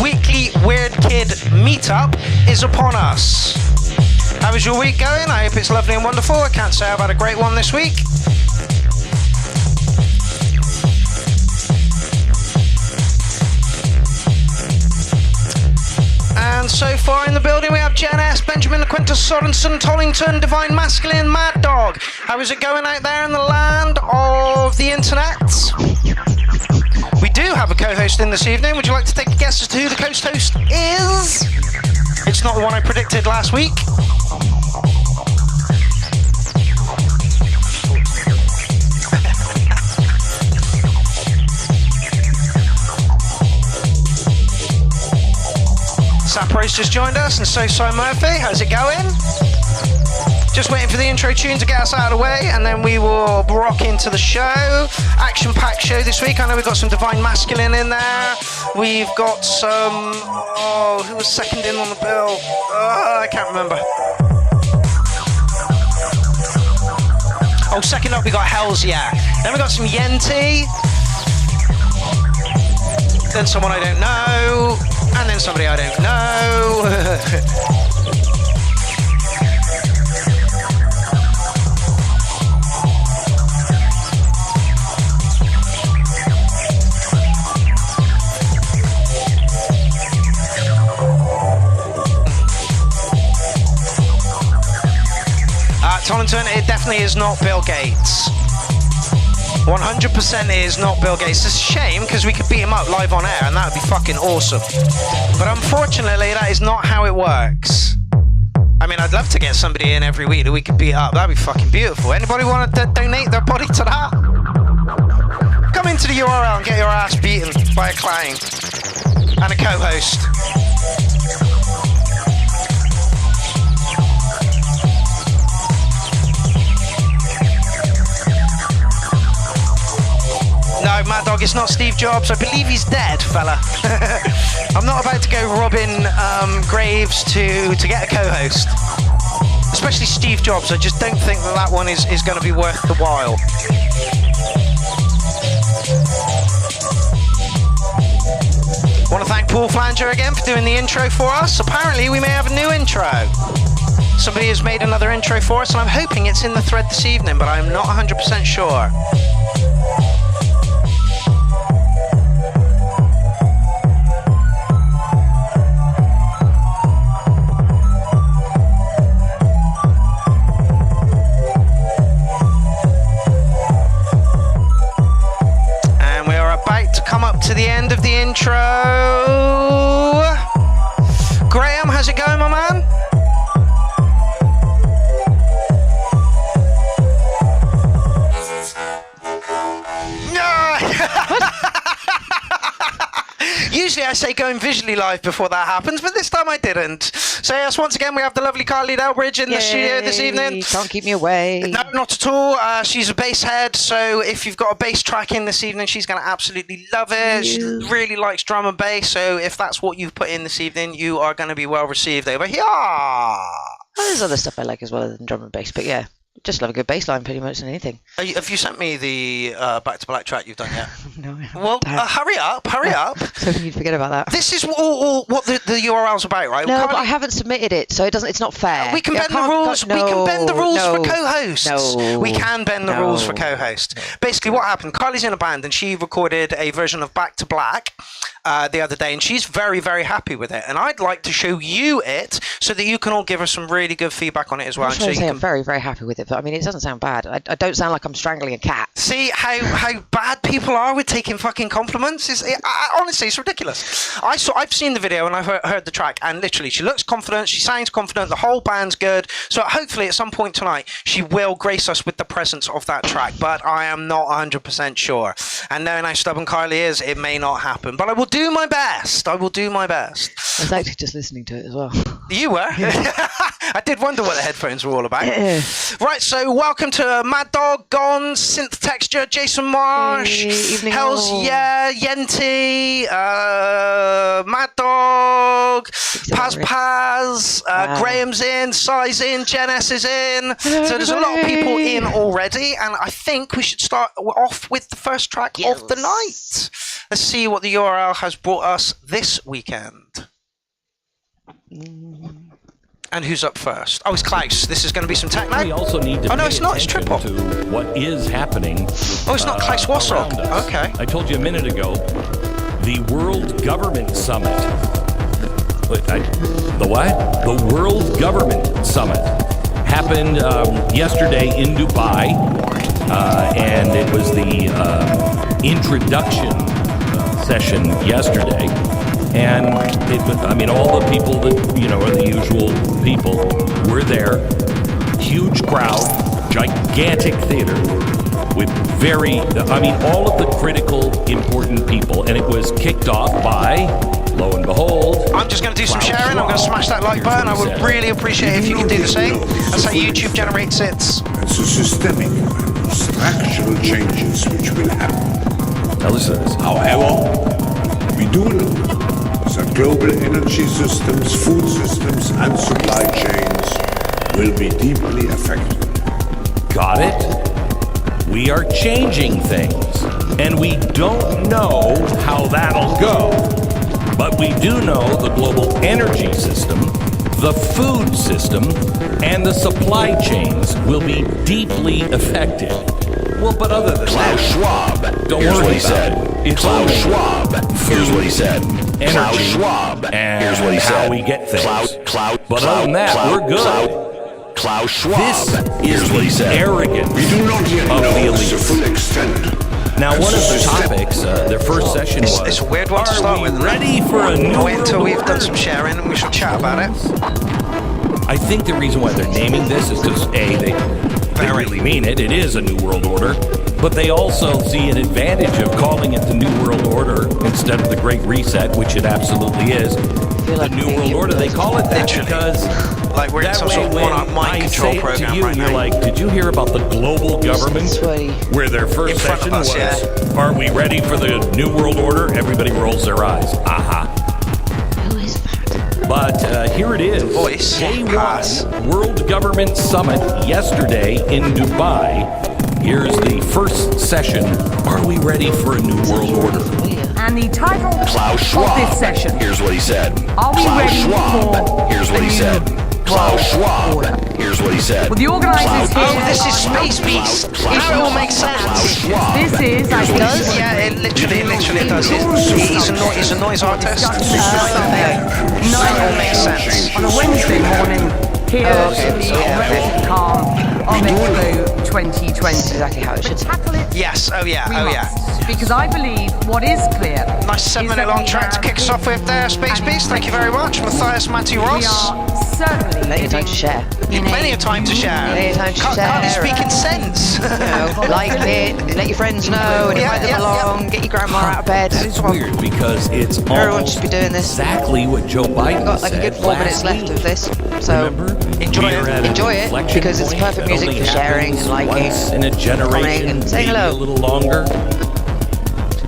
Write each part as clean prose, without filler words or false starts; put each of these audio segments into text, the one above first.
Weekly Weird Kid meetup is upon us. How is your week going? I hope it's lovely and wonderful. I can't say I've had a great one this week. And so far in the building we have Jen S, Benjamin Quintus Sorensen, Tollington, Divine Masculine, Mad Dog. How is it going out there in the land of the internet? We do have a co-host in this evening. Would you like to take a guess as to who the co-host is? It's not the one I predicted last week. Sapro's just joined us, and so Murphy. How's it going? Just waiting for the intro tune to get us out of the way, and then we will rock into the show. Action-packed show this week. I know we've got some Divine Masculine in there. We've got some... Oh, who was second in on the bill? I can't remember. Oh, second up we got Hells Yeah. Then we got some Yenti. Then someone I don't know. And then somebody I don't know. Tollington, it definitely is not Bill Gates. 100% is not Bill Gates. It's a shame because we could beat him up live on air and that would be fucking awesome. But unfortunately, that is not how it works. I mean, I'd love to get somebody in every week that we could beat up. That'd be fucking beautiful. Anybody want to donate their body to that? Come into the URL and get your ass beaten by a clown and a co-host. No, Mad Dog, it's not Steve Jobs. I believe he's dead, fella. I'm not about to go robbing graves to get a co-host. Especially Steve Jobs. I just don't think that one is going to be worth the while. Want to thank Paul Flanger again for doing the intro for us. Apparently we may have a new intro. Somebody has made another intro for us and I'm hoping it's in the thread this evening, but I'm not 100% sure. To the end of the intro. Graham, how's it going, my man? Usually I say going visually live before that happens, but this time I didn't. So yes, once again, we have the lovely Kylie Delbridge in the studio this evening. Can't keep me away. No, not at all. She's a bass head, so if you've got a bass track in this evening, she's going to absolutely love it. She really likes drum and bass, so if that's what you've put in this evening, you are going to be well received over here. Well, there's other stuff I like as well than drum and bass, but yeah, just love a good bass line pretty much than anything. Have you sent me the Back to Black track you've done yet? No. Well, hurry up. So you'd forget about that. This is all what the URL's about, right? No, but I haven't submitted it, so it's not fair. We can bend the rules. We can bend the rules for co-hosts. No, we can bend the rules for co-hosts. Basically, what happened? Kylie's in a band, and she recorded a version of Back to Black the other day, and she's very, very happy with it. And I'd like to show you it so that you can all give her some really good feedback on it as well. I'm very, very happy with it, but I mean, it doesn't sound bad. I don't sound like I'm strangling a cat. See how bad people are with taking fucking compliments? Honestly, it's ridiculous. I've seen the video and I've heard the track, and literally she looks confident, she sounds confident, the whole band's good. So hopefully at some point tonight she will grace us with the presence of that track, but I am not 100% sure. And knowing how stubborn Kylie is, it may not happen. But I will do my best. I will do my best. I was actually just listening to it as well. You were? I did wonder what the headphones were all about. Right, so welcome to Mad Dog, Gone, Synth Texture, Jason Marsh, Hells Yeah, Yenti, Mad Dog, Paz, Graham's in, Sai's in, Jen S is in. So there's a lot of people in already, and I think we should start off with the first track of the night. Let's see what the URL has brought us this weekend. And who's up first? Oh, it's Klaus. This is going to be some techno. We also need to no, it's not. It's trip hop. To what is happening. Oh, it's not Klaus Wassock. Okay. I told you a minute ago, the World Government Summit. The what? The World Government Summit happened yesterday in Dubai, and it was the introduction session yesterday. And it was, I mean, all the people that, are the usual people were there. Huge crowd, gigantic theater with all of the critical, important people. And it was kicked off by, lo and behold, I'm just going to do some sharing. I'm going to smash that like button. I would really appreciate it if you could do the same. That's how YouTube generates it. It's a systemic and structural changes which will happen. Now listen to this. However, we do know that global energy systems, food systems, and supply chains will be deeply affected. Got it? We are changing things, and we don't know how that'll go. But we do know the global energy system, the food system, and the supply chains will be deeply affected. Well, but other than Klaus Schwab. Don't Here's worry what he about said. It's Klaus only Schwab. Here's what he said. Klaus energy Schwab. and Here's what he how said. we get things. But other than that, we're good. Klaus Schwab. This Here's is what he the said. arrogance We do not yet of know the to elites. full extent. Now, one of the topics, their first session was, It's a weird one to start with. ready for a new Wait until world we've done order? some sharing and we shall chat about it. I think the reason why they're naming this is because, A, they really mean it. It is a new world order. But they also see an advantage of calling it the New World Order instead of the Great Reset, which it absolutely is. The New World Order, they call it that because like we're in that some way sort of when mind I control say it program to you, right you're now. like, did you hear about the global government? Where their first In front session of us, was, are we ready for the New World Order? Everybody rolls their eyes. Aha. Who is that? But here it is. Voice. Day Pass. one, World Government Summit yesterday in Dubai. Here's the first session. Are we ready for a new world order? And the title Klaus of Schwab. this session. Here's what he said. Are we Klaus ready Schwab. for Here's what he the said. new Klaus world Schwab. order? Here's what he said. Well, the organisers here. Oh, this is Space Beast. Now it all makes Klaus sense. Schwab. This is, I think, Does? Yeah, it literally does. He's a noise artist. Now it all makes sense. on a Wednesday morning here in the Red Car of Expo 2020. That's exactly how it should But be. tackle it Yes, oh yeah, we oh yeah. must, because I believe what is clear. Nice is 7-minute that long we track to have kick us off with there, Space Beast. Thank you very much. Matthias Matty We Ross. are certainly Plenty of time to share. Plenty of time to share. Plenty of time to Can't be share. speaking sense. Like it, let your friends know, and invite them along. Get your grandma out of bed. That is Come on. weird because it's Everyone almost should be doing this. exactly what Joe Biden We've got like a said good 4 minutes last left week. of this, so Remember? Enjoy We're it. at an Enjoy it, inflection because it's point perfect that music only for sharing happens and liking, once in a generation, commenting and saying maybe hello. a little longer.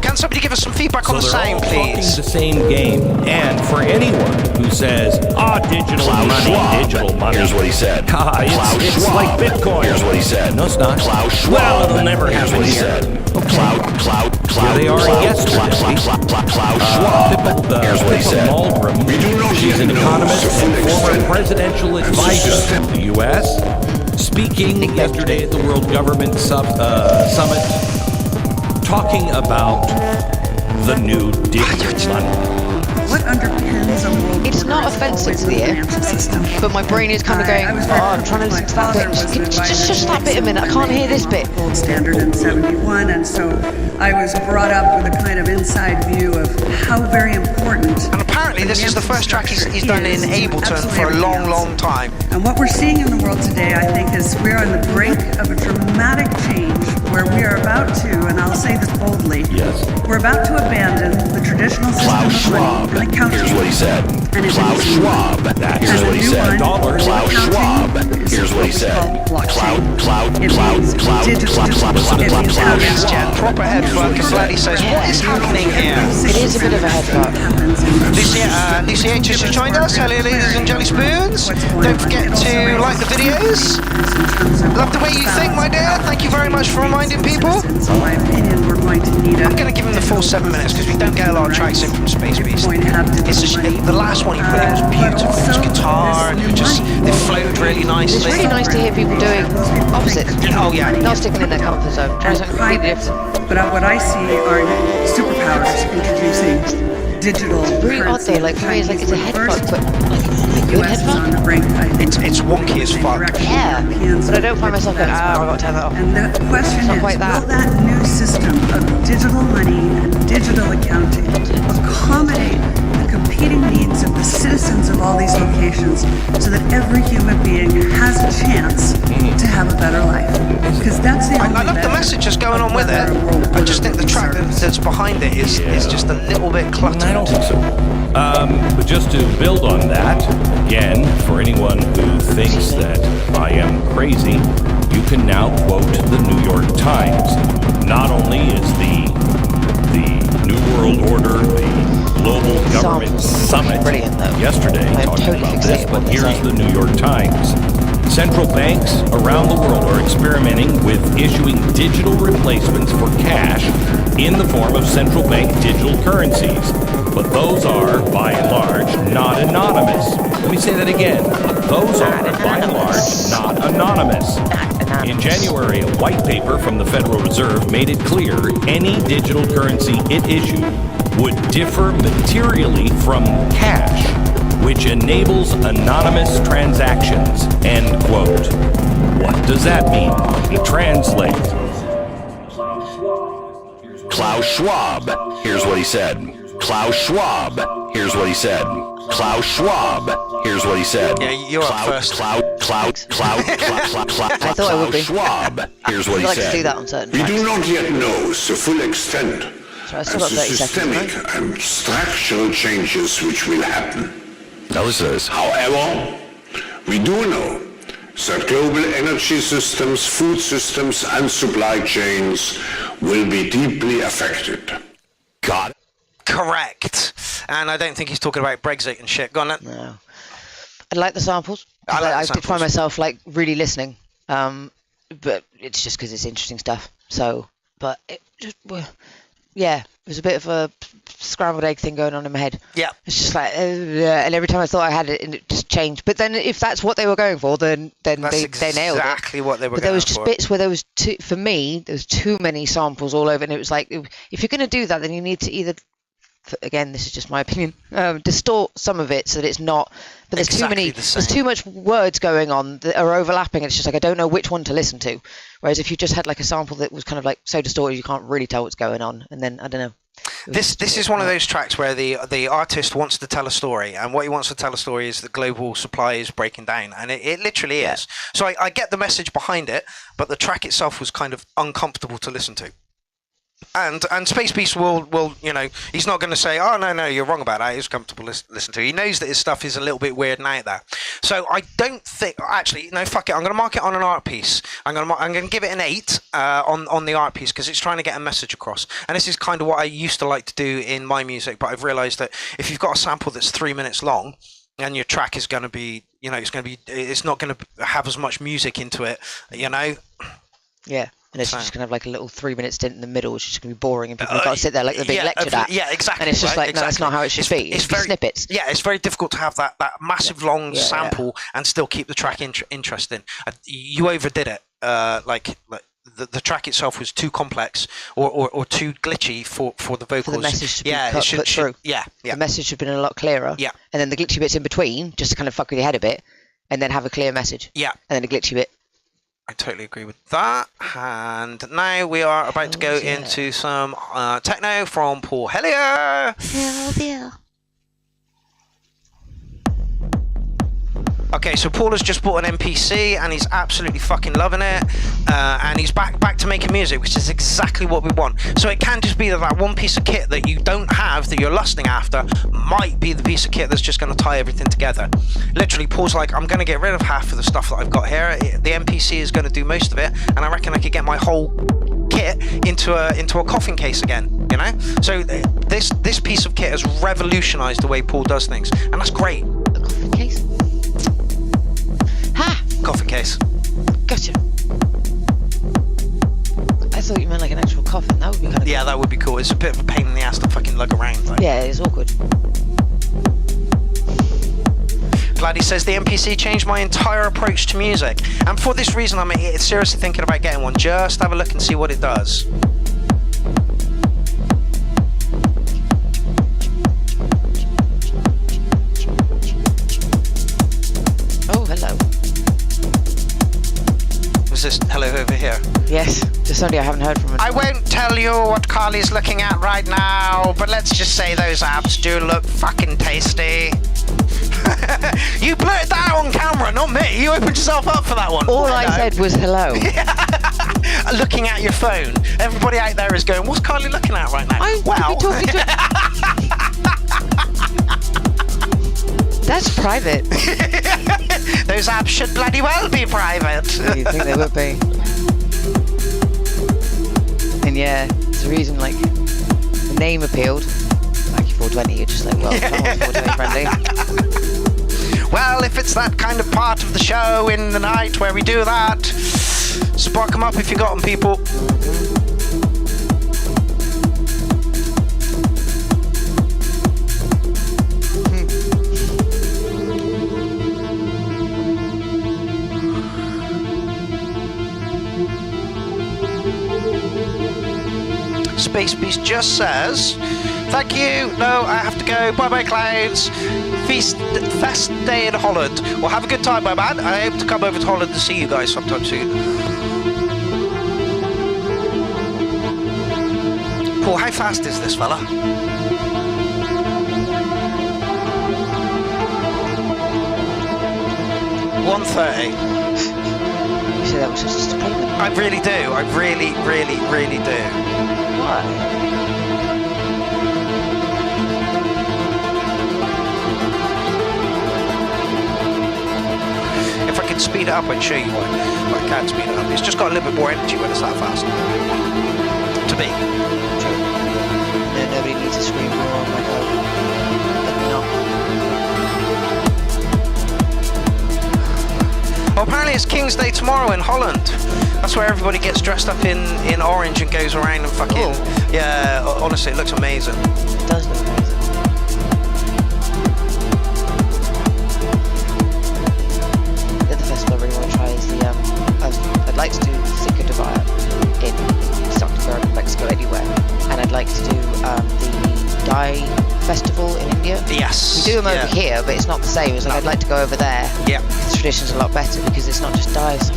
Can somebody give us some feedback on So the they're same, all talking please? the same game. And for anyone who says, digital Klaus money, Schwab. digital money. Here's what he said. Klaus It's Schwab. like Bitcoin. Here's what he said. No, it's not. Klaus Schwab. Well, it'll never Here's happen what he here. said. Okay. Klaus Here they are yesterday. Klaus Schwab. Here's what he Pippa said. Maldrum, We do not she's yet an know economist the full and former extent presidential and advisor system. to the U.S., speaking yesterday at the World Government Summit, talking about the new digital money. What underpins a world It's order not is offensive always to the the ear, financial system. but my brain is kind of going, I was very I'm trying to listen to that bit. Just that bit a minute. I can't hear this bit. Gold standard in 71, and so I was brought up with a kind of inside view of how very important. And apparently this is the first track he's done in Ableton for a long, long time. And what we're seeing in the world today, I think, is we're on the brink of a dramatic change where we are about to, and I'll say this boldly, we're about to abandon the traditional system Klaus of Schwab. money and accounting. Here's what he said. And it's Klaus a new Schwab. Here's what he said. Dollars. Klaus Schwab. Here's what he said. Yes, Jen, proper headbutt, because Gladys says, what is happening here? It is a bit of a headbutt. Lucy H has just joined us. Hello, ladies and jelly spoons. Don't forget to like the videos. Love the way you think, my dear. Thank you very much for reminding people. In my opinion, we're going to need I'm going to give him the full 7 minutes because we don't get a lot of tracks in from Space Beast. It's a shame. The last one you put in was beautiful. It was guitar and they flowed really nicely. It's really nice to hear people doing opposites. Oh, yeah. Not sticking in their comfort zone. Try something completely different. But what I see are superpowers introducing digital Really odd though, like for me it's like it's a headbutt, but like a good US is on the headbutt. brink, I think. It's wonky as fuck. Yeah, but I don't find myself going, I got to turn that off. And the question It's not is, quite that. will that new system of digital money and digital accounting accommodate the competing needs of the citizens of all these locations so that every human being has a chance to have a better life? Because that's the only I love the measure message that's going on with it. I just think the track that's behind it is just a little bit cluttered. I don't think so. But just to build on that, again, for anyone who thinks that I am crazy, you can now quote the New York Times. Not only is the New World Order, the Global Government Summit Brilliant, though. yesterday I'm talking totally about this, fixated but on here's this. the New York Times. Central banks around the world are experimenting with issuing digital replacements for cash in the form of central bank digital currencies. But those are, by and large, not anonymous. Let me say that again. Those are, by and large, not anonymous. In January, a white paper from the Federal Reserve made it clear any digital currency it issued would differ materially from cash, which enables anonymous transactions, end quote. What does that mean? To translate. Klaus Schwab. Here's what he said. Klaus Schwab. Here's what he said. Klaus Schwab. Here's what he said. Yeah, you're up first. I thought I would be. Schwab. Here's what I'd he like to see said. that on certain We tracks. do not yet know the full extent So I and still the got 30 seconds. systemic and structural changes which will happen. Now listen to this. However, we do know that global energy systems, food systems, and supply chains will be deeply affected. God. Correct. And I don't think he's talking about Brexit and shit. Go on then. No. I like the samples. I like the I did samples. find myself like really listening. But it's just because it's interesting stuff. So, but it just, yeah, it was a bit of a scrambled egg thing going on in my head. Yeah. It's just like, and every time I thought I had it, it just changed. But then if that's what they were going for, then That's they nailed it. exactly what they were But there going was just for. bits where there was for me, there was too many samples all over, and it was like, if you're going to do that, then you need to either, again, this is just my opinion, distort some of it so that it's not. But there's Exactly the same. there's too much words going on that are overlapping. It's just like I don't know which one to listen to. Whereas if you just had like a sample that was kind of like so distorted, you can't really tell what's going on. And then I don't know. This is one of those tracks where the artist wants to tell a story, and what he wants to tell a story is that global supply is breaking down, and it literally is. So I get the message behind it, but the track itself was kind of uncomfortable to listen to. And Space Beast will he's not going to say, oh no you're wrong about that. He's comfortable listen to. He knows that his stuff is a little bit weird and out there. So I don't think actually no fuck it. I'm going to mark it on an art piece. I'm going to give it an 8 on the art piece because it's trying to get a message across. And this is kind of what I used to like to do in my music, but I've realised that if you've got a sample that's 3 minutes long and your track is going to be it's not going to have as much music into it. Yeah. And it's just going to have like a little 3-minute stint in the middle, which is just going to be boring, and people have got to sit there like they're being lectured at. Yeah, exactly. And it's just no, that's not how it should be. It's very snippets. Yeah, it's very difficult to have that massive long sample and still keep the track interesting. You overdid it. The track itself was too complex or too glitchy for the vocals. For the message to be put through. Yeah. The message should have been a lot clearer. Yeah. And then the glitchy bits in between, just to kind of fuck with your head a bit, and then have a clear message. Yeah. And then a glitchy bit. I totally agree with that. And now we are about to go into some techno from Paul Hellier. Hell yeah. Okay, so Paul has just bought an MPC and he's absolutely fucking loving it. And he's back to making music, which is exactly what we want. So it can just be that one piece of kit that you don't have that you're lusting after might be the piece of kit that's just going to tie everything together. Literally, Paul's like, I'm going to get rid of half of the stuff that I've got here. The MPC is going to do most of it, and I reckon I could get my whole kit into a coffin case again. So this piece of kit has revolutionized the way Paul does things, and that's great. A coffin case? Ha! Coffin case. Gotcha. I thought you meant like an actual coffin. That would be kind of cool. Yeah, that would be cool. It's a bit of a pain in the ass to fucking lug around. Yeah, it's awkward. Vladdy says the MPC changed my entire approach to music, and for this reason I'm seriously thinking about getting one. Just have a look and see what it does. Oh, hello. Was this hello over here? Yes, just somebody I haven't heard from. I won't tell you what Carly's looking at right now, but let's just say those abs do look fucking tasty. You blurted that out on camera, not me. You opened yourself up for that one. All I said was hello. Looking at your phone. Everybody out there is going, what's Carly looking at right now? That's private. Those abs should bloody well be private. You think they would be? And yeah, it's the reason the name appealed. Like 420, you're just like, well, I'm 420 friendly. Well, if it's that kind of part of the show in the night where we do that, spark them up if you got them, people. Space Beast just says, thank you, no, I have to go, bye-bye clouds, fest day in Holland. Well, have a good time, my man. I hope to come over to Holland to see you guys sometime soon. Paul, how fast is this fella? 1:30. You say that was just a statement. I really do. I really, really, really do. Why? If I could speed it up, I'd show you why. But I can't speed it up. It's just got a little bit more energy when it's that fast. To me. True. No, nobody needs to scream more. I'm like, oh, let me know. Well, apparently it's King's Day tomorrow in Holland. That's where everybody gets dressed up in orange and goes around and fucking... Cool. Yeah, honestly, it looks amazing. It does look amazing. The other festival I really want to try is the... I'd like to do Cinco de Mayo in Stockton, Mexico, anywhere. And I'd like to do the Dye Festival in India. Yes. We do them over here, but it's not the same. It's like I'd like to go over there. Yeah. The tradition's a lot better because it's not just dyes.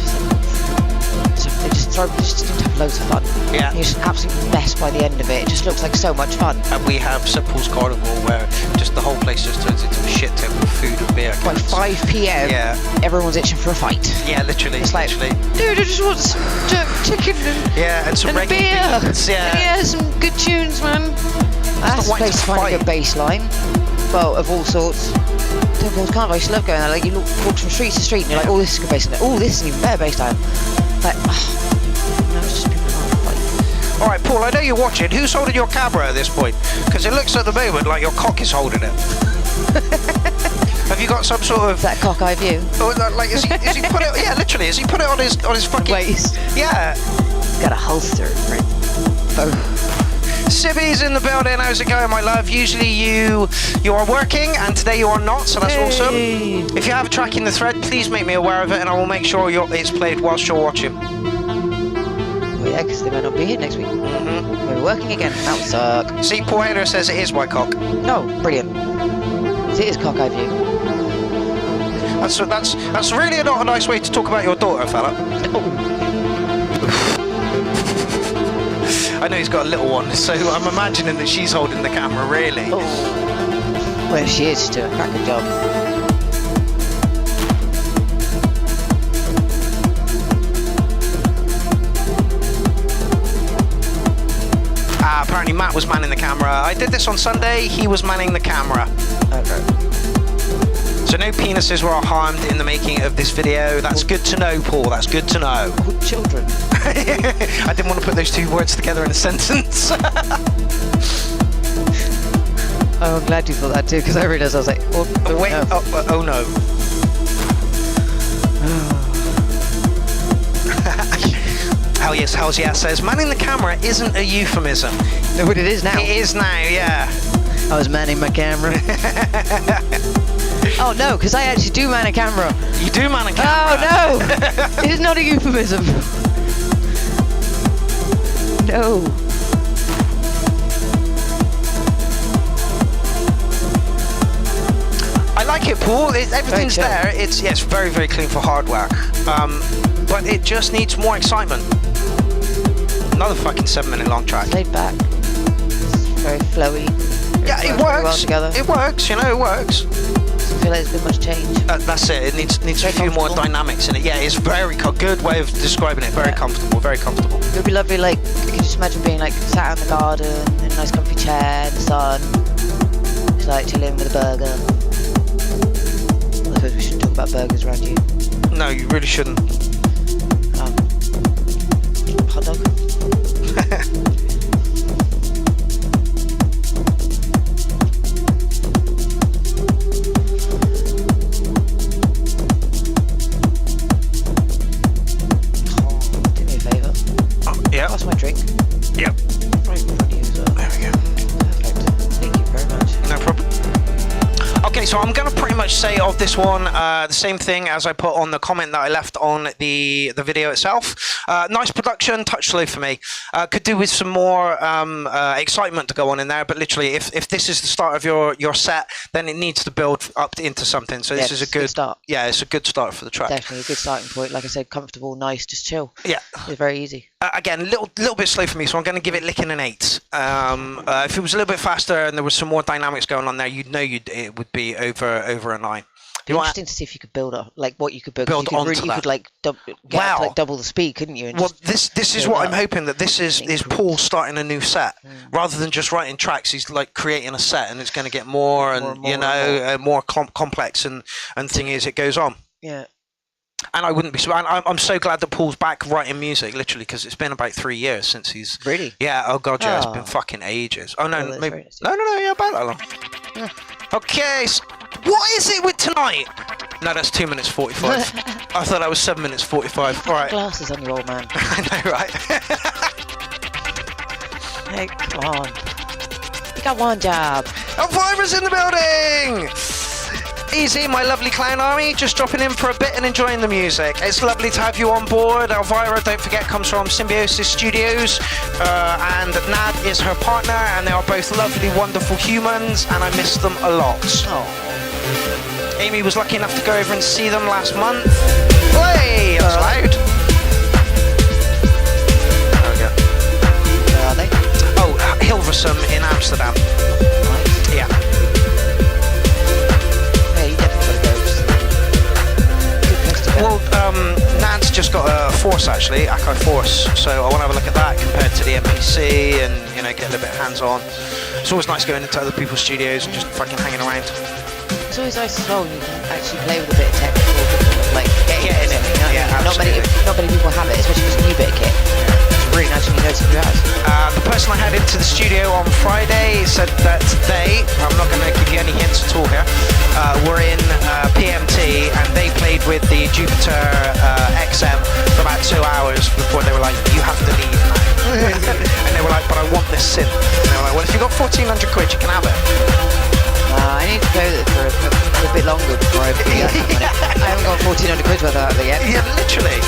They just seem to have loads of fun. Yeah. You're just absolutely messed by the end of it. It just looks like so much fun. And we have St. Paul's Carnival where just the whole place just turns into a shit ton of food and beer. By 5 p.m., Yeah. everyone's itching for a fight. Yeah, literally. It's like, literally. dude, I just want some jerk chicken And some and reggae beer. beats. Yeah. Yeah, some good tunes, man. That's the wanting place to to find a fight. good bass line. Well, of all sorts. Temples can't I used to love going there. Like, you walk from street to street and you're like, oh, this is good bass line. Oh, this is an even better bass line. Like, no, it's just people can't fight. All right, Paul, I know you're watching. Who's holding your camera at this point? Because it looks at the moment like your cock is holding it. Have you got some sort of... That cock-eye view. Oh, like, is he put it... Yeah, literally. Has he put it on his fucking... Waist. Yeah. Got a holster for it. Oh. Sibby's in the building. How's it going, my love? Usually you are working, and today you are not, so that's awesome. If you have a track in the thread, please make me aware of it, and I will make sure it's played whilst you're watching. Well, yeah, because they might not be here next week. We're working again. That would suck. See, Paul Hader says it is my cock. Oh, brilliant. It is cock-eye view. That's really not a nice way to talk about your daughter, fella. I know he's got a little one, so I'm imagining that she's holding the camera, really. Oh. Well, she is. She's doing a cracking job. Apparently Matt was manning the camera. I did this on Sunday, he was manning the camera. Okay. So no penises were harmed in the making of this video. That's good to know, Paul. That's good to know. Oh, children. I didn't want to put those two words together in a sentence. Oh, I'm glad you thought that too, because I realised I was like, oh, Wait, no. oh no. Hells yes says, manning the camera isn't a euphemism. No, but it is now. It is now, yeah. I was manning my camera. Oh no, because I actually do man a camera. You do man a camera? Oh no! It is not a euphemism. No. I like it, Paul. Everything's chill. there. It's very, very clean for hardware. But it just needs more excitement. Another fucking 7-minute long track. Laid back. It's very flowy. Yeah, it Really works. well together. It works. You know, it works. Doesn't feel like there's been much change. That's it. It needs a Very few more comfortable. dynamics in it. Yeah, it's very good way of describing it. Very comfortable. Very comfortable. It would be lovely, like, you could just imagine being like sat out in the garden in a nice comfy chair in the sun. Just like chilling with a burger. I suppose we shouldn't talk about burgers around you. No, you really shouldn't. Hot dog. Do me a favour. Yeah. Pass my drink. Yep. Right in front of you as well. There we go. Perfect. Thank you very much. No problem. Okay, so I'm gonna pretty much say of this one the same thing as I put on the comment that I left on the video itself. Nice production, touch slow for me. Could do with some more excitement to go on in there, but literally, if this is the start of your set, then it needs to build up into something. So this is a it's a good good start. Yeah, it's a good start for the track. Definitely a good starting point. Like I said, comfortable, nice, just chill. Yeah. It's very easy. Again, a little bit slow for me, so I'm going to give it licking an 8. If it was a little bit faster and there was some more dynamics going on there, you'd know it would be over a 9. It'd be interesting to see if you could build up, like what you could build. 'cause Build you could, onto you that. could like get up to, like double the speed, couldn't you? And Well, just this is build what up. I'm hoping, that this is Paul starting a new set rather than just writing tracks. He's like creating a set, and it's going to get more and more you and know more complex and thing is it goes on. Yeah. And I wouldn't be surprised. I'm so glad that Paul's back writing music, literally, because it's been about 3 years since he's. Really? Yeah. Oh god, yeah. It's Oh. been fucking ages. Oh no, Oh, that's maybe. very nice. No, yeah, about that long. Okay. So what is it with tonight? No, that's 2 minutes 45. I thought that was 7 minutes 45. All right. Glasses on you, old man. I know, right? Hey, come on. You got one job. Elvira's in the building! Easy, my lovely clown army, just dropping in for a bit and enjoying the music. It's lovely to have you on board. Elvira, don't forget, comes from Symbiosis Studios, and Nad is her partner, and they are both lovely, wonderful humans, and I miss them a lot. Oh. Amy was lucky enough to go over and see them last month. Hey, that was loud. There we go. Where are they? Oh, Hilversum in Amsterdam. Right. Yeah. actually, Akai Force. So I want to have a look at that compared to the MPC and, you know, get a little bit hands-on. It's always nice going into other people's studios and just fucking hanging around. It's always nice as well when you can actually play with a bit of technical, like get in it. Yeah, not many people have it, especially with a new bit of kit. It's really nice when you know somebody else. The person I had into the studio on Friday said that they, I'm not going to give you any hints at all here, were in PMT and they played with the Jupiter XM for about 2 hours before they were like, you have to leave now. And they were like, but I want this synth. And they were like, well, if you've got 1,400 quid, you can have it. I need to play with it for a bit longer before I put that money. I haven't got 1,400 quid worth out of it yet. Yeah, literally.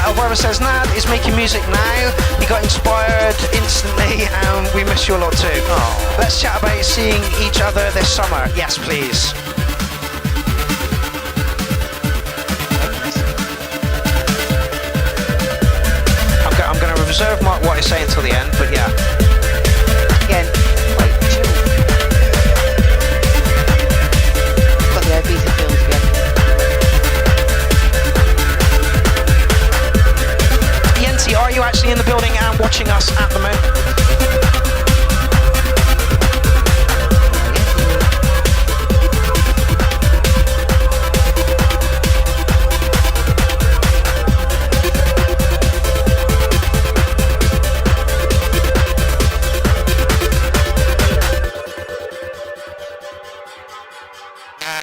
Elvira says, Nad is making music now. He got inspired instantly and we miss you a lot too. Oh. Let's chat about seeing each other this summer. Yes, please. I'm going to reserve what I say until the end, but yeah. Again, like, chill. Got the Ibiza feels again. Yenty, are you actually in the building and watching us at the moment?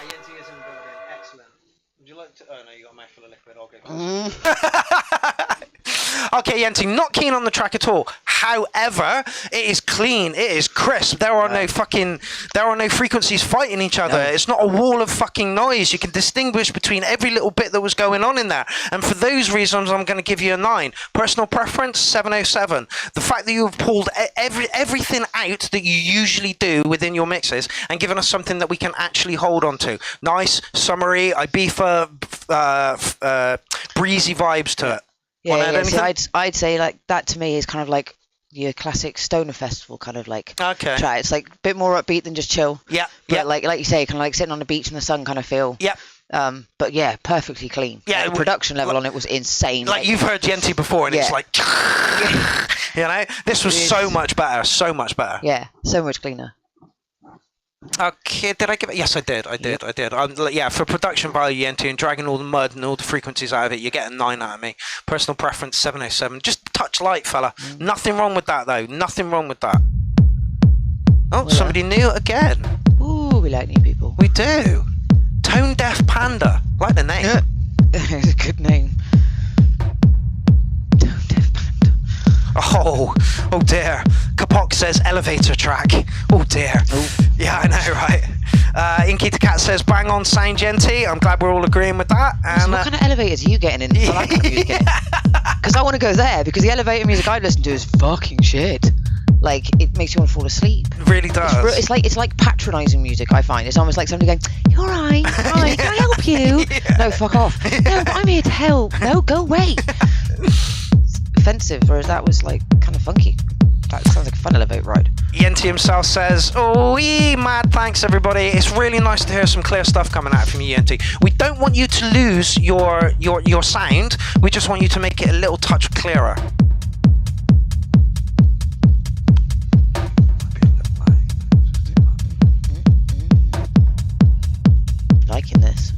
Yenty is in the building. Excellent. Would you like to? Oh no, you got a mouth full of liquid. I'll go. Okay, Yenty, not keen on the track at all. However, it is clean, it is crisp. There are no frequencies fighting each other. No. It's not a wall of fucking noise. You can distinguish between every little bit that was going on in there. And for those reasons, I'm going to give you a 9. Personal preference, 707. The fact that you have pulled everything out that you usually do within your mixes and given us something that we can actually hold on to. Nice, summery, Ibiza, breezy vibes to it. Yeah, so I'd say like that to me is kind of like your classic stoner festival kind of like track. It's like a bit more upbeat than just chill. Yeah. But yeah. Like you say, kind of like sitting on the beach in the sun kind of feel. Yeah. But yeah, perfectly clean. Yeah. Like, the production level on it was insane. Like you've heard Yenty before, and it's like, you know, this was so much better, so much better. Yeah, so much cleaner. Okay, did I give it? Yes, I did. Yeah, for production value, Yenty, and dragging all the mud and all the frequencies out of it, you're getting 9 out of me. Personal preference, 707. Just touch light, fella. Nothing wrong with that, though. Nothing wrong with that. Oh, somebody new again. Ooh, we like new people. We do. Tone Deaf Panda. Like the name. It's a good name. Tone Deaf Panda. Oh dear. Kapok says elevator track. Oh dear. Oh. Yeah, I know, right? Inky the Cat says bang on sound, Yenty. I'm glad we're all agreeing with that. And so what kind of elevators are you getting in for that kind of music? Because I want to go there, because the elevator music I listen to is fucking shit. Like, it makes you want to fall asleep. It really does. It's like patronising music, I find. It's almost like somebody going, you're right, can I help you? Yeah. No, fuck off. No, but I'm here to help. No, go away. It's offensive, whereas that was like kind of funky. That sounds like a fun elevator ride. Yenty himself says, mad thanks everybody. It's really nice to hear some clear stuff coming out from you, Yenty. We don't want you to lose your sound. We just want you to make it a little touch clearer. Liking this.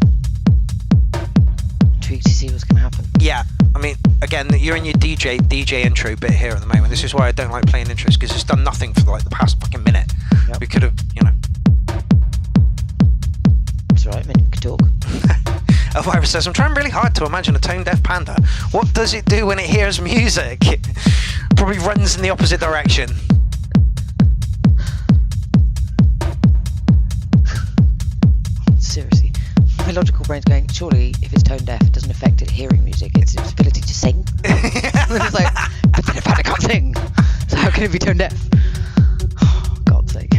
Intrigued to see what's going to happen. Yeah, I mean, again, you're in your DJ intro bit here at the moment. This is why I don't like playing intros, because it's done nothing for like the past fucking minute. Yep. We could have, you know. It's alright, man, you can talk. Elvira says, I'm trying really hard to imagine a tone deaf panda. What does it do when it hears music? It probably runs in the opposite direction. Seriously. My logical brain's going, surely if it's tone deaf, it doesn't affect it hearing music, it's its ability to sing. It's like, but then in fact I can't sing, so how can it be tone deaf? Oh, God's sake.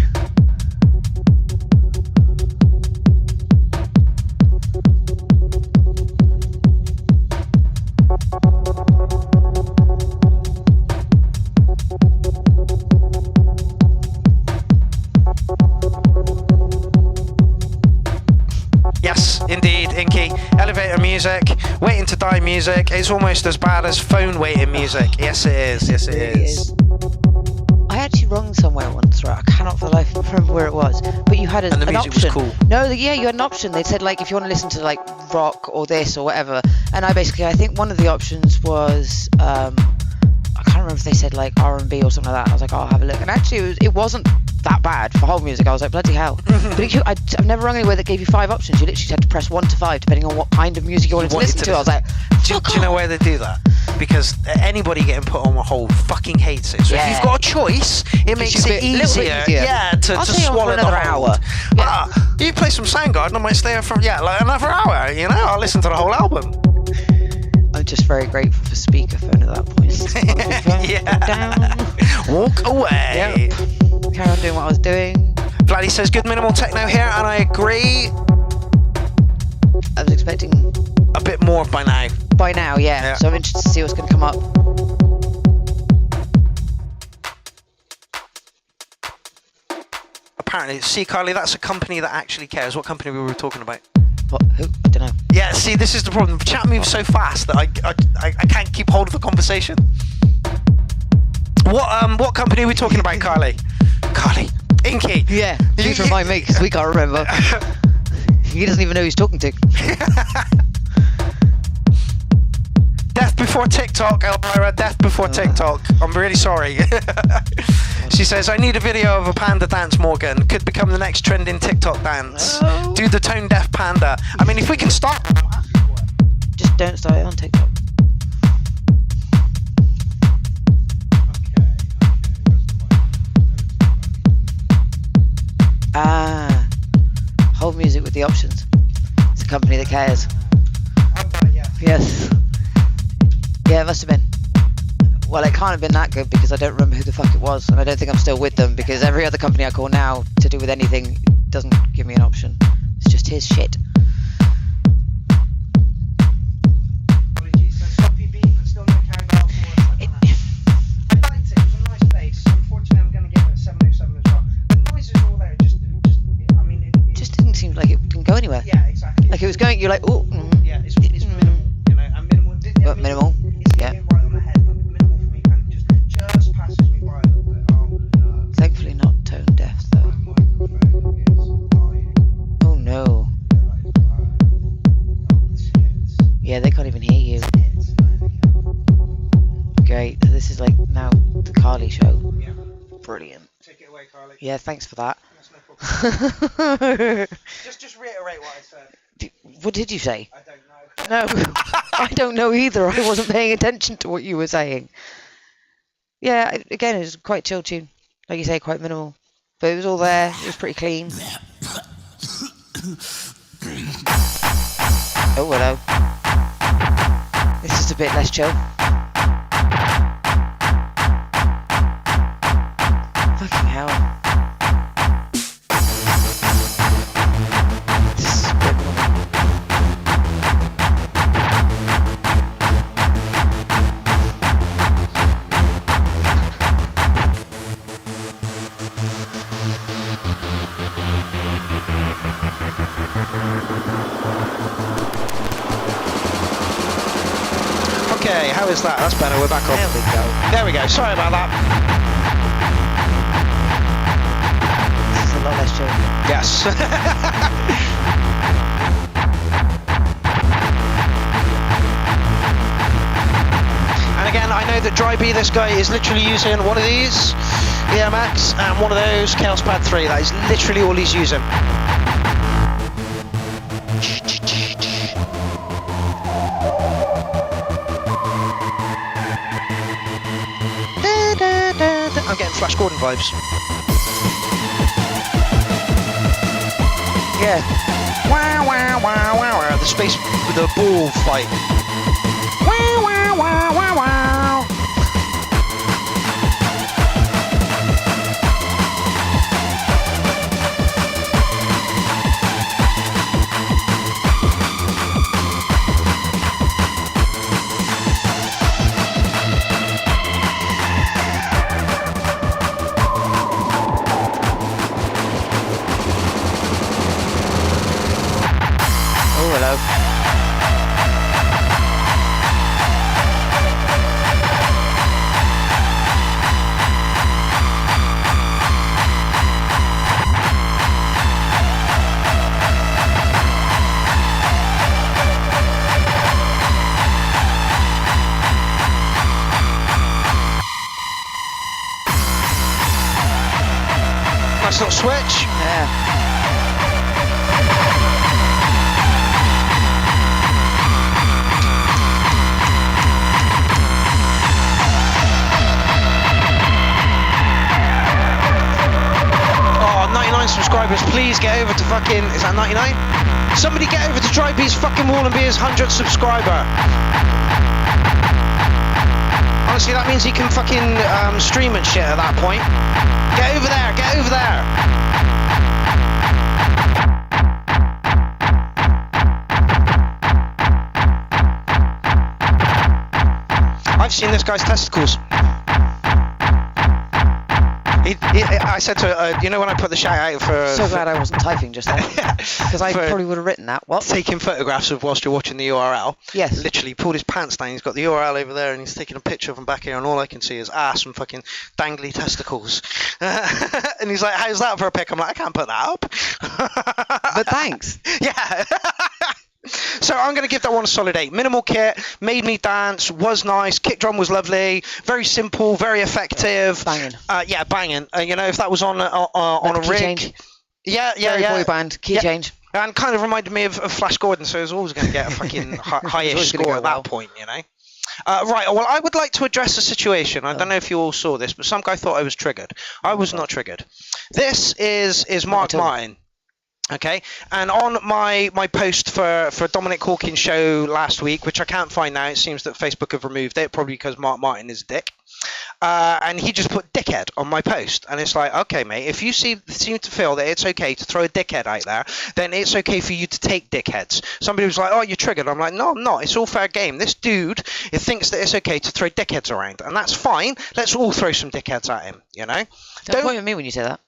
Yes, indeed. Inky. Elevator music, Waiting to Die music. It's almost as bad as phone waiting music. Yes, it is. Yes, it is. I actually rung somewhere once, right? I cannot for the life remember where it was. But you had And the an music was option. cool. No, yeah, you had an option. They said like if you want to listen to like rock or this or whatever. And I think one of the options was I can't remember if they said like R&B or something like that. I was like, oh, I'll have a look. And actually, it wasn't that bad for whole music. I was like, bloody hell. But I've never rung anywhere that gave you 5 options. You literally had to press 1 to 5 depending on what kind of music you wanted to listen to. I was like, do you know why they do that? Because anybody getting put on a hold fucking hates it. So if you've got a choice, it makes it easier. Yeah, to swallow another the hour. Yeah. You play some Soundgarden, I might stay here for like another hour. You know, I'll listen to the whole album. I'm just very grateful for speakerphone at that point. Walk away. Yep. Carry on doing what I was doing. Vladdy says good minimal techno here, and I agree. I was expecting a bit more by now. By now, yeah. So I'm interested to see what's going to come up. Apparently, see, Carly, that's a company that actually cares. What company we were talking about? What? Who? I don't know. Yeah, see, this is the problem. The chat moves so fast that I can't keep hold of the conversation. What company are we talking about, Carly? Carly, Inky. Yeah, please remind me because we can't remember. He doesn't even know who he's talking to. Death before TikTok, Elvira. Death before TikTok. I'm really sorry. She says, I need a video of a panda dance, Morgan. Could become the next trending TikTok dance. Oh. Do the tone deaf panda. I mean, if we can start. Just don't start it on TikTok. Hold music with the options. It's a company that cares. Yes. Yeah, it must have been. Well, it can't have been that good because I don't remember who the fuck it was, and I don't think I'm still with them because every other company I call now to do with anything doesn't give me an option. It's just his shit. Seemed like it didn't go anywhere. Yeah, exactly. Like it was going, you're like, oh. Yeah, it's minimal, you know, and minimal. But minimal, yeah. Right on the head, but minimal for me kind of just passes me by a little bit. Thankfully not tone deaf though. Oh no. Yeah, they can't even hear you. Great. This is like now the Carly show. Yeah. Brilliant. Take it away, Carly. Yeah, thanks for that. Just reiterate what I said. What did you say? I don't know. No, I don't know either. I wasn't paying attention to what you were saying. Yeah, again, it was quite chill tune. Like you say, quite minimal. But it was all there. It was pretty clean. Oh, hello. This is a bit less chill. Fucking hell. Okay, how is that? That's better. We're back on. There we go. There we go. Sorry about that. This is a lot less chill. Yes. And again, I know that Dry B, this guy, is literally using one of these EMX and one of those Chaos Pad 3. That is literally all he's using. I'm getting Flash Gordon vibes. Yeah. Wow, wow, wow, wow, wow. The space with the ball fight. Wow, wow, wow, wow, wow. Oh, hello. Nice little switch. Yeah. Oh, 99 subscribers, please get over to fucking, is that 99? Somebody get over to Drybee's fucking wall and be his 100th subscriber. Honestly, that means he can fucking stream and shit at that point. Get over there, get over there. I've seen this guy's testicles. I said to you know when I put the shout out for... So glad I wasn't typing just then. Because I probably would have written that. What? Taking photographs of whilst you're watching the URL. Yes. Literally pulled his pants down. He's got the URL over there and he's taking a picture of him back here and all I can see is ass and fucking dangly testicles. And he's like, how's that for a pic? I'm like, I can't put that up. But thanks. Yeah. So I'm going to give that one a solid 8. Minimal kit, made me dance, was nice, kick drum was lovely, very simple, very effective. Banging. Yeah, banging. You know, if that was on like a key rig. Change. Yeah. Boy band, key change. And kind of reminded me of Flash Gordon, so I was always going to get a fucking high-ish score at that point, you know. Right, well, I would like to address a situation. I don't know if you all saw this, but some guy thought I was triggered. I was not triggered. This is Mark Martin. Okay, and on my post for Dominic Hawkins' show last week, which I can't find now, it seems that Facebook have removed it, probably because Mark Martin is a dick. And he just put dickhead on my post, and it's like, okay, mate, if you seem to feel that it's okay to throw a dickhead out there, then it's okay for you to take dickheads. Somebody was like, oh, you're triggered. I'm like, no, I'm not. It's all fair game. This dude, it thinks that it's okay to throw dickheads around, and that's fine. Let's all throw some dickheads at him, you know. Don't point at me when you say that.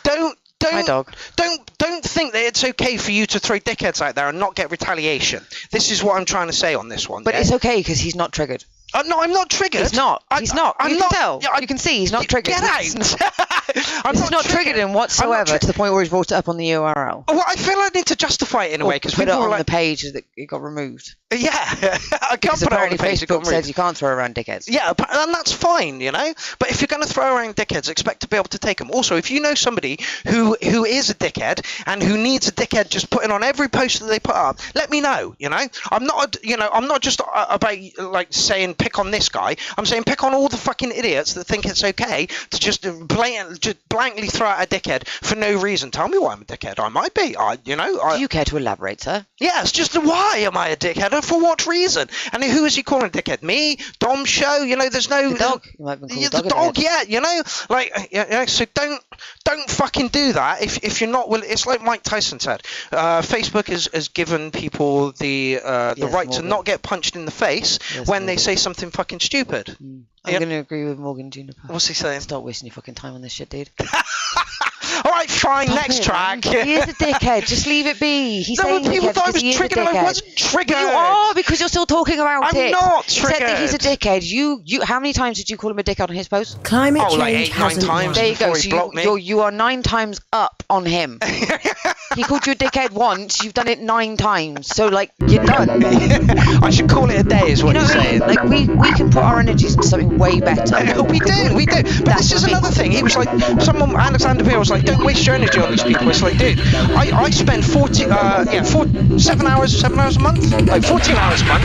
Don't, my dog. Don't think that it's okay for you to throw dickheads out there and not get retaliation. This is what I'm trying to say on this one. But it's okay because he's not triggered. No, I'm not triggered. He's not. He's not. You can tell. Yeah, you can see he's not triggered. Get out. It's not triggered him whatsoever to the point where he's brought it up on the URL. Well, I feel I need to justify it in a way because put it people on like the page that it got removed. Yeah, I can't because put it on the apparently page. Facebook says you can't throw around dickheads. Yeah, and that's fine, you know. But if you're going to throw around dickheads, expect to be able to take them. Also, if you know somebody who is a dickhead and who needs a dickhead just putting on every post that they put up, let me know. You know, I'm not just about like saying pick on this guy. I'm saying pick on all the fucking idiots that think it's okay to just blankly throw out a dickhead for no reason. Tell me why I'm a dickhead. I might be. Do you care to elaborate, sir? Yes, just why am I a dickhead and for what reason? And who is he calling a dickhead? Me? Dom Show? You know, there's no... The dog. You might have been called the dog, yeah, you know? Like, so don't fucking do that if you're not willing. It's like Mike Tyson said. Facebook has given people the right to not get punched in the face when they say something fucking stupid. I'm going to agree with Morgan Juniper. What's he saying? Stop wasting your fucking time on this shit, dude. All right, fine. Next track. He is a dickhead. Just leave it be. He's saying people thought I was triggered and I wasn't triggered. You are because you're still talking about it. I'm not triggered. He said that he's a dickhead. You. How many times did you call him a dickhead on his post? Climate change like 8-9 times. There you go. So you are 9 times up on him. He called you a dickhead once. You've done it 9 times. So like you're done. I should call it a day, is what you're saying. Like we can put our energies into something way better. We do. But this is another thing. He was like, Alexander Pierrot was like, don't waste your energy on these people. It's like, dude, I spend 7 hours a month, like 14 hours a month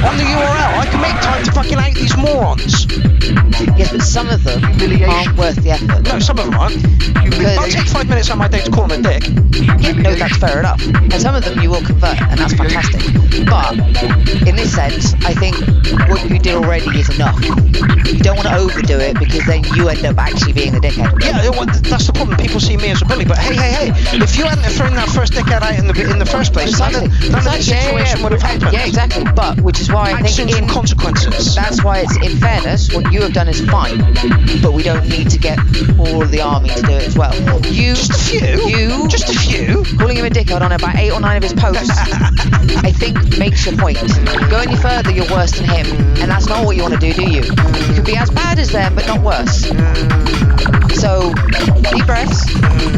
on the URL. I can make time to fucking out these morons. Yes, but some of them aren't worth the effort. No, some of them aren't. I'll take 5 minutes out of my day to call them a dick. Yeah, no, that's fair enough. And some of them you will convert, and that's fantastic. But in this sense, I think what you did already is enough. You don't want to overdo it because then you end up actually being the dickhead. Yeah, well, that's the problem. People see me as a bully, but hey, if you hadn't thrown that first dickhead out in the first place, none of this situation would have happened. Yeah, exactly. But which is why I think in consequences. That's why it's in fairness, what you have done is fine, but we don't need to get all of the army to do it as well. Just a few. Calling him a dickhead on about 8 or 9 of his posts, I think makes your point. Go any further, you're worse than him, and that's not what you want to do you? You can be as bad as them, but not worse. So, deep breaths.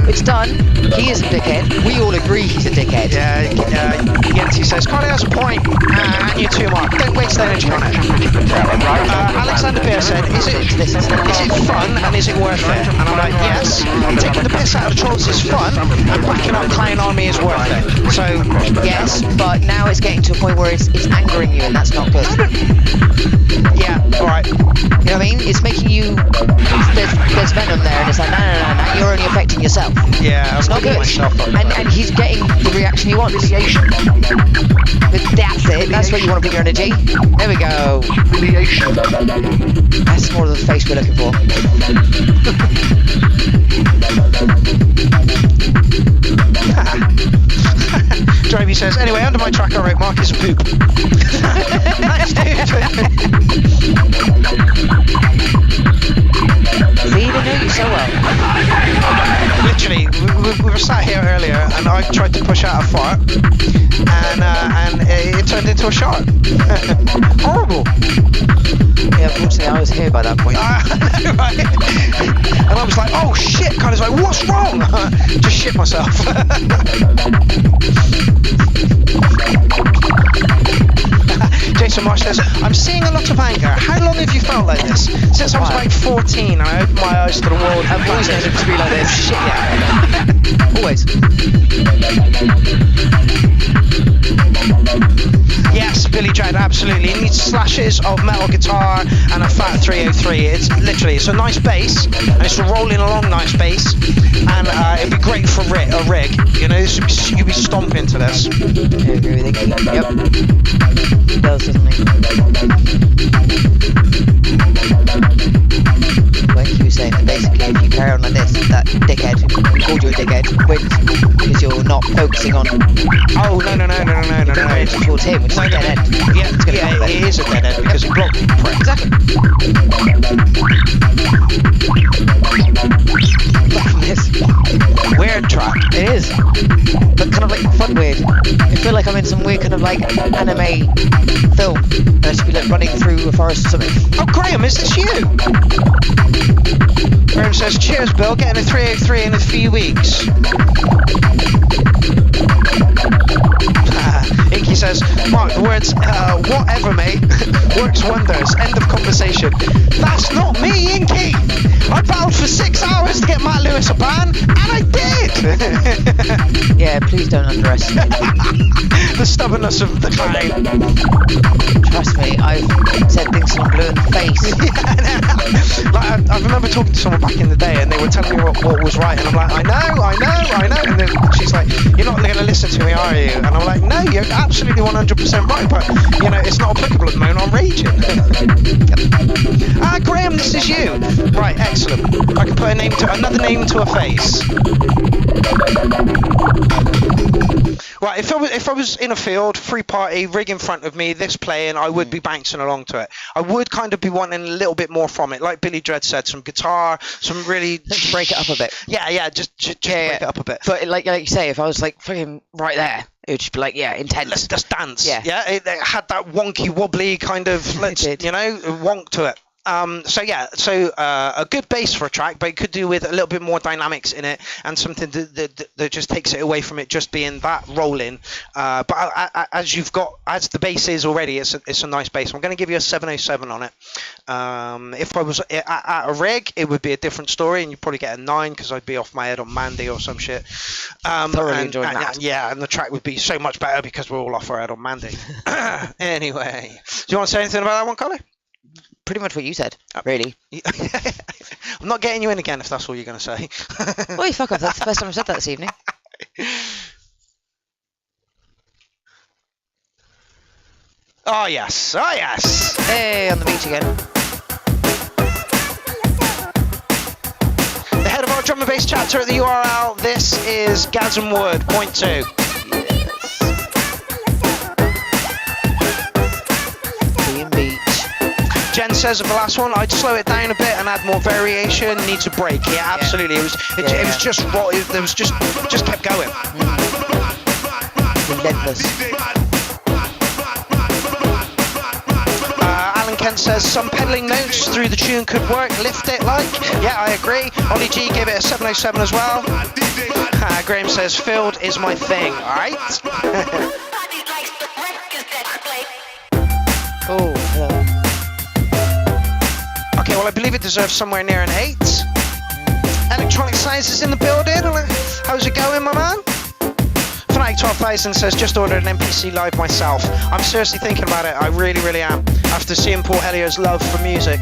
It's done. He is a dickhead. We all agree he's a dickhead. Yenty says, Carly has a point, and you too, Mark. Don't waste energy on it. Alexander Pierre said, is it fun and is it worth it? And I'm like, yes, taking the piss out of the trolls is fun, and backing up Clown Army is worth it. So, Yes, but now it's getting to a point where it's angering you, and that's not good. yeah, alright. You know what I mean? It's making you. There's venom there, and it's like, no. You're only affecting yourself. Yeah, It's not good. And he's getting the reaction he wants. But that's it. That's where you want to put your energy. There we go. That's more of the face we're looking for. Drivey says, anyway, under my track I wrote Marcus poop. Nice, dude. See, they know you so well. Literally, we were sat here earlier and I tried to push out a fart and it turned into a shark. Horrible. Yeah, unfortunately, I was here by that point. I know, right? And I was like, oh shit, kind of like, what's wrong? Just shit myself. Jason Marsh says, I'm seeing a lot of anger. How long have you felt like this? Since I was like 14 and I opened my eyes to the world. I've always known it to be like this. Shit, yeah. Always. Yes, Billy Dread, absolutely. He needs slashes of metal guitar and a fat 303. It's literally, it's a nice bass, and it's a rolling along nice bass, and it'd be great for a rig. You know, you'd be stomping to this. I agree with you. Yep. It does, doesn't it? Like you were saying, that basically if you carry on like this, that dickhead, we called you a dickhead, wins because you're not focusing on. Oh, no. Towards him, which is a dead end. Yeah, it is a dead end because he blocked me. Exactly. This weird track. It is, but kind of like fun weird. I feel like I'm in some weird kind of like anime film, and I should be like running through a forest or something. Oh, Graham, is this you? Graham says, cheers, Bill, getting a 303 in a few weeks. Inky says, Mark, the words, whatever, mate, works wonders. End of conversation. That's not me, Inky! I battled for 6 hours to get Matt Lewis a ban, and I did! Yeah, please don't underestimate The stubbornness of the clown. Trust me, I've said things till I'm blue in the face. Like, I remember talking to someone back in the day, and they were telling me what was right, and I'm like, I know. And then she's like, you're not going to listen to me, are you? And I'm like, no, you're absolutely 100% right, but, you know, it's not applicable at the moment, I'm raging. Graham, this is you. Right, excellent. I can put another name to a face. Right, if I was in a field, free party, rig in front of me, this playing, I would be bouncing along to it. I would kind of be wanting a little bit more from it, like Billy Dread said, some guitar, some really Let's break it up a bit. Yeah, just break it up a bit. But like you say, if I was like fucking right there, it would just be like, yeah, intense. Let's just dance. Yeah. It had that wonky wobbly kind of wonk to it. So a good bass for a track, but it could do with a little bit more dynamics in it and something that just takes it away from it just being that rolling. But as the bass is already, it's a nice bass. I'm going to give you a 707 on it. If I was at a rig, it would be a different story, and you'd probably get a 9 because I'd be off my head on Mandy or some shit. Thoroughly enjoying that. Yeah, and the track would be so much better because we're all off our head on Mandy. Anyway, do you want to say anything about that one, Colin? Pretty much what you said, really. I'm not getting you in again if that's all you're going to say. Oi, fuck off, that's the first time I've said that this evening. Oh yes. Hey, on the beach again. The head of our drum and bass chapter at the URL, this is Gasm Wood, point 2. Jen says of the last one, I'd slow it down a bit and add more variation. Needs a break. Yeah, absolutely. It was just raw. There was just kept going. Relentless. Alan Kent says some pedaling notes through the tune could work. Lift it like. Yeah, I agree. Ollie G gave it a 707 as well. Graham says filled is my thing. All right. Oh, hello. Okay, well, I believe it deserves somewhere near an 8. Electronic Science is in the building. How's it going, my man? Fnatic 12,000 says, just ordered an NPC live myself. I'm seriously thinking about it. I really, really am. After seeing Paul Hellier's love for music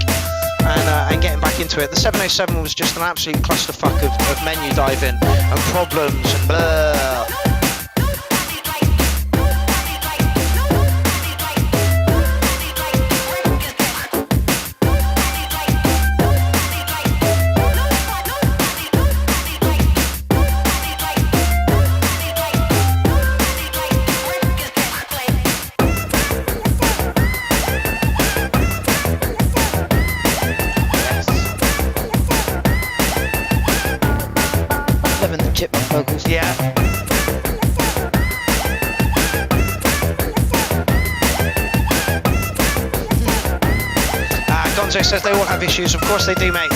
and getting back into it. The 707 was just an absolute clusterfuck of menu diving and problems and blah. Chipmunk vocals. Yeah. Gonzo says they all have issues. Of course they do, mate.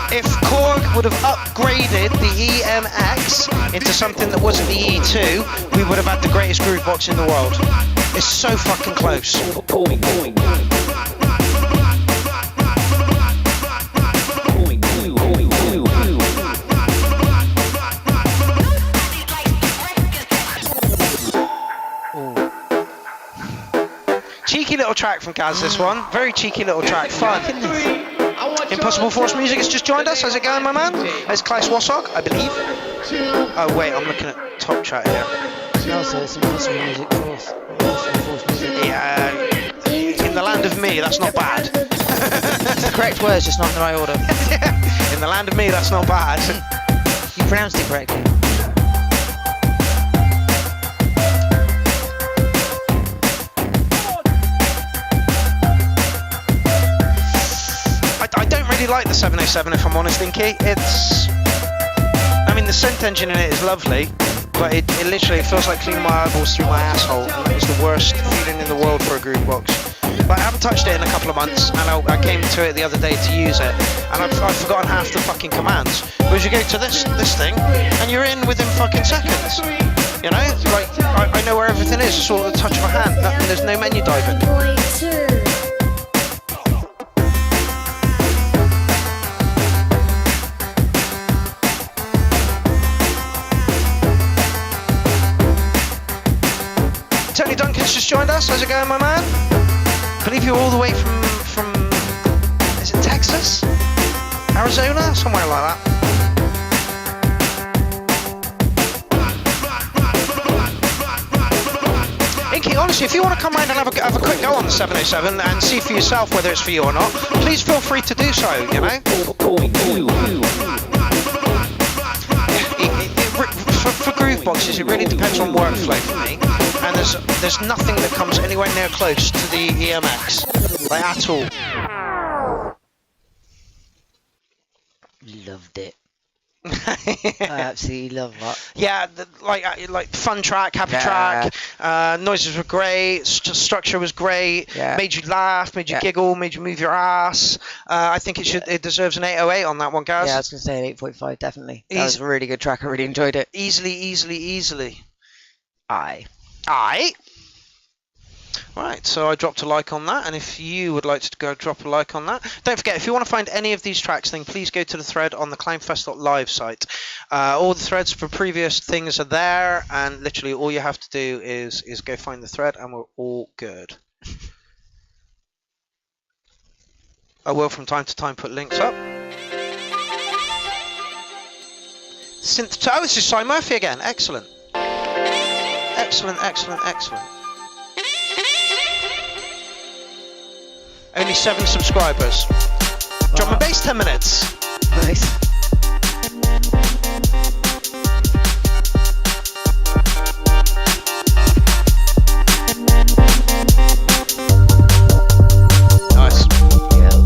If Korg would have upgraded the EMX into something that wasn't the E2, we would have had the greatest groove box in the world. It's so fucking close. Cheeky little track from Gaz, this one. Very cheeky little track, fun. Impossible Force Music has just joined us. How's it going, my man? It's Klaus Wassog, I believe. Oh, wait, I'm looking at top chat here. No, so it's Impossible Music Force Music. Yeah, in the land of me, that's not bad. It's the correct words, just not in the right order. In the land of me, that's not bad. You pronounced it correctly. I don't really like the 707, if I'm honest, Inky. I mean, the synth engine in it is lovely, but it literally feels like cleaning my eyeballs through my asshole. And it's the worst feeling in the world for a groove box. But I haven't touched it in a couple of months, and I came to it the other day to use it, and I've forgotten half the fucking commands. Whereas you go to this thing, and you're in within fucking seconds. You know, like I know where everything is. It's all at the touch of a hand. And there's no menu diving. Tony Duncan's just joined us. How's it going, my man? I believe you're all the way from is it Texas? Arizona? Somewhere like that. Inky, honestly, if you want to come round and have a quick go on the 707 and see for yourself whether it's for you or not, please feel free to do so, you know? For groove boxes, it really depends on workflow for me, and there's nothing that comes anywhere near close to the EMX, like at all. Loved it. I absolutely love that. Yeah, like fun track, happy track. Noises were great. Structure was great. Yeah. Made you laugh, made you giggle, made you move your ass. I think it deserves an 808 on that one, guys. Yeah, I was gonna say 8.5 definitely. That was a really good track. I really enjoyed it. Easily. Aye. Right, so I dropped a like on that, and if you would like to go drop a like on that, don't forget, if you want to find any of these tracks, then please go to the thread on the clownfest.live site. All the threads for previous things are there, and literally all you have to do is go find the thread, and we're all good. I will from time to time put links up. Oh, this is Cy Murphy again. Excellent. Excellent. Only 7 subscribers. Drum and bass 10 minutes. Nice. Nice. Yes.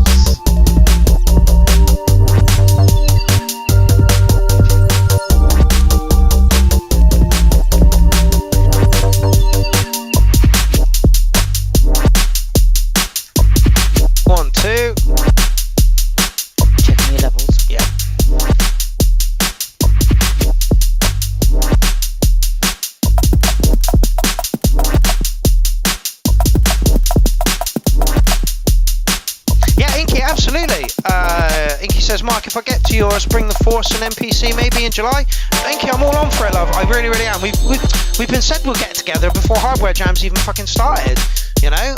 says, Mark, if I get to yours, bring the Force and NPC maybe in July. Thank you, I'm all on for it, love. I really, really am. We've been said we'll get together before Hardware Jams even fucking started, you know?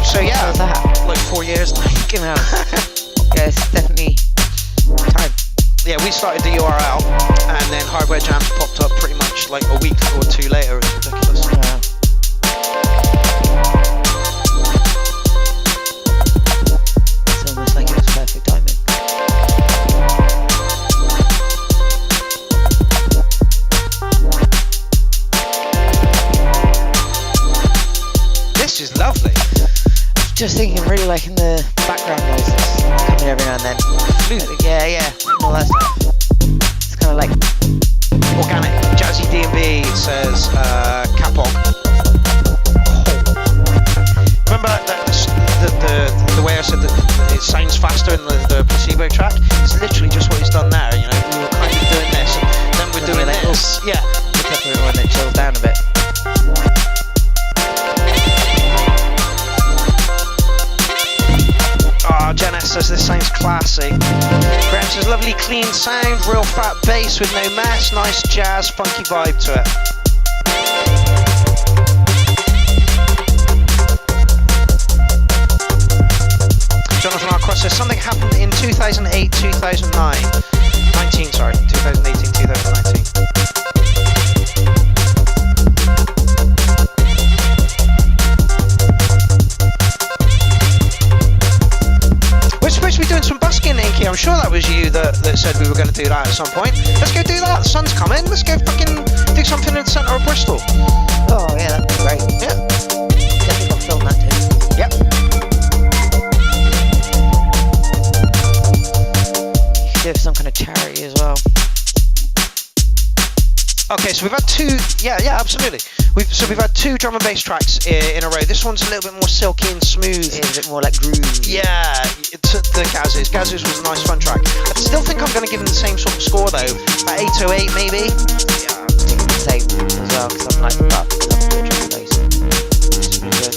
So yeah. How's that? Like 4 years. Fucking hell. Yeah, it's definitely time. Yeah, we started the URL, and then Hardware Jams popped up pretty much like a week or two later. It's ridiculous. Yeah. It's almost like it was perfect timing. This is lovely. Just thinking, really liking the background noises coming every now and then. Yeah, all that stuff. It's kind of like Organic. Jazzy D&B says, Capog. Remember the way I said that it sounds faster in the placebo track? It's literally just what he's done there, you know? We were kind of doing this, and then we're doing this. Yeah. except for when it chills down a bit. Jen S says this sounds classy. Graham says lovely clean sound, real fat bass with no mess, nice jazz, funky vibe to it. Jonathan Arcross says something happened in 2008, 2009. 2018, 2019. We're supposed to be doing some busking, Inky. I'm sure that was you that said we were going to do that at some point. Let's go do that. The sun's coming. Let's go fucking do something in the centre of Bristol. Oh, yeah, that'd be great. Yeah. Definitely got to film that too. Yep. You should have some kind of charity as well. Okay, so we've had two. Yeah, absolutely. We've had two drum and bass tracks in a row. This one's a little bit more silky and smooth. Yeah, a bit more like groove. Yeah, the Gaz's. Gaz's was a nice fun track. I still think I'm going to give him the same sort of score though. About 808 maybe. Yeah, I'm thinking the same as well because I'm like, love the drum and bass. It's really good.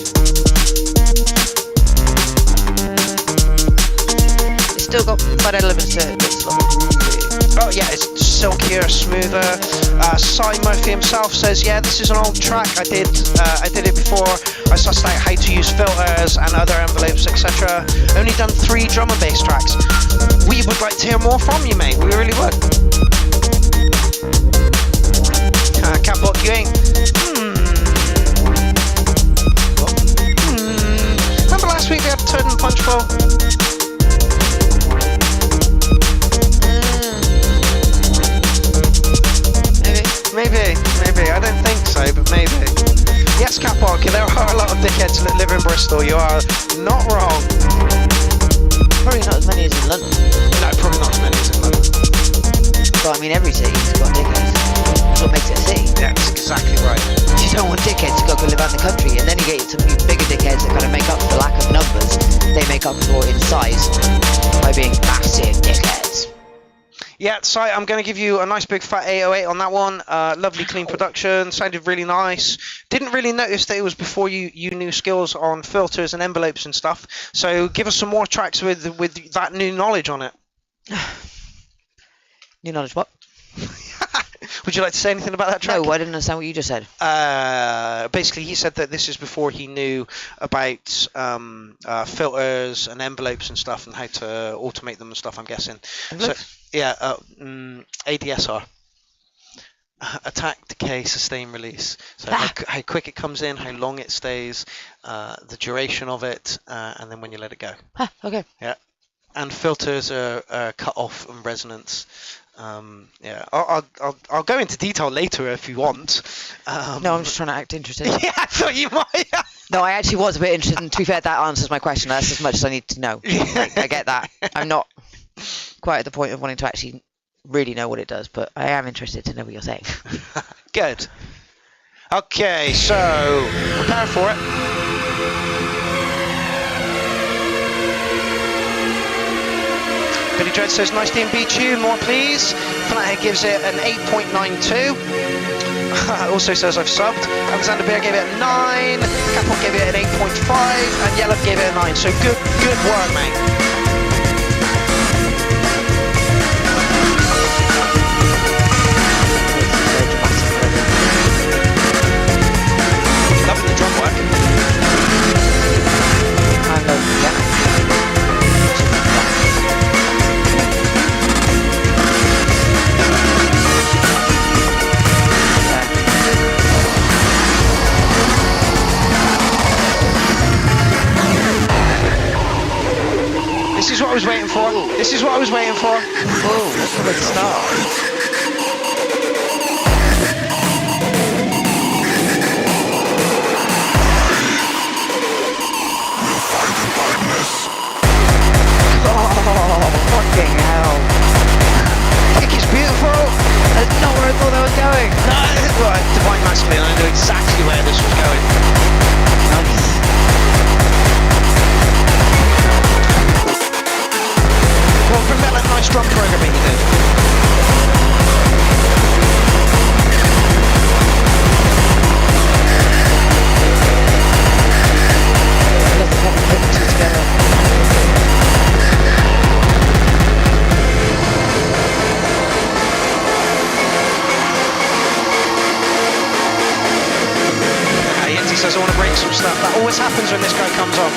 It's still got fun elements to it. It's like groovy. Oh yeah, it's silkier, smoother. Cy Murphy himself says, yeah, this is an old track. I did it before. I sussed out how to use filters and other envelopes, etc. Only done 3 drum and bass tracks. We would like to hear more from you, mate. We really would. Catwalk, you ain't. Remember last week we had Turd and Punch Bowl? Maybe. I don't think so, but maybe. Yes, Catwalk, there are a lot of dickheads that live in Bristol. You are not wrong. Probably not as many as in London. No, probably not as many as in London. But I mean, every city's got dickheads. That's what makes it a city. Yeah, that's exactly right. You don't want dickheads, you got to go live out in the country, and then you get some bigger dickheads that kind of make up for the lack of numbers. They make up for in size by being massive dickheads. Yeah, so I'm going to give you a nice big fat 808 on that one. Lovely clean production, sounded really nice. Didn't really notice that it was before you knew skills on filters and envelopes and stuff. So give us some more tracks with that new knowledge on it. New knowledge what? Would you like to say anything about that track? No, I didn't understand what you just said. Basically, he said that this is before he knew about filters and envelopes and stuff and how to automate them and stuff, I'm guessing. Envelopes? So, yeah, ADSR. Attack, decay, sustain, release. So how quick it comes in, how long it stays, the duration of it, and then when you let it go. Okay. Yeah. And filters are cut off and resonance. Yeah, I'll go into detail later if you want. No, I'm just trying to act interested. Yeah, I thought you might. No, I actually was a bit interested, and to be fair, that answers my question. That's as much as I need to know. Like, I get that. I'm not quite at the point of wanting to actually really know what it does, but I am interested to know what you're saying. Good. Okay, so prepare for it. Billy Dread says, nice D&B tune, more please. Flathead gives it an 8.92. Also says I've subbed. Alexander Bear gave it a 9. Capon gave it an 8.5. And Yellow gave it a 9. So good work, mate. Where to start? Oh, fucking hell. I think it's beautiful. That's not where I thought I was going. No, right, Divine Masculine, I knew exactly where this was going. Nice. Well, bring back that nice drum programming you did. I love the fact we put the two together. He says I want to break some stuff. That always happens when this guy comes on.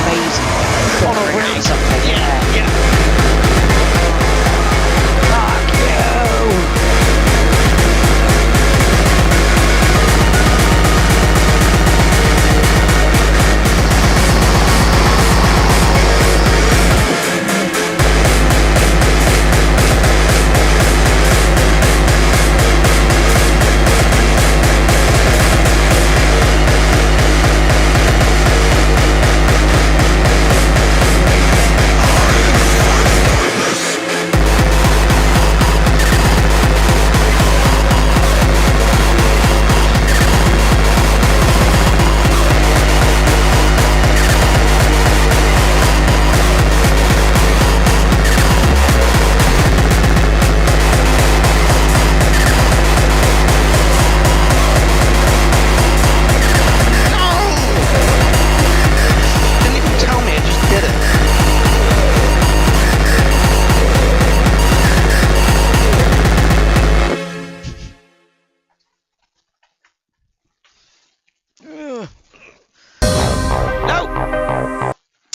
Amazing. On a Bringing ring. something. Yeah. Fuck you.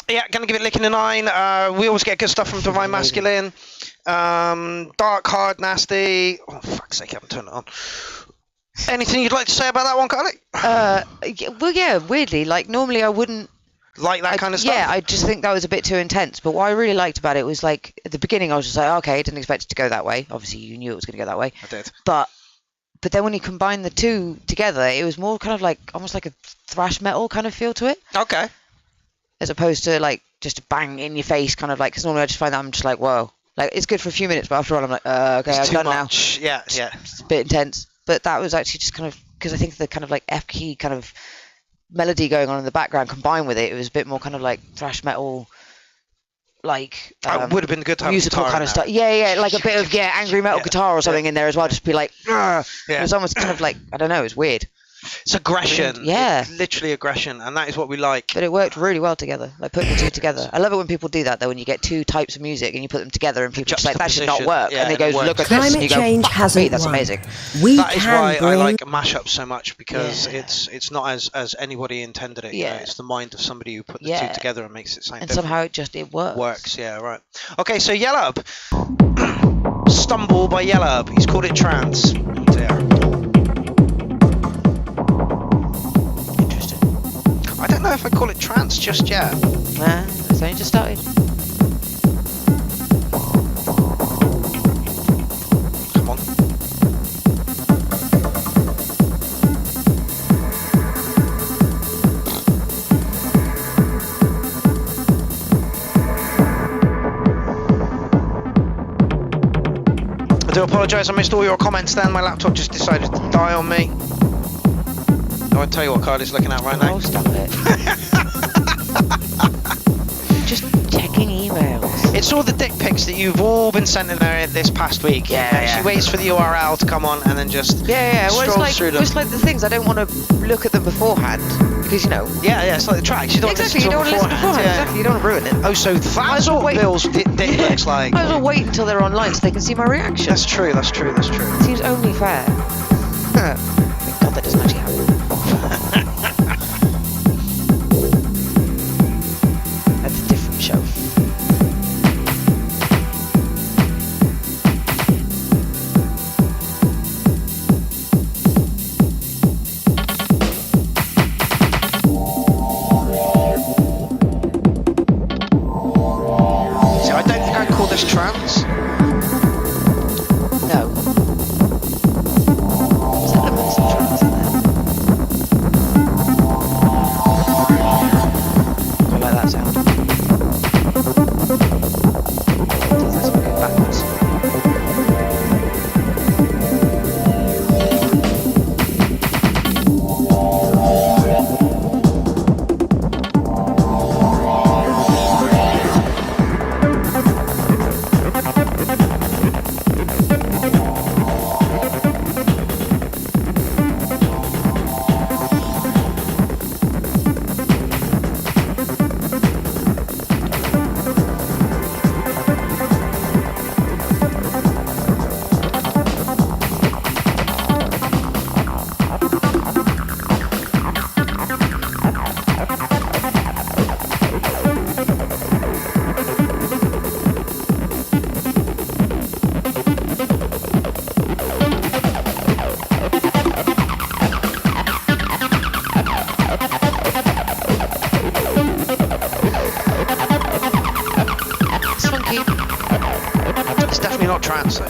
Yeah, gonna give it licking a 9. We always get good stuff from Divine Masculine. Dark, hard, nasty. Oh, fuck's sake, I haven't turned it on. Anything you'd like to say about that one, Carly? Well, yeah, weirdly, like normally I wouldn't Like that kind of stuff? Yeah, I just think that was a bit too intense. But what I really liked about it was like at the beginning I was just like, okay, I didn't expect it to go that way. Obviously, you knew it was going to go that way. I did. But then when you combine the two together, it was more kind of like almost like a thrash metal kind of feel to it. Okay. As opposed to like just a bang in your face kind of like, because normally I just find that I'm just like, whoa. Like it's good for a few minutes, but after all I'm like, okay, I'm done now. Yeah, yeah. It's a bit intense. But that was actually just kind of, because I think the kind of like F key kind of melody going on in the background combined with it, it was a bit more kind of like thrash metal, like It would have been good to have musical kind of stuff. Yeah, like a bit of angry metal guitar or something in there as well. Just be like, Yeah. It was almost kind of like, I don't know, it was weird. It's aggression. Yeah. It's literally aggression, and that is what we like. But it worked really well together, like putting the two together. I love it when people do that though, when you get two types of music and you put them together and people are just like, that should not work. Yeah, and they go, look at this, Climate and you go, change fuck hasn't me, that's won. amazing. That is why I like mashups so much, because Yeah. it's not as anybody intended it. Yeah. You know, it's the mind of somebody who put the Yeah. two together and makes it sound And different. somehow it works. Works, yeah, right. Okay, so Yellab. Stumble by Yellab. He's called it trance. Interesting. I don't know if I call it trance just yet. Nah, it's only just started. Come on. I do apologise, I missed all your comments then. My laptop just decided to die on me. I won't tell you what Carly's looking at right now. Oh, stop it. Just checking emails. It's all the dick pics that you've all been sending her this past week. Yeah. She waits for the URL to come on and then just Well, scrolls through them. it's like the things, I don't want to look at them beforehand, because, you know. Yeah, it's like the tracks. You don't Exactly, you don't want to listen beforehand. Exactly, you don't want to ruin it. Oh, so that's well what wait. Bill's dick looks like. Might as well wait until they're online so they can see my reaction. That's true. Seems only fair. Thank God that doesn't actually happen. That's a different show. this trance? No. There's elements of trance in there. I like that sound. That's going backwards. It's definitely not trance though.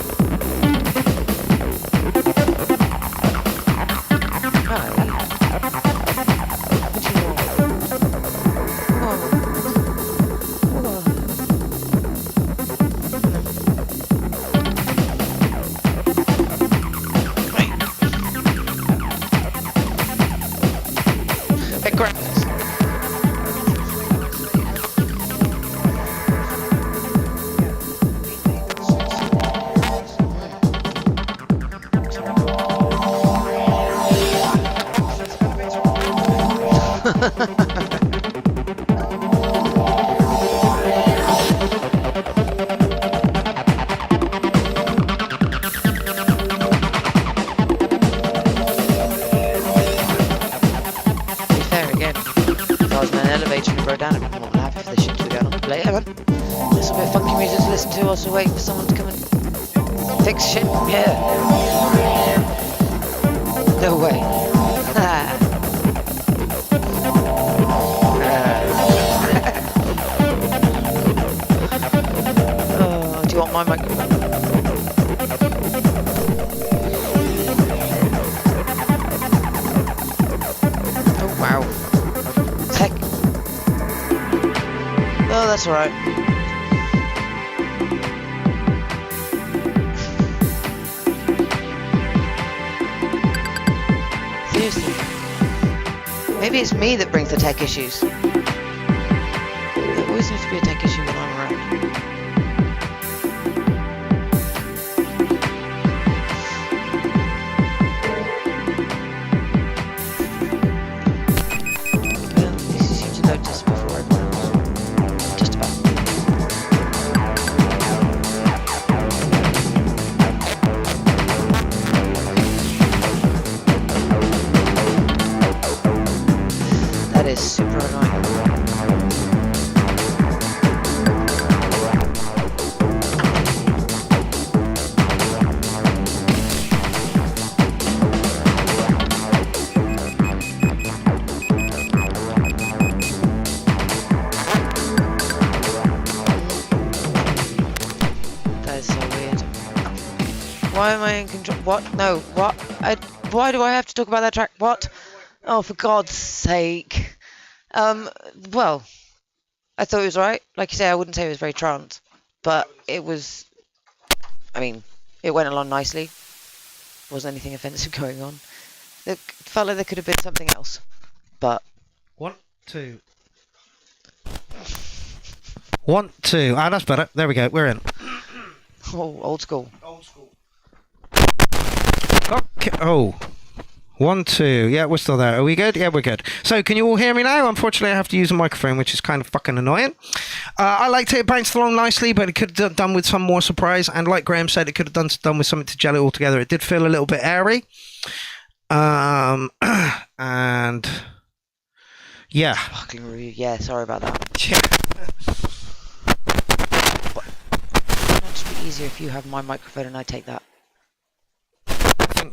Also wait for someone to come and fix shit. Yeah. No way. Oh, do you want my microphone? Oh wow. Heck. Oh, that's alright. Maybe it's me that brings the tech issues. There always seems to be a tech issue when I'm around. This is easy to notice before everyone else. Just about. That is super annoying. That is so weird. Why am I in control? What? No, what? Why do I have to talk about that track? What? Oh, for God's sake. Well, I thought it was right. Like you say, I wouldn't say it was very trance, but it was, I mean, it went along nicely. Wasn't anything offensive going on. It felt like there could have been something else, but... 1, 2. 1, 2. Ah, that's better. There we go. We're in. Oh, old school. Old school. Okay. Oh. 1, 2. Yeah, we're still there. Are we good? Yeah, we're good. So, can you all hear me now? Unfortunately, I have to use a microphone, which is kind of fucking annoying. I liked it. It bounced along nicely, but it could have done with some more surprise. And like Graham said, it could have done with something to gel it all together. It did feel a little bit airy. And yeah. Fucking rude. Yeah, sorry about that. Yeah. It'd just be easier if you have my microphone and I take that.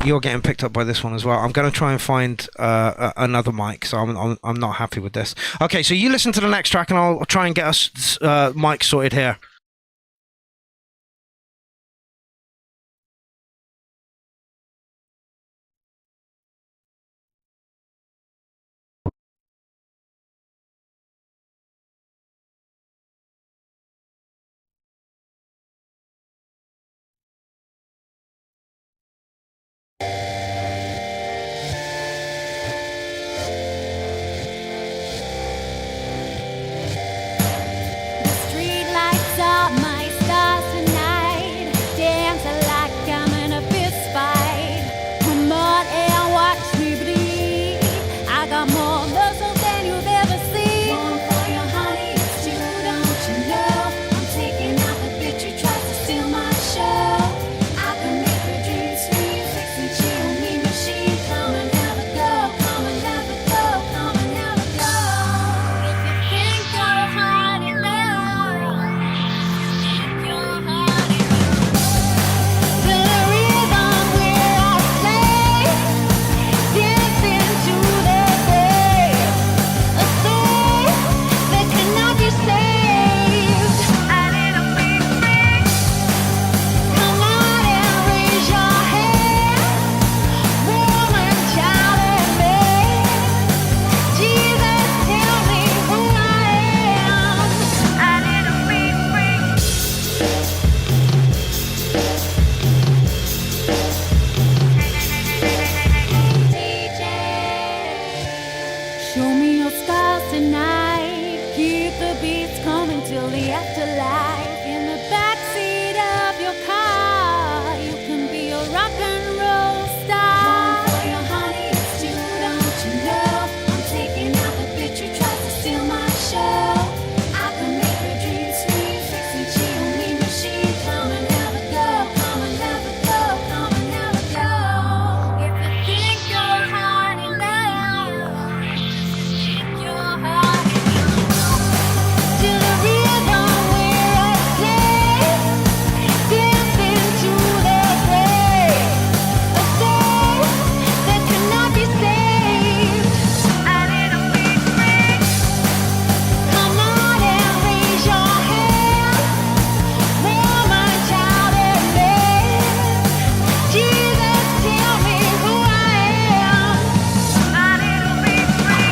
You're getting picked up by this one as well. I'm going to try and find another mic, so I'm not happy with this. Okay, so you listen to the next track, and I'll try and get us mic sorted here. till the afterlife. In the backseat of your car, you can be a rock and roll star. One for your honey, it's you, don't you know? I'm taking out the bitch who tries to steal my show. I can make her dreams sweet, fixing she on me machine. Come and have a go, come and have a go, come and have a go. If you think you're hard enough, think you're hard enough. To the rhythm we're a slave, dancing to the grave. A soul that cannot be saved. A little bit free. Come on and raise your hand, woman, child, and man. Jesus, tell me who I am. A little bit free.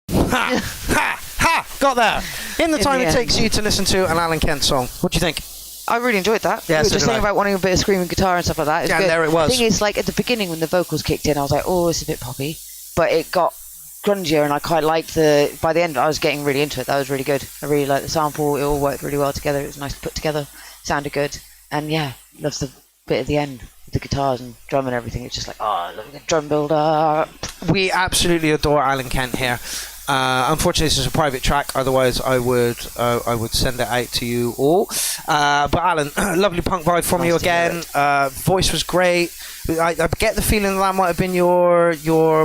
Ha! Ha! Ha! Got there. In the In time the it end. takes you to listen to an Alan Kent song. What do you think? I really enjoyed that. Yeah, you were so just did saying I. about wanting a bit of screaming guitar and stuff like that. It was Yeah, good. there it was. The thing is, like at the beginning when the vocals kicked in, I was like, oh, it's a bit poppy, but it got grungier, and I quite liked the. By the end, I was getting really into it. That was really good. I really liked the sample. It all worked really well together. It was nice to put together. Sounded good, and yeah, loves the bit at the end with the guitars and drum and everything. It's just like, oh, I love the drum builder. We absolutely adore Alan Kent here. Unfortunately, this is a private track. Otherwise, I would send it out to you all. But Alan, lovely punk vibe from Nice you to hear again. Voice was great. I get the feeling that might have been your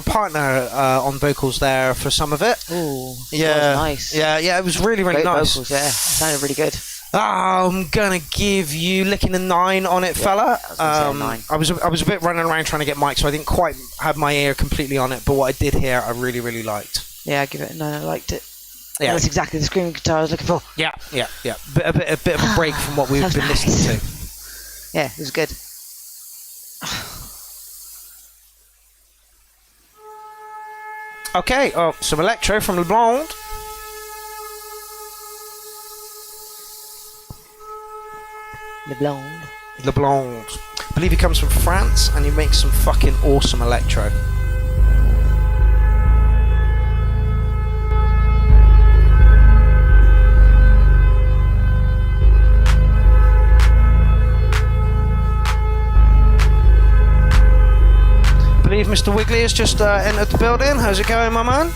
partner on vocals there for some of it. Ooh, Yeah, that was nice. Yeah, it was really Great nice. vocals, yeah, sounded really good. I'm gonna give you licking a 9 on it, fella. I was gonna say a 9. I was a bit running around trying to get mic, so I didn't quite have my ear completely on it. But what I did hear, I really liked. Yeah, I give it a 9. I liked it. Yeah, That's exactly the screaming guitar I was looking for. yeah. A bit of a break from what we've That was been nice. listening to. Yeah, it was good. Okay, some electro from Le Blonde. Le Blonde. Le Blonde. I believe he comes from France, and he makes some fucking awesome electro. I believe Mr. Wiggly has just entered the building. How's it going, my man?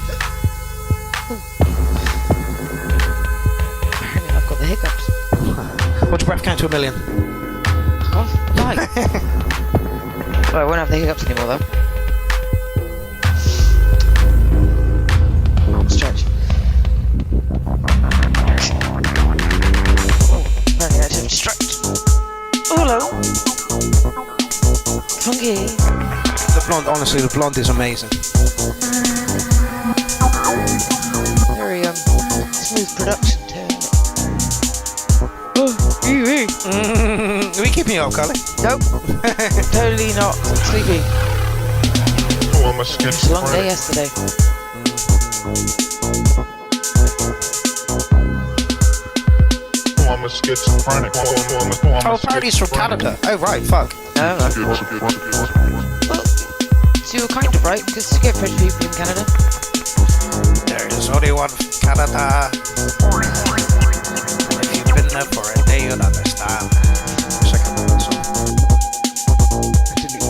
Apparently I've got the hiccups. What's your breath count to 1 million? Oh, right. Well, I won't have the hiccups anymore, though. Stretch. Oh, apparently I just have to stretch. Oh, hello. Funky. The Blonde, honestly, the Blonde is amazing. Very smooth production too. Oh, ee. Are we keeping you up, Carly? Nope. Totally not sleepy. Oh, I'm a It was a long day yesterday. I'm a schizophrenic. Oh, parodies from Canada. Oh, right, fuck. No. Well, So you were kind of right, because you get French people in Canada. There is only one Canada. If you've been there for a day, you'll understand. Second song.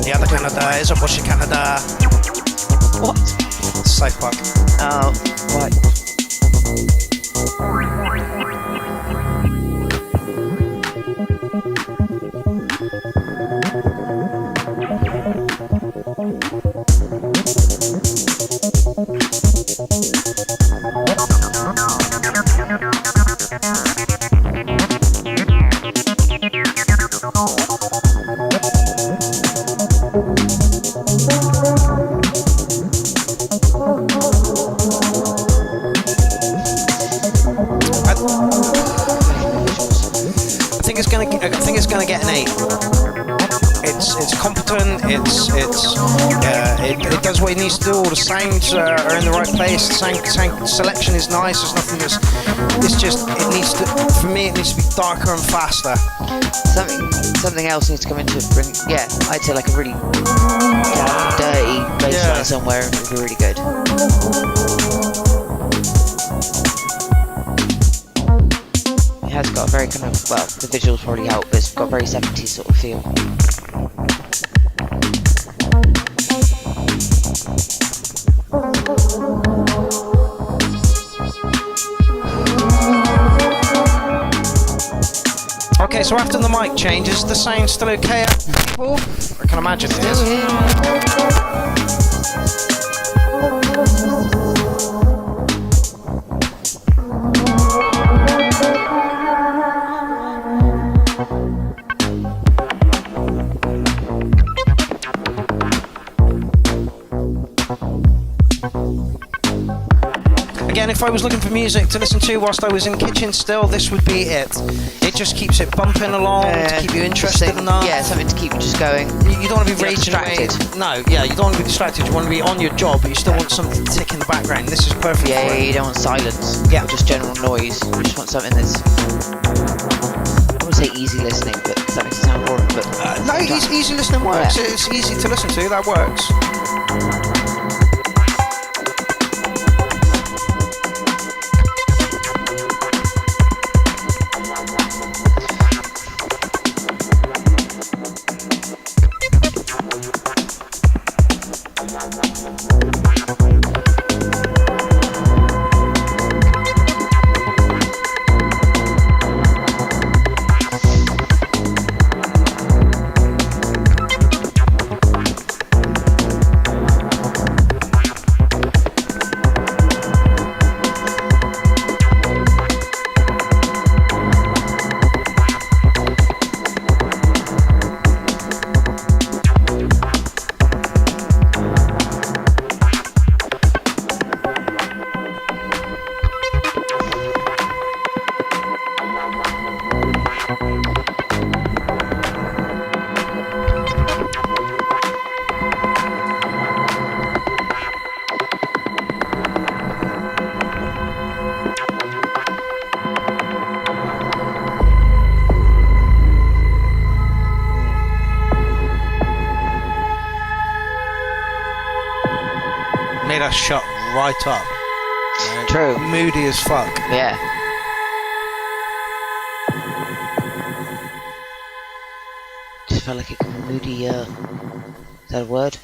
The other Canada is a bushy Canada. What? South Park. Oh, right. I think it's gonna get an 8. It's competent. It does what it needs to do. All the sounds are in the right place. The sound selection is nice. There's nothing that's. It's just it needs to. For me, it needs to be darker and faster. Something else needs to come into it. Yeah, I'd say like a really dirty bass line somewhere would be really good. It has got a very kind of, well, the visuals probably help, but it's got a very 70s sort of feel. Okay, so after the mic changes, the sound still okay? I can imagine it is. Again, if I was looking for music to listen to whilst I was in kitchen still, this would be it. It just keeps it bumping along to keep you interested enough. Yeah, something to keep just going. You don't want to be raging away. No, yeah, you don't want to be distracted. You want to be on your job, but you still want something to tick in the background. This is perfect. Yeah, you don't want silence. Yeah. Or just general noise. You just want something that's, I wouldn't say easy listening, but that makes it sound boring. But no, easy listening works. Yeah. It's easy to listen to. That works. Made us shut right up. True. Moody as fuck. Yeah. Just felt like it got moody. Is that a word?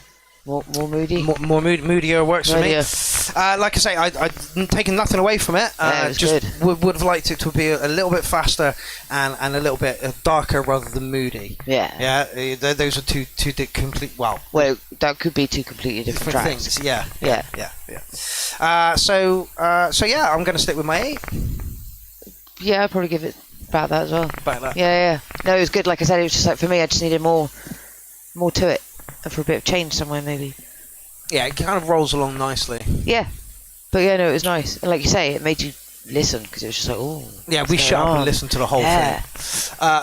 More moody? More moodier works for me. Like I say, I've taken nothing away from it. Yeah, it was just good. would have liked it to be a little bit faster and a little bit darker rather than moody. Yeah. Yeah, those are two complete. Well, that could be two completely different tracks. things. Yeah. Yeah. So yeah, I'm going to stick with my 8. Yeah, I'd probably give it about that as well. About that. Yeah. No, it was good. Like I said, it was just like for me, I just needed more to it, and for a bit of change somewhere maybe. Yeah, it kind of rolls along nicely. Yeah, but yeah, no, it was nice. And like you say, it made you listen because it was just like, oh. Yeah, we shut up and listen to the whole thing.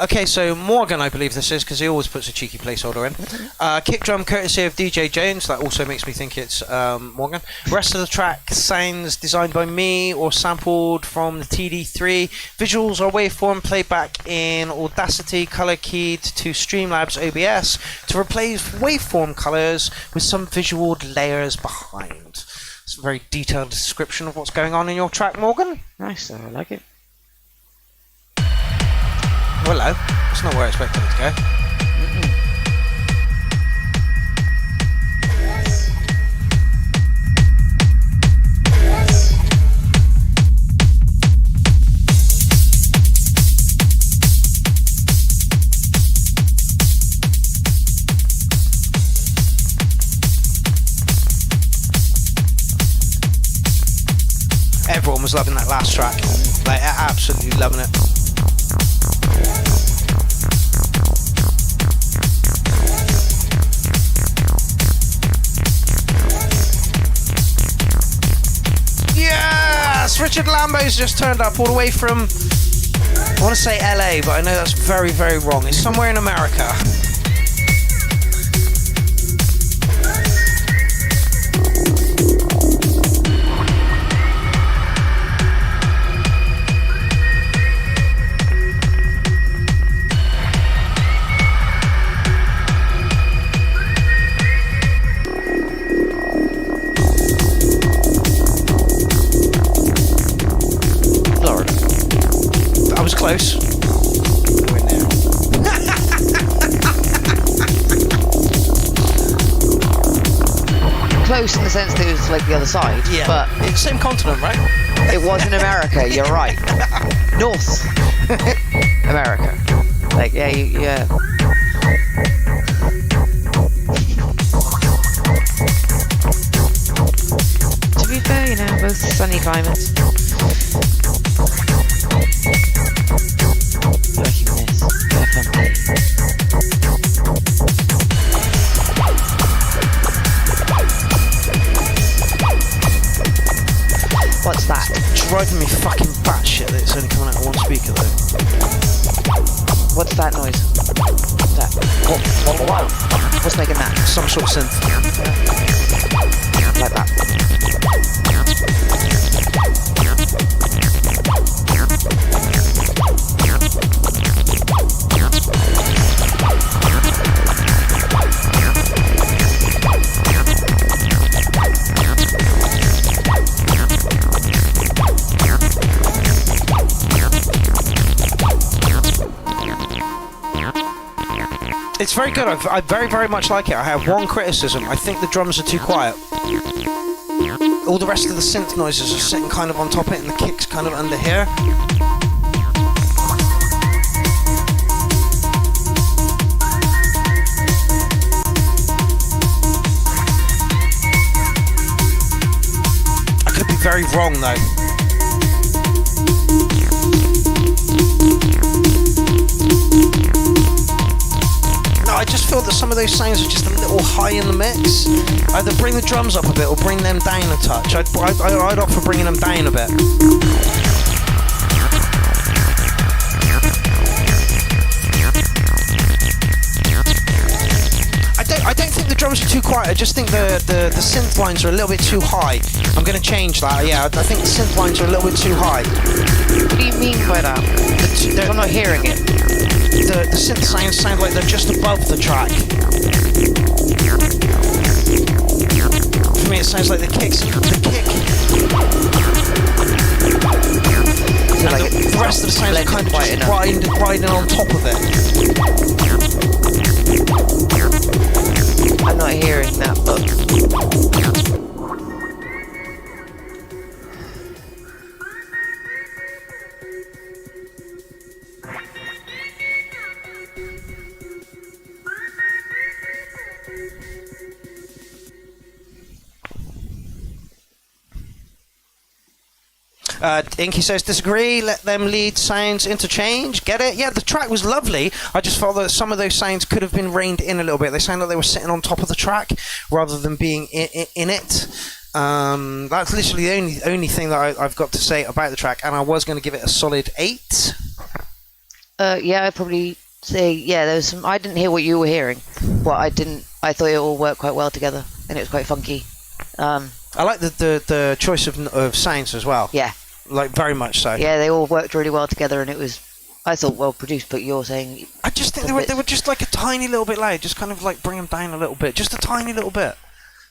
Okay, so Morgan, I believe this is, because he always puts a cheeky placeholder in. Kick drum courtesy of DJ Jones. That also makes me think it's Morgan. Rest of the track sounds designed by me or sampled from the TD3. Visuals are waveform playback in Audacity, color keyed to Streamlabs OBS to replace waveform colors with some visual layers behind. It's a very detailed description of what's going on in your track, Morgan. Nice, I like it. Hello. That's not where I expected it to go. Everyone was loving that last track. Like, absolutely loving it. Yes! Richard Lambo's just turned up all the way from, I want to say LA, but I know that's very, very wrong. It's somewhere in America. Close. Close in the sense that it was like the other side. Yeah. But it's the same continent, right? It was in America. You're right. North America. Like yeah. To be fair, you know, both sunny climates. What's that? It's driving me fucking batshit that it's only coming out of one speaker though. What's that noise? What's that? What? What's making that? Some sort of synth. Like that. It's very good. I very, very much like it. I have one criticism. I think the drums are too quiet. All the rest of the synth noises are sitting kind of on top of it and the kick's kind of under here. I could be very wrong though. I just feel that some of those sounds are just a little high in the mix. Either bring the drums up a bit or bring them down a touch. I'd opt for bringing them down a bit. I don't think the drums are too quiet. I just think the synth lines are a little bit too high. I'm going to change that. Yeah, I think the synth lines are a little bit too high. What do you mean by that? I'm not hearing it. The synth sounds sound like they're just above the track. For me, it sounds like the kick. And the rest of the sounds are kind of just riding on top of it. I'm not hearing that, but... Inky says, disagree, let them lead sounds interchange. Get it? Yeah, the track was lovely. I just felt that some of those sounds could have been reined in a little bit. They sound like they were sitting on top of the track rather than being in it. That's literally the only thing that I've got to say about the track, and I was going to give it a solid 8. Yeah, I'd probably say, yeah, there was some, I didn't hear what you were hearing, but I thought it all worked quite well together, and it was quite funky. I like the choice of sounds as well. Yeah. Like, very much so. Yeah, they all worked really well together, and it was, I thought, well produced, but you're saying... I just think they were just like a tiny little bit loud, just kind of like bring them down a little bit, just a tiny little bit.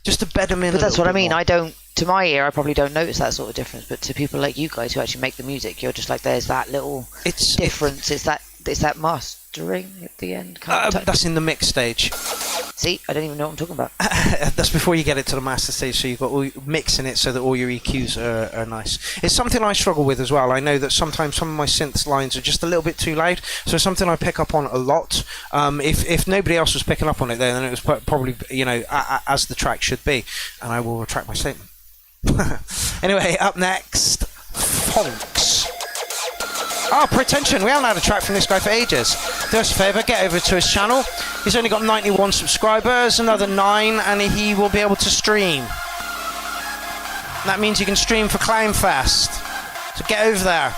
Just to bed them in. But that's what I mean. More. I don't, to my ear, I probably don't notice that sort of difference. But to people like you guys who actually make the music, you're just like, there's that little difference. It's that mastering at the end. That's in the mix stage. See, I don't even know what I'm talking about. That's before you get it to the master stage, so you've got all mixing it so that all your EQs are nice. It's something I struggle with as well. I know that sometimes some of my synth lines are just a little bit too loud, so it's something I pick up on a lot. If nobody else was picking up on it then it was probably, as the track should be, and I will retract my statement. Anyway, up next, Fonks. Oh, Pretension. We haven't had a track from this guy for ages. Do us a favour, get over to his channel. He's only got 91 subscribers, another 9, and he will be able to stream. That means you can stream for Clownfest. So get over there.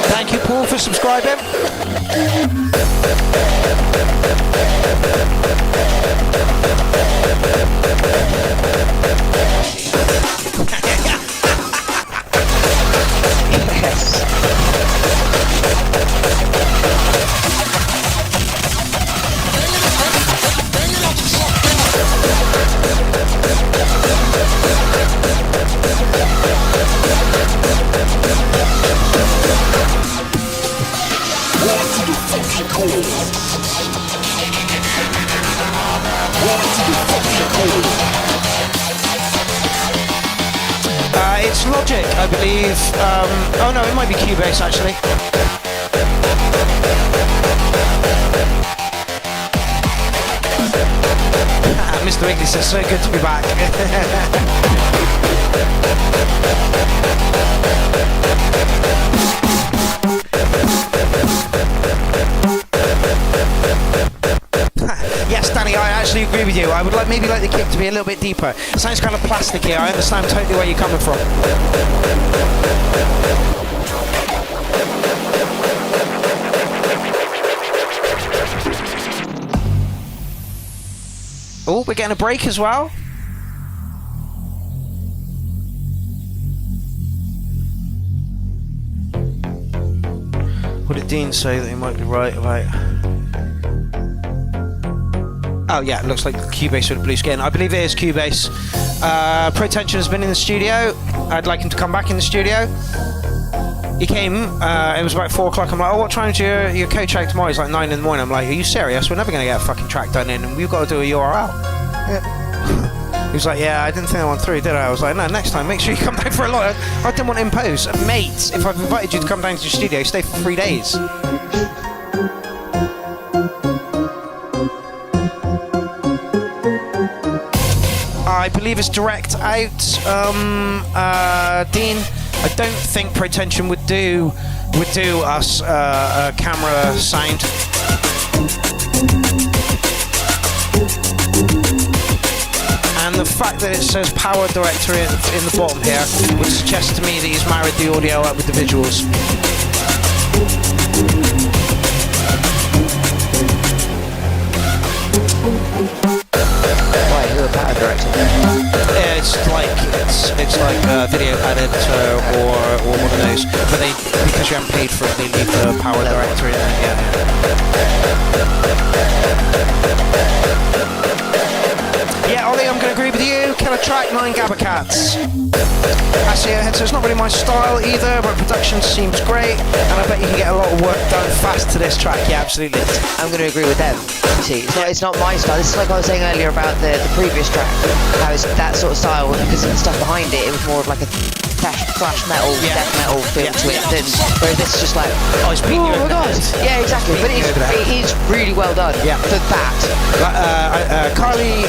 Thank you, Paul, for subscribing. It's Logic, I believe. Oh no, it might be Cubase actually. Mr. Wiggly says, so good to be back. Yes, Danny, I actually agree with you. I would maybe like the kick to be a little bit deeper. It sounds kind of plasticky. I understand totally where you're coming from. Oh, we're getting a break as well. What did Dean say that he might be right about? Oh yeah, it looks like Cubase with a blue skin. I believe it is Cubase. Pretension has been in the studio. I'd like him to come back in the studio. He came, it was about 4 o'clock. I'm like, oh, what time is your coach out tomorrow? He's like 9 in the morning. I'm like, are you serious? We're never going to get a fucking track done in, and we've got to do a URL. Yeah. He was like, yeah, I didn't think I went through, did I? I was like, no, next time, make sure you come down for a lot. I didn't want to impose. Mate, if I've invited you to come down to your studio, stay for 3 days. I believe it's direct out. Dean, I don't think Pretension would do us a camera sound. And the fact that it says Power Director in the bottom here would suggest to me that he's married the audio up with the visuals. Why, who a Power Director? It's like a video editor or one of those, but because you haven't paid for it, they leave the Power Director in there. Yeah, Ollie, I'm going to agree with you. Killer track, 9 Gabba Cats. That's head, so it's not really my style either, but production seems great, and I bet you can get a lot of work done fast to this track. Yeah, absolutely. I'm going to agree with them. You see, it's not my style. This is like I was saying earlier about the previous track, how it's that sort of style, because of the stuff behind it, it was more of like a thrash metal, death metal feel to it, than where this is just like, oh, it's beating you my god. Yeah, exactly. But it is really well done for that. Carly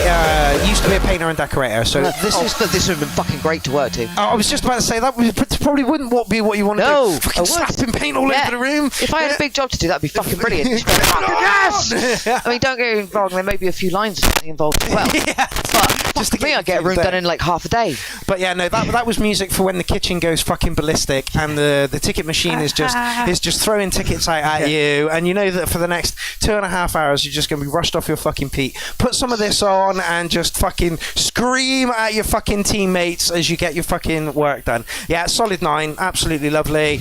used to be a painter and decorator, so this would have been fucking great to work to. I was just about to say that probably wouldn't be what you want to do. Fucking slapping paint all over the room. If I had a big job to do, that'd be fucking brilliant. Yes! I mean, don't get me wrong, there may be a few lines involved as well. But just to me, I get a room done in like half a day. But yeah, no, that was music for when the kitchen goes fucking ballistic and the ticket machine is just throwing tickets out at you, and you know that for the next 2.5 hours you're just going to be rushed off your fucking feet. Put some of this on and just fucking scream at your fucking teammates as you get your fucking work done. Yeah, solid 9, absolutely lovely.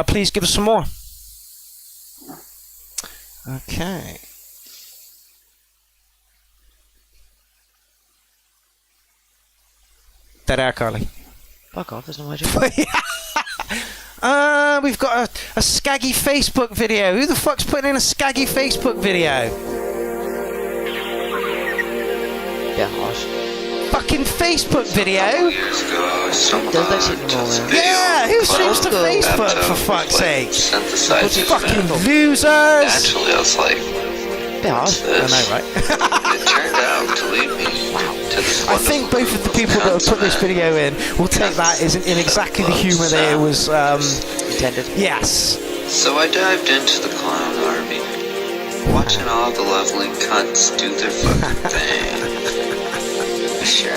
Please give us some more. Okay. Dead air, Carly. Fuck off, there's no my job. We've got a skaggy Facebook video. Who the fuck's putting in a skaggy Facebook video? Yeah, harsh. Fucking Facebook video? Yeah, who streams to Facebook, for fuck's sake? Fucking losers! Naturally, I was like, what's this? I know, right? It turned out to lead me to this. I think both of the people that have put this video in will take that as in exactly the humour that it was intended. Yes. So I dived into the clown army, watching all the lovely cunts do their fucking thing.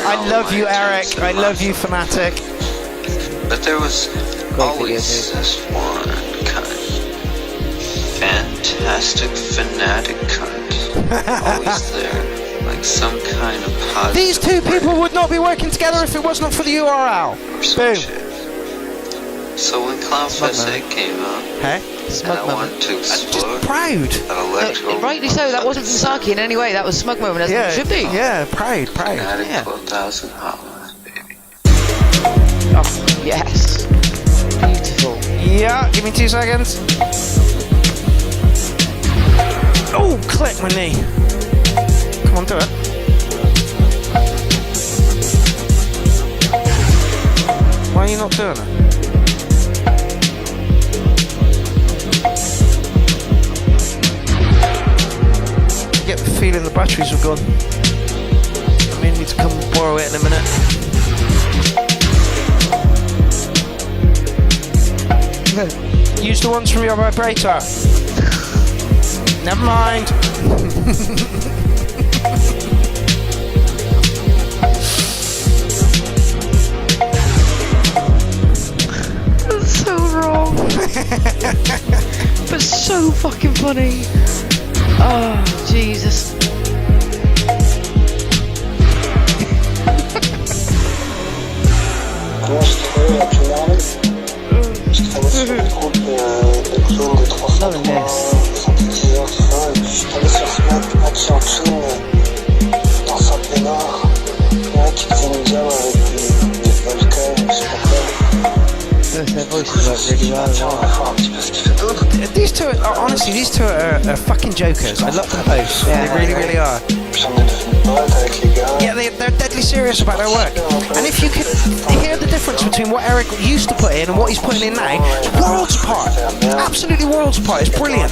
I love you, Eric. I love you, Fanatic. But there was always this one cunt. Fantastic fanatic cunt. Always there. Like some kind of positive. These two people would not be working together if it was not for the URL. Boom. Shit. So when Clownfest 8 came out, and I wanted to explore, just proud. Rightly so, that wasn't from Saki in any way, that was smug moment, as it should be. Yeah, proud. Fanatic 12,000 hollers, baby. Oh, yes. Beautiful. Yeah, give me 2 seconds. Oh, click my knee. Come on, do it. Why are you not doing it? I get the feeling the batteries are gone. I may need to come and borrow it in a minute. Use the ones from your vibrator. Never mind. That's so wrong. But so fucking funny. Oh, Jesus. Loving this. Their voices work really well. These two are, honestly, are fucking jokers. I love them both. They really, really are. Yeah, they're deadly serious about their work. And if you could hear the difference between what Eric used to put in and what he's putting in now, worlds apart. Absolutely worlds apart. It's brilliant.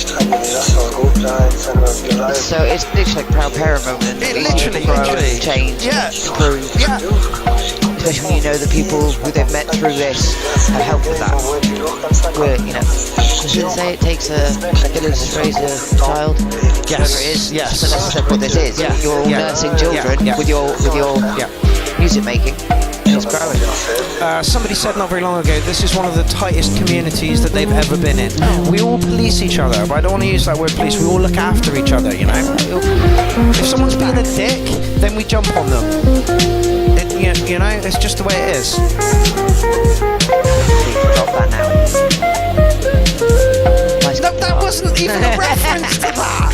So it's literally like Proud Parent moment. It literally. Change. Yeah. Improve. Yeah. Especially when you know the people who they've met through this have helped with that. Where, you know, does it say it takes a village to raise a child? Yes. Whatever it is. Yes. So that's what this is. Yeah. You're all nursing children with your music making. It's growing. Somebody said not very long ago, this is one of the tightest communities that they've ever been in. We all police each other, but I don't want to use that word police. We all look after each other, you know. If someone's being a dick, then we jump on them. You know, it's just the way it is. Drop that now. Nice. No, that wasn't even a reference to that.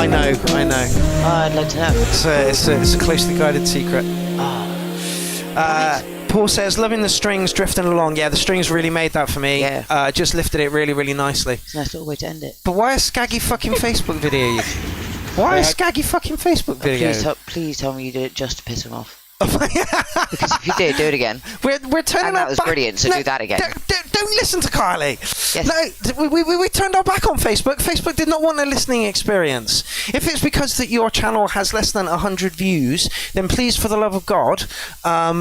I know. Oh, I'd like to know. It's a closely guided secret. Oh. Paul says, loving the strings drifting along. Yeah, the strings really made that for me. Yeah. Just lifted it really, really nicely. It's a nice little way to end it. But why a skaggy fucking Facebook video? Why a skaggy fucking Facebook video? Please tell me you did it just to piss him off. Because if you do it again. We're turning and that our was back. brilliant, so do that again. Don't listen to Kylie. Yes. No, we turned our back on Facebook. Facebook did not want a listening experience. If it's because that your channel has less than 100 views, then please, for the love of God,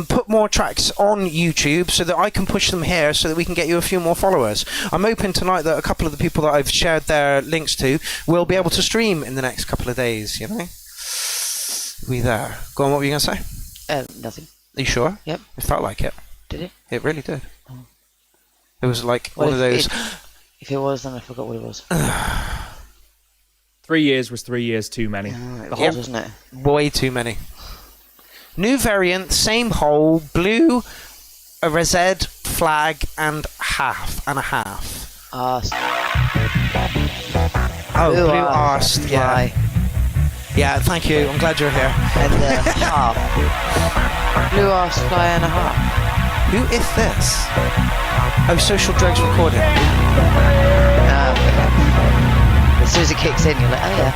put more tracks on YouTube so that I can push them here so that we can get you a few more followers. I'm hoping tonight that a couple of the people that I've shared their links to will be able to stream in the next couple of days, you know? We there. Go on, what were you going to say? Nothing. Are you sure? Yep. It felt like it. Did it? It really did. Oh. It was like one of those... If it was, then I forgot what it was. 3 years was 3 years too many. It was, wasn't it? Way too many. New variant, same hole, blue, a reset, flag, and a half. Arse. Oh, blue arsed, yeah. Yeah, thank you. I'm glad you're here. And half. Blue arse, fly, and a half. Who is this? Oh, Social Drugs Recording. As soon as it kicks in, you're like, oh yeah.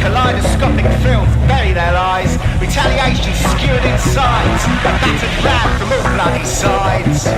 Kaleidoscopic filth bury their lies. Retaliation skewered in sides. A battered ram from all bloody sides.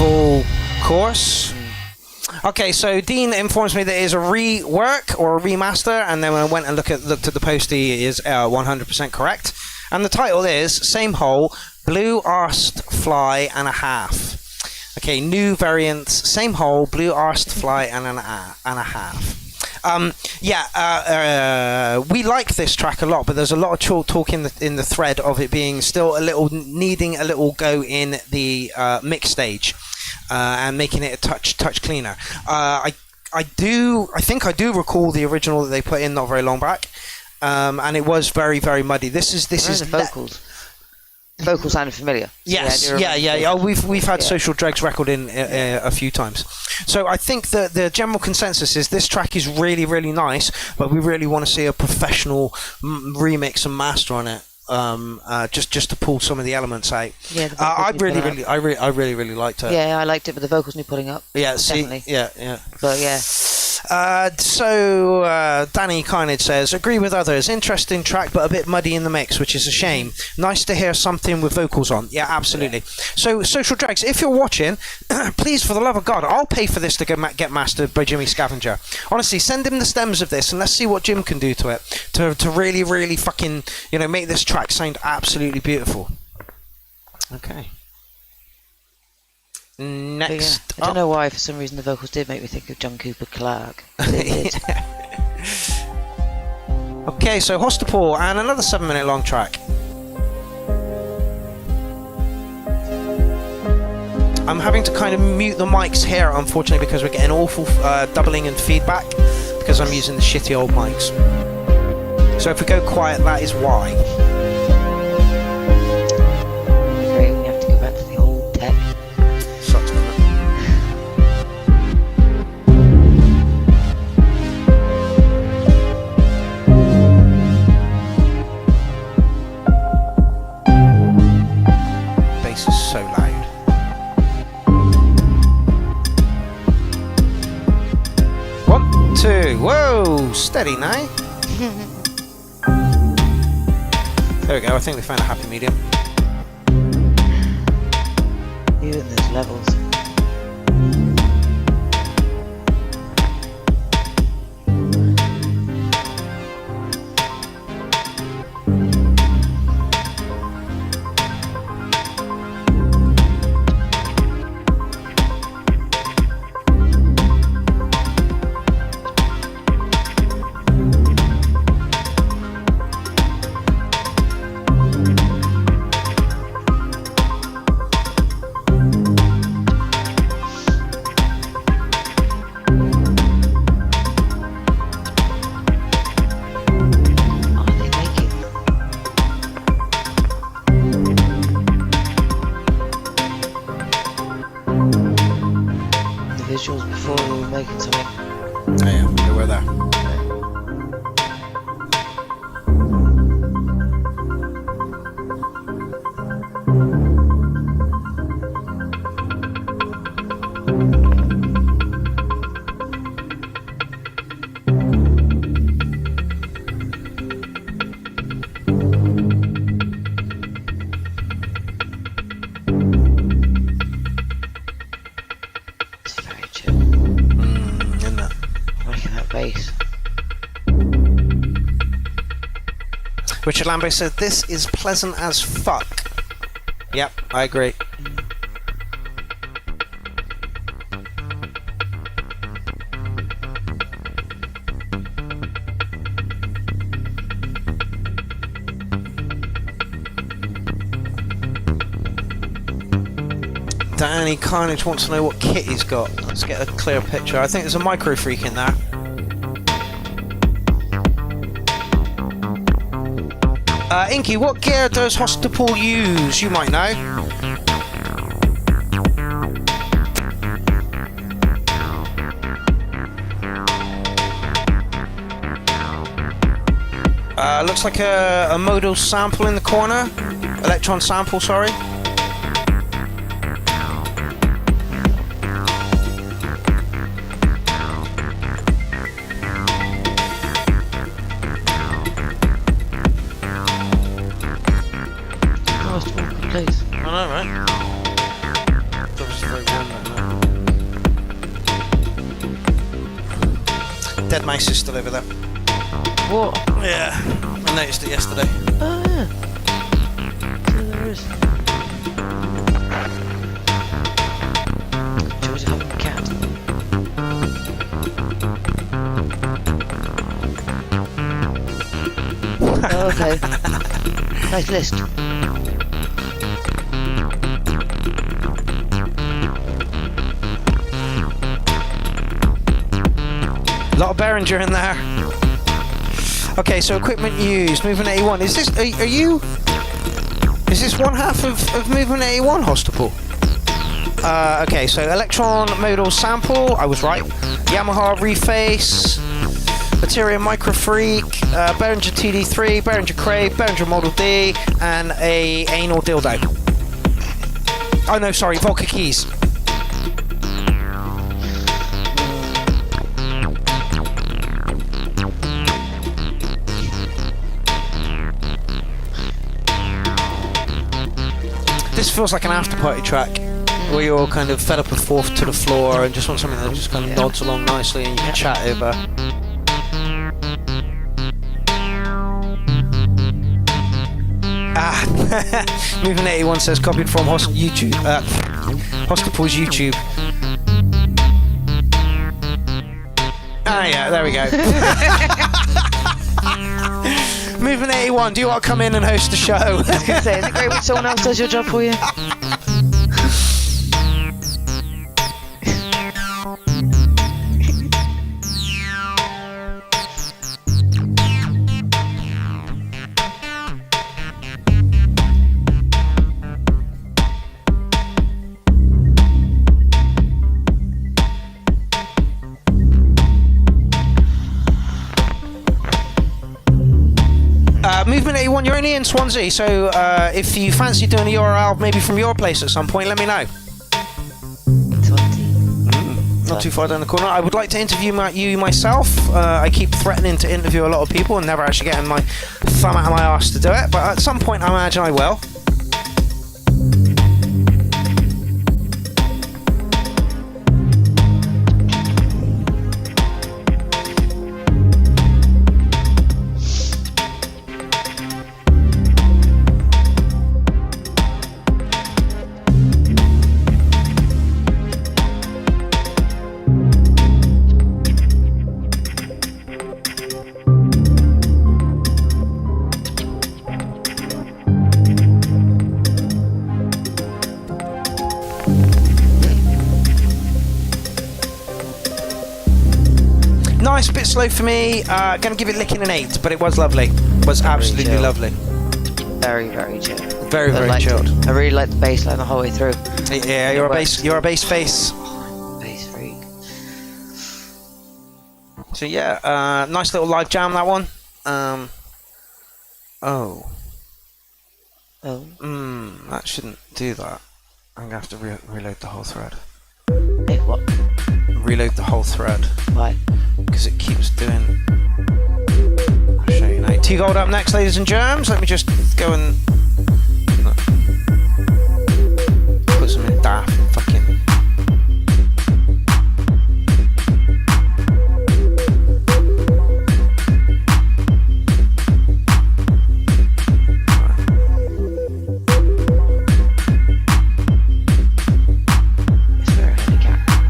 full course. Okay, so Dean informs me that it is a rework or a remaster, and then when I went and looked at the post, he is 100% correct. And the title is Same Hole, Blue Arsed Fly and a Half. Okay, new variants, same hole, blue arsed fly and a half. We like this track a lot, but there's a lot of talk in the thread of it being still needing a little go in the mix stage and making it a touch cleaner. I think I do recall the original that they put in not very long back, and it was very, very muddy. This is the vocals. Vocals sounded familiar. Yes, yeah. Oh, we've had Social Dregs record in a few times. So I think that the general consensus is this track is really, really nice, but we really want to see a professional remix and master on it. Just to pull some of the elements out. Yeah, I really liked it. Yeah, I liked it, but the vocals need putting up. Yeah, definitely. Yeah. But yeah. So Danny Carnage says, agree with others, interesting track but a bit muddy in the mix, which is a shame. Nice to hear something with vocals on. Yeah, absolutely. So Social Drags, if you're watching, please, for the love of God, I'll pay for this to get mastered by Jimmy Scavenger. Honestly, send him the stems of this and let's see what Jim can do to it to really, really fucking, make this track sound absolutely beautiful. Okay. Next, I don't know why. For some reason, the vocals did make me think of John Cooper Clarke. Okay, so Hostapal and another 7-minute long track. I'm having to kind of mute the mics here, unfortunately, because we're getting awful doubling and feedback because I'm using the shitty old mics. So if we go quiet, that is why. Great, we have to go back to the old tech. Sucks, doesn't it? Bass is so loud. One, two, whoa, steady now. There we go, I think we found a happy medium. Even those levels. Richard Lambo said, this is pleasant as fuck. Yep, I agree. Danny Carnage wants to know what kit he's got. Let's get a clear picture. I think there's a micro freak in there. Inky, what gear does Hostapal use? You might know. Looks like a modal sample in the corner. Electron sample, sorry. dead mouse is still over there. What? Yeah, I noticed it yesterday. Oh, yeah. So there is. Joey's having a cat. Oh, okay. Nice list. A lot of Behringer in there. Okay, so equipment used, Movement 81. Is this, are you, is this one half of Movement 81 Hostapol? Okay, so Electron Modal Sample, I was right. Yamaha Reface, Materia Micro Freak, Behringer TD3, Behringer Crave, Behringer Model D, and a Anal Dildo. Oh no, sorry, Volca Keys. This feels like an after party track where you're all kind of fed up with fourth to the floor and just want something that just kind of nods along nicely and you can chat over. Movement 81 says copied from YouTube, Hostapol's YouTube. Ah yeah, there we go. Movement 81, do you want to come in and host the show? I was going to say, is it great when someone else does your job for you? Movement 81, you're only in Swansea, so if you fancy doing a URL maybe from your place at some point, let me know. Not too far down the corner. I would like to interview you myself. I keep threatening to interview a lot of people and never actually getting my thumb out of my arse to do it, but at some point I imagine I will. Nice, bit slow for me. Gonna give it licking an 8, but it was lovely. It was absolutely lovely. Very, very chill. Very, very chilled. I really like the bass line the whole way through. Yeah, you're a bass face. Bass freak. So yeah, nice little live jam, that one. That shouldn't do that. I'm gonna have to reload the whole thread. If what? Reload the whole thread. Why? Because it keeps doing. I'll show you now. T-Gold up next, ladies and germs. Let me just go and put some in daft and fucking.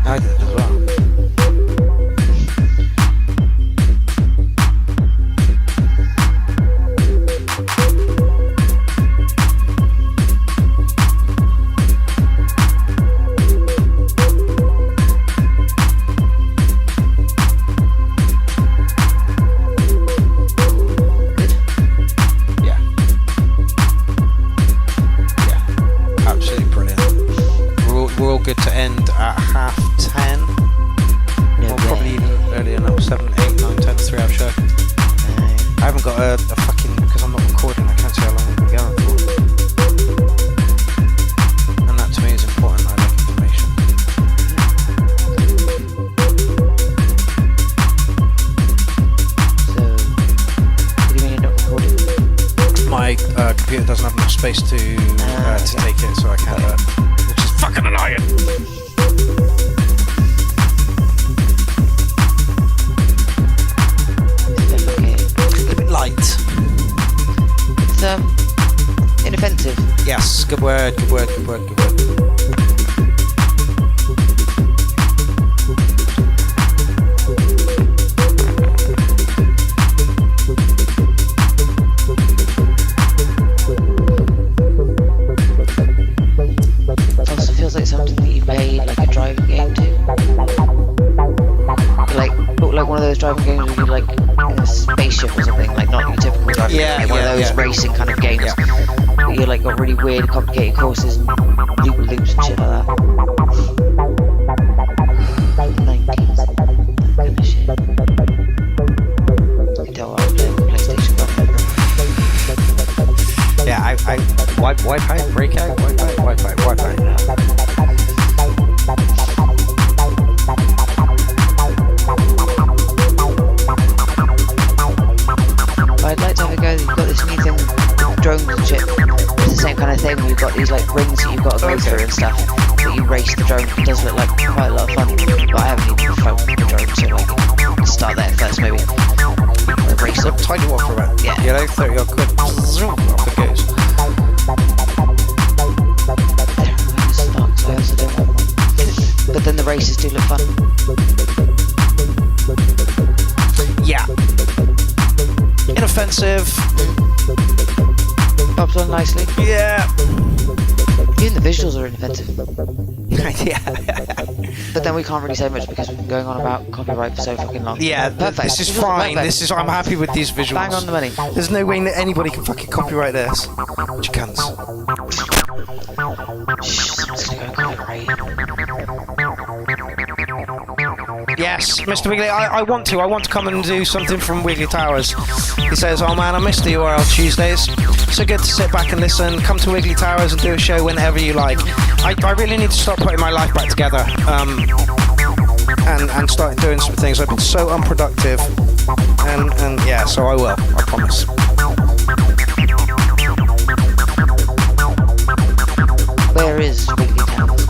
I did as well. We're all good to end at 10:30. Well, probably even earlier now, 7, 8, 9, 10, 3-hour show. I haven't got a fucking, because I'm not recording, I can't see how long we've been going for. And that to me is important, I like information. So, what do you mean you're not recording? My computer doesn't have enough space to take it, so I can't, which is fucking annoying. Yes, good word, good word, good word, good word. It also feels like something that you made like a driving game to. Like one of those driving games where you like in a spaceship or something, like not your typical driving game, one of those racing kind of games. Where you like got really weird, complicated courses and loops and shit like that. 90s. Kind of shit. You can tell I was playing PlayStation 1. Yeah, I Wi-Fi, breakout, Wi-Fi. I'd like to have a go. You've got this new thing with drones and shit. It's the same kind of thing where you've got these like rings that you've got to go through and stuff. But you race the drone. It does look like quite a lot of fun. But I haven't even flown the drone, so like start there first maybe. Race up. Tiny walk around. Yeah. You know, 30 odd quid. Zoom, off it goes. But then the races do look fun. Yeah. Inoffensive. Bobs on nicely. Yeah. Even the visuals are inoffensive. Yeah. But then we can't really say much because we've been going on about copyright for so fucking long. Yeah, perfect. This is fine. Perfect. I'm happy with these visuals. Bang on the money. There's no way that anybody can fucking copyright this. Which you cunts. Yes, Mr. Wiggly, I want to come and do something from Wiggly Towers. He says, oh man, I missed the URL Tuesdays. So good to sit back and listen. Come to Wiggly Towers and do a show whenever you like. I really need to start putting my life back together. And start doing some things. I've been so unproductive. And yeah, so I will. I promise. Where is Wiggly Towers?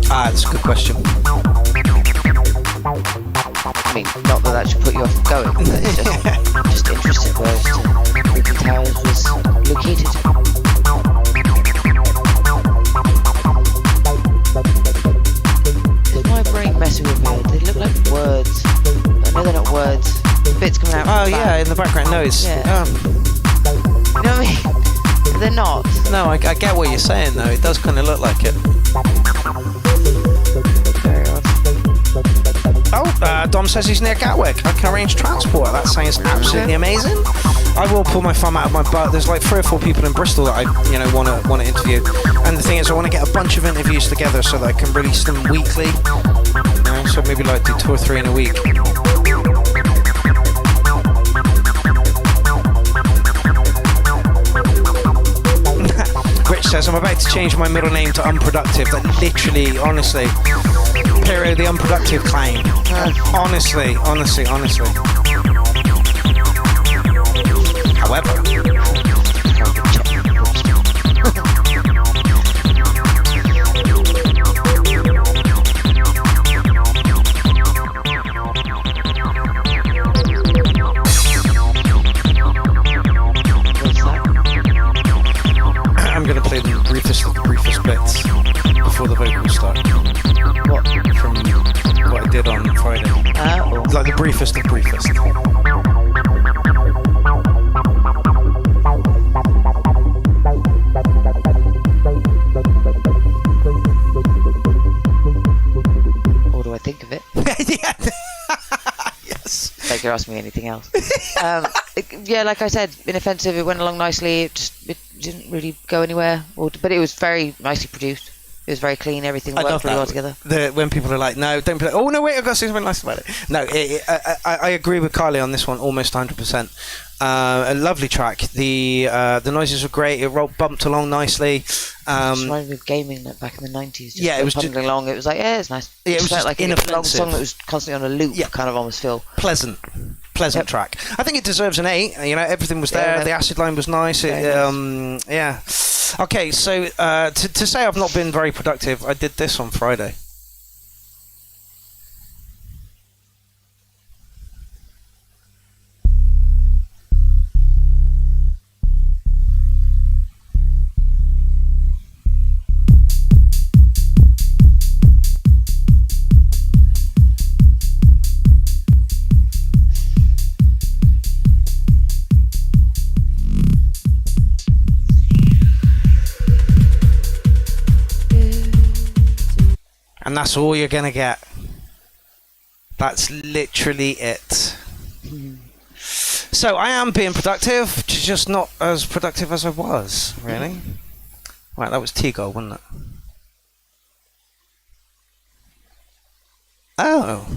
That's a good question. I mean, not that should put you off going, but it's just interested where Wiggly Towers was located. Is my brain messing with me? They look like words. I know they're not words. Bits coming out. Oh yeah, in the background noise. Yeah. You know what I mean? They're not. No, I get what you're saying though. It does kind of look like it. Oh, Dom says he's near Gatwick. I can arrange transport. That sounds absolutely amazing. I will pull my thumb out of my butt. There's like 3 or 4 people in Bristol that I, want to interview. And the thing is, I want to get a bunch of interviews together so that I can release them weekly. So maybe like do 2 or 3 in a week. Rich says, I'm about to change my middle name to Unproductive. That literally, honestly, Pierrot the Unproductive Clown. Honestly. However, I'm going to play the briefest of the briefest bits before the vocals start. What? From what I did on Friday. Like the briefest of briefest. What do I think of it? Yeah. Yes. Like you're asking me anything else. Yeah, like I said, inoffensive. It went along nicely. It didn't really go anywhere. But it was very nicely produced. It was very clean. Everything worked really well together. When people are like, no, don't play. Oh no, wait, I've got to say something nice about it. No, I agree with Carly on this one, almost 100%. A lovely track. The noises were great. It bumped along nicely. It reminded me of gaming like back in the 90s. Yeah, it was just along. It was like, yeah, it's nice. Yeah, it was felt just like inoffensive. a long song that was constantly on a loop. Yeah. Kind of almost feel pleasant track. I think it deserves an 8. Everything was there. The acid line was nice. Yeah. Okay, so to say I've not been very productive, I did this on Friday. And that's all you're gonna get. That's literally it. So I am being productive, just not as productive as I was, really. Right, that was T-Goal, wasn't it? Oh.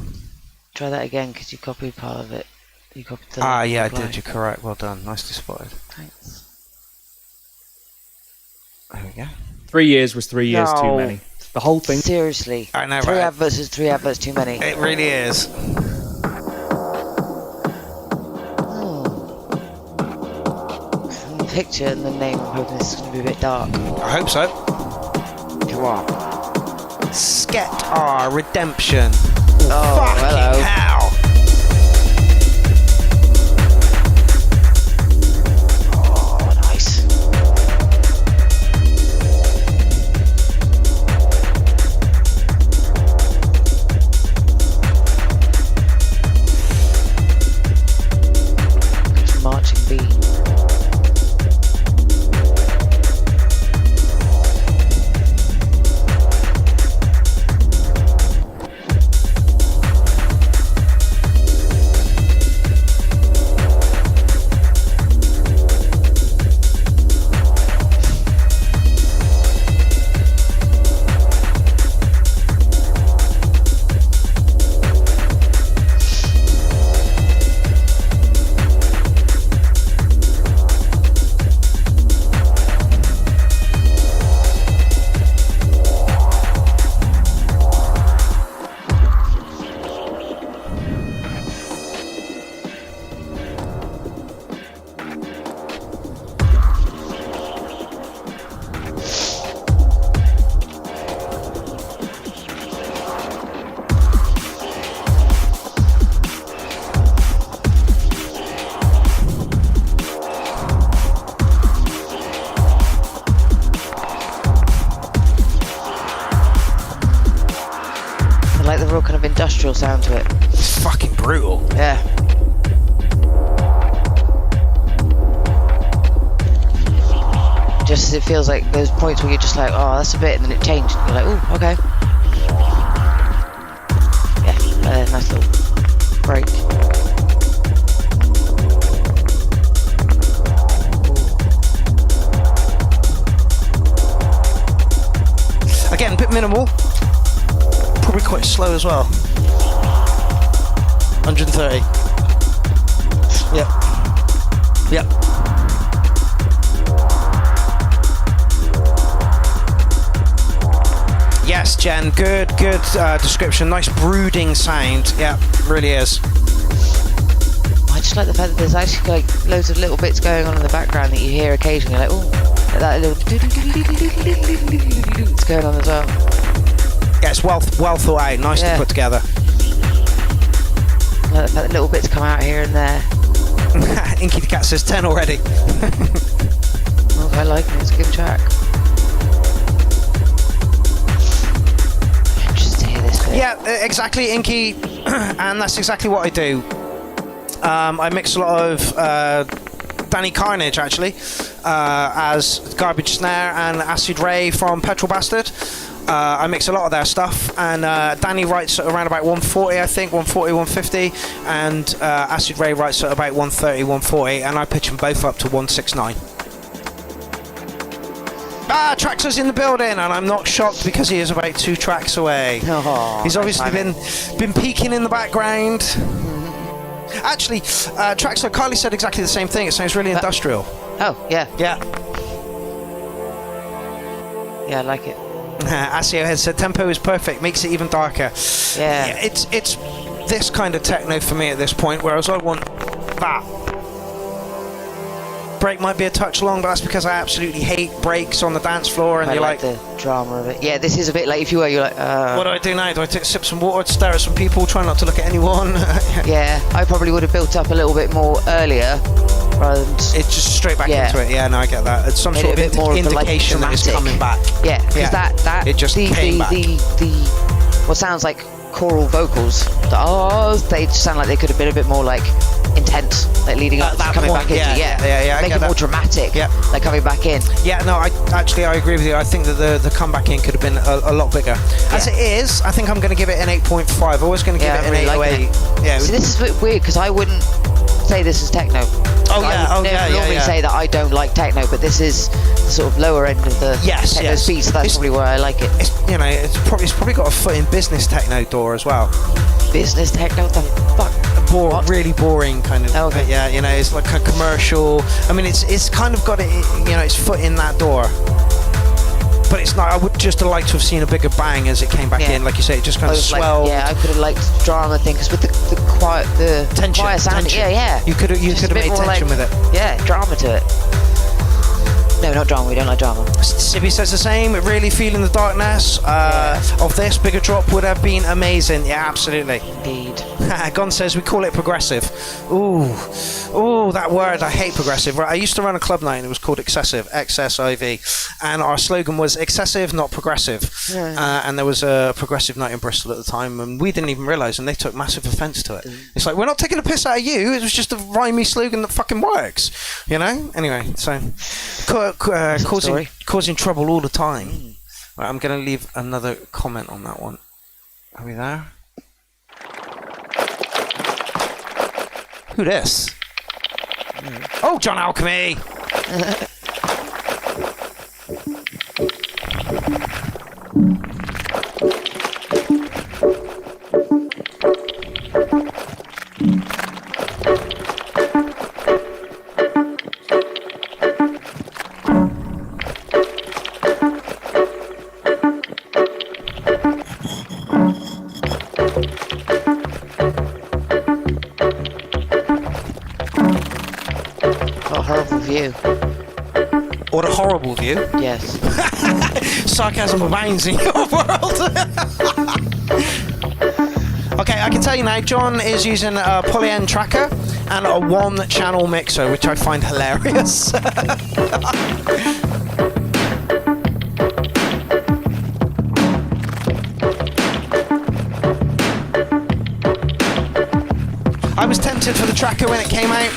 Try that again, because you copied part of it. You copied the Yeah, I reply. did. You're correct. Well done. Nicely spotted. Thanks. There we go. 3 years was 3 years too No. many. The whole thing. Seriously. I know, 3 right? adverts is 3 adverts too many. It really is. The picture and the name, I'm hoping this is going to be a bit dark. I hope so. Come on. Sket R Redemption. Oh, Fucking hello. hell. Oh, nice. Just marching beat. I like the real kind of industrial sound to it. It's fucking brutal. Yeah. Just as it feels like those points where you're just like, oh, that's a bit, and then it changed. And you're like, oh, okay. Yeah, nice little break. Again, a bit minimal. Probably quite slow as well. 130. Yep. Yep. Yes, Jen. Good description. Nice brooding sound. Yeah, really is. I just like the fact that there's actually like loads of little bits going on in the background that you hear occasionally. Like, oh, that little it's going on as well. Yeah, it's well thought out. Nicely put together. I like the fact that little bits come out here and there. Inky the Cat says 10 already. Oh, I like it. It's a good track. Just to hear this bit. Yeah, exactly, Inky. And that's exactly what I do. I mix a lot of Danny Carnage, actually, as Garbage Snare and Acid Ray from Petrol Bastard. I mix a lot of their stuff, and Danny writes at around about 140, I think, 140, 150, and Acid Ray writes at about 130, 140, and I pitch them both up to 169. Traxler's in the building, and I'm not shocked because he is about 2 tracks away. Oh, he's obviously been peeking in the background. Actually, Traxler, Carly said exactly the same thing. It sounds really industrial. Oh, yeah. Yeah. Yeah, I like it. Asio has said tempo is perfect, makes it even darker. Yeah. It's this kind of techno for me at this point, whereas I want that. Break might be a touch long, but that's because I absolutely hate breaks on the dance floor, and I you're like the drama of it. Yeah, this is a bit like if you were, you're like, what do I do now? Do I sip some water, stare at some people, try not to look at anyone? Yeah, I probably would have built up a little bit more earlier, rather than it's just straight back into it. Yeah, no, I get that. It's some sort of indication that it's coming back. Yeah, because that it just the came back. what sounds like choral vocals. They sound like they could have been a bit more like intense, like leading up to coming back into. Make it more dramatic. Yeah, like coming back in. Yeah, no, I agree with you. I think that the comeback in could have been a lot bigger. As it is, I think I'm going to give it an 8.5. I'm always going to give it an 808. Yeah. See, this is a bit weird because I wouldn't say this is techno. I would normally say that I don't like techno, but this is the sort of lower end of the techno speed, so that's probably where I like it. It's probably got a foot in business techno door as well. Business techno, what the fuck? Really boring kind of. Okay. Yeah, it's like a commercial. I mean, it's kind of got it. Its foot in that door. But it's not. I would just have liked to have seen a bigger bang as it came back in. Like you say, it just kind of swelled. I could have liked the drama thing because with the quiet, the tension, quiet sound. Tension. You could have made tension with it. Yeah, drama to it. No, not drama. We don't like drama. Sibby says the same. Really feeling the darkness of this. Bigger drop would have been amazing. Yeah, absolutely. Indeed. Gon says we call it progressive. Ooh, that word. I hate progressive. Right, I used to run a club night and it was called Excessive, XSIV, and our slogan was excessive, not progressive. And there was a progressive night in Bristol at the time, and we didn't even realise, and they took massive offence to it. It's like, we're not taking a piss out of you. It was just a rhymey slogan that fucking works. Anyway, so causing trouble all the time. Right, I'm going to leave another comment on that one. Are we there? Who this? Oh, John Alchemy! What a horrible view. Yes. Sarcasm abounds in your world. Okay, I can tell you now, John is using a poly-N tracker and a one-channel mixer, which I find hilarious. I was tempted for the tracker when it came out,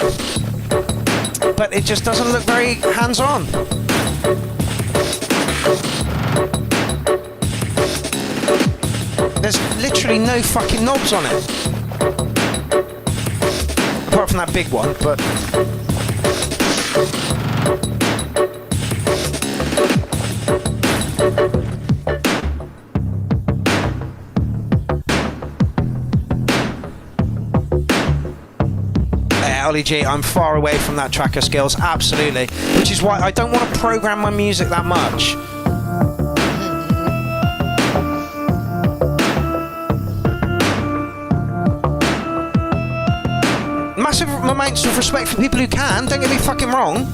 but it just doesn't look very hands-on. There's literally no fucking knobs on it. Apart from that big one, but... Ollie G, I'm far away from that tracker skills, absolutely. Which is why I don't want to program my music that much. Massive amounts of respect for people who can, don't get me fucking wrong.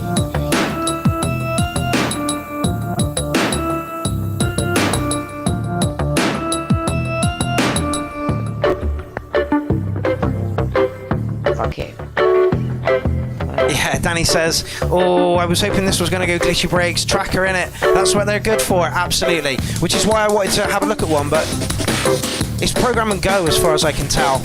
Okay. Yeah, Danny says, oh, I was hoping this was going to go glitchy breaks, tracker in it. That's what they're good for, absolutely. Which is why I wanted to have a look at one, but it's program and go as far as I can tell.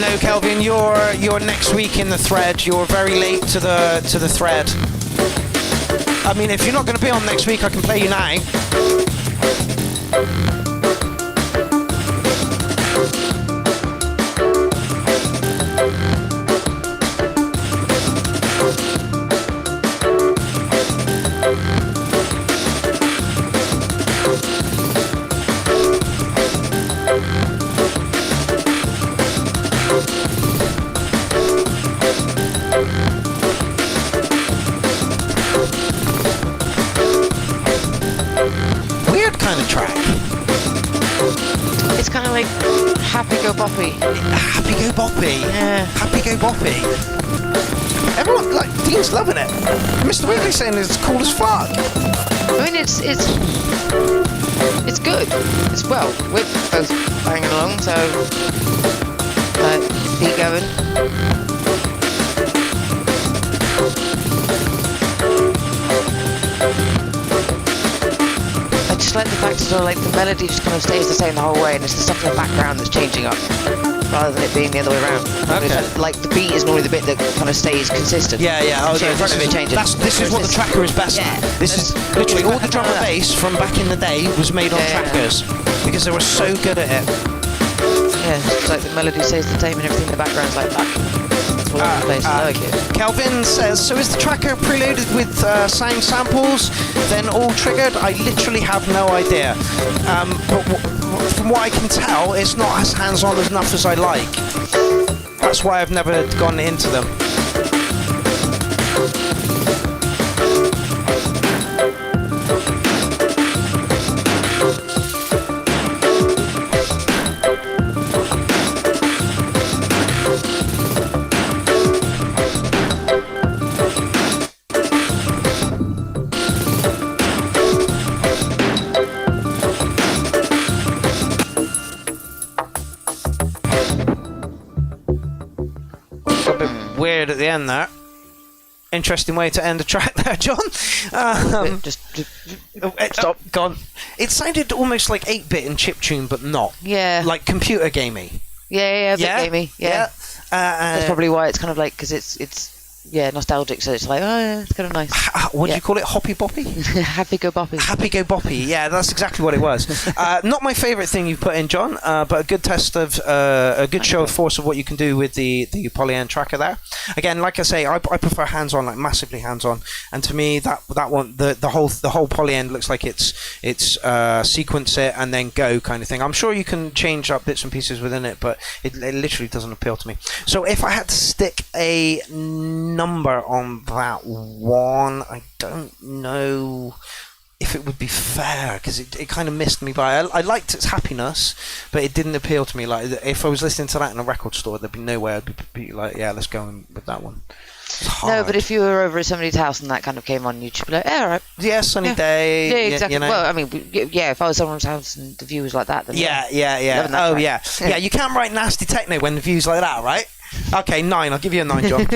No, Kelvin, you're next week in the thread. You're very late to the thread. I mean, if you're not going to be on next week, I can play you now. Happy Go Boppy. Happy Go Boppy? Yeah. Happy Go Boppy. Everyone, like, Dean's loving it. Mr. Wiggly's saying it's cool as fuck. I mean, it's good. It's well, we're both banging along, so keep going. just like the fact that like the melody just kind of stays the same the whole way, and it's the stuff in the background that's changing up, rather than it being the other way around. Okay. Like the beat is normally the bit that kind of stays consistent. Yeah. Oh, in front of it changes. This is what the tracker is best at. This is literally all the drum and bass from back in the day was made on trackers because they were so good at it. Yeah, it's like the melody stays the same and everything in the background's like that. All over the place. I like it. Kelvin says, so is the tracker preloaded with sound samples, then all triggered? I literally have no idea. But from what I can tell, it's not as hands-on enough as I like. That's why I've never gone into them. Weird at the end there. Interesting way to end a track there, John. Stop. Gone. It sounded almost like 8-bit and chiptune, but not. Yeah. Like computer gamey. Yeah, a bit gamey. Yeah. That's probably why it's kind of like, because it's nostalgic, so it's like, oh yeah, it's kind of nice. What do you call it? Hoppy boppy? Happy go boppy. Happy go boppy. Yeah, that's exactly what it was. Not my favourite thing you've put in, John, but a good test of a good show of force of what you can do with the polyend tracker there. Again, like I say, I prefer hands-on, like massively hands-on, and to me that one, the whole polyend looks like it's sequence it and then go kind of thing. I'm sure you can change up bits and pieces within it, but it literally doesn't appeal to me. So if I had to stick a number on that one, I don't know if it would be fair, because it kind of missed me by. I liked its happiness, but it didn't appeal to me. Like if I was listening to that in a record store, there'd be no way I'd be like, yeah, let's go in with that one. No, but if you were over at somebody's house and that kind of came on, you'd be like, yeah, all right. Yeah, sunny day. Yeah, exactly. You know? Well, I mean, yeah, if I was someone's house and the view was like that, then yeah. Oh, yeah. Yeah, you can't write nasty techno when the view's like that, right? Okay, 9. I'll give you a 9, John.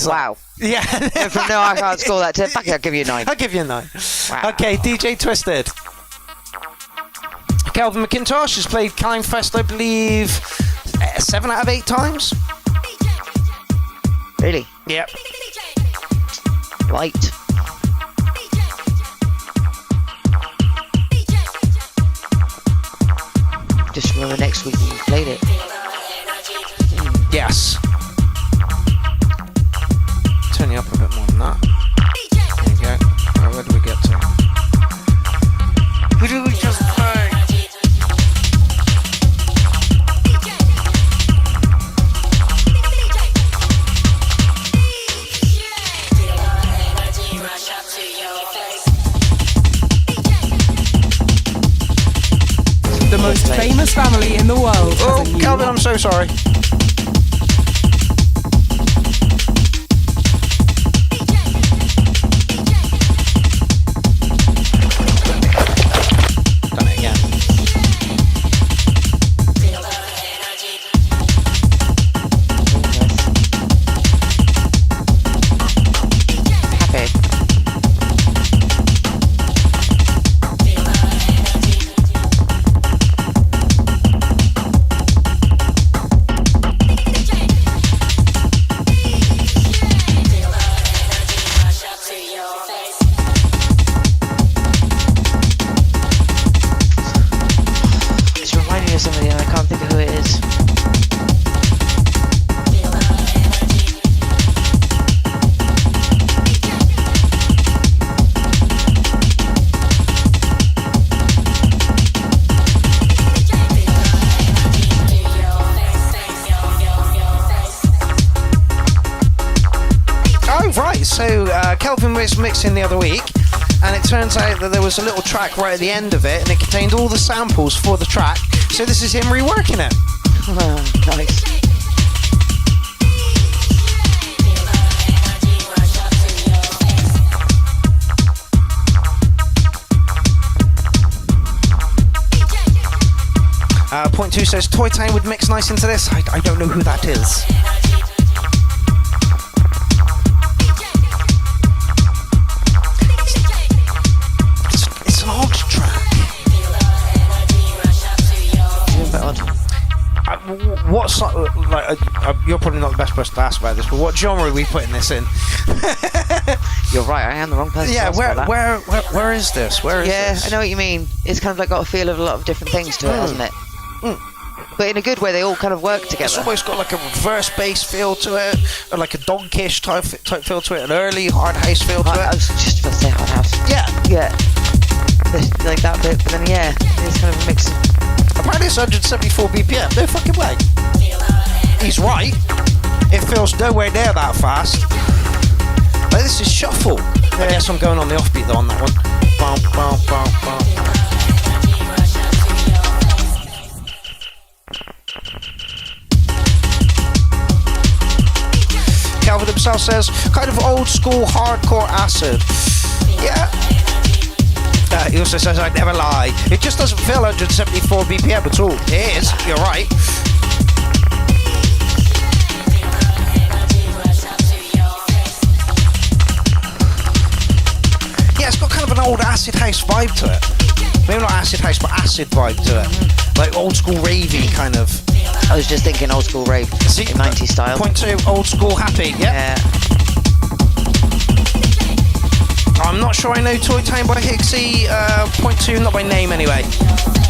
Wow. Yeah. From no, I can't score that 10. Fuck it, I'll give you a 9. I'll give you a 9. Wow. Okay, DJ Twisted. Kelvin McIntosh has played Clownfest, I believe, 7 out of 8 times. Really? Yep. Right. Just remember next week when you played it. Yes. Turn you up a bit more than that. There you go. Right, where do we get to? Who do we just play? The most famous family in the world. Oh, Calvin, I'm so sorry. Done it again. Happy. It's reminding me of somebody and I can't think of who it is. Oh, right. So Kelvin was mixing the other week, and it turns out that there was a little track right at the end of it, and it contained all the samples for the track. So this is him reworking it. Nice. Point 2 says Toy Town would mix nice into this. I don't know who that is. It's an what's like? You're probably not the best person to ask about this, but what genre are we putting this in? You're right. I am the wrong person. Yeah. to ask about that. Where is this? Where is this? Yeah, I know what you mean. It's kind of like got a feel of a lot of different things to it, hasn't it? But in a good way, they all kind of work together. It's almost got like a reverse bass feel to it, or like a donkish type feel to it, an early hard house feel to it. I was just about to say hard house. Yeah. Like that bit, but then it's kind of a mix. Apparently it's 174 BPM. No fucking way. He's right. It feels nowhere near that fast. But this is shuffle. I guess I'm going on the offbeat though on that one. Bum, bum, bum, bum. Calvin himself says, kind of old school hardcore acid. Yeah. He also says, I'd never lie. It just doesn't feel 174 BPM at all. It is, you're right. Yeah, it's got kind of an old acid house vibe to it. Maybe not acid house, but acid vibe to it. Like old school ravey kind of. I was just thinking old school rave, 90s style. Point 2, old school happy, yeah. I'm not sure I know Toy Town by Hixie. Point 2, not by name anyway.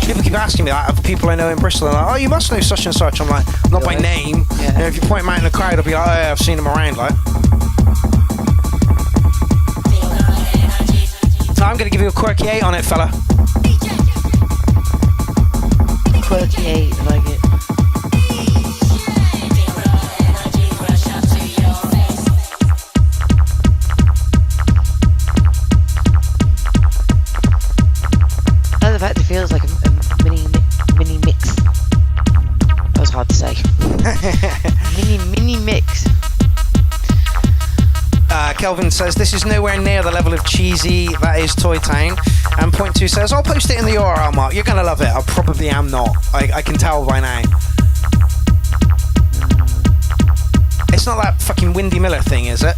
People keep asking me that, of people I know in Bristol, and like, oh, you must know such and such. I'm like, not by name. Yeah. You know, if you point them out in the crowd, I'll be like, oh yeah, I've seen them around, like. I'm going to give you a quirky 8 on it, fella. Quirky 8, I like it. I love the fact it feels like a mini mix. That was hard to say. mini mix. Kelvin says, this is nowhere near the level of cheesy that is Toy Town. And Point 2 says, I'll post it in the URL, Mark. You're going to love it. I probably am not. I can tell by now. It's not that fucking Windy Miller thing, is it?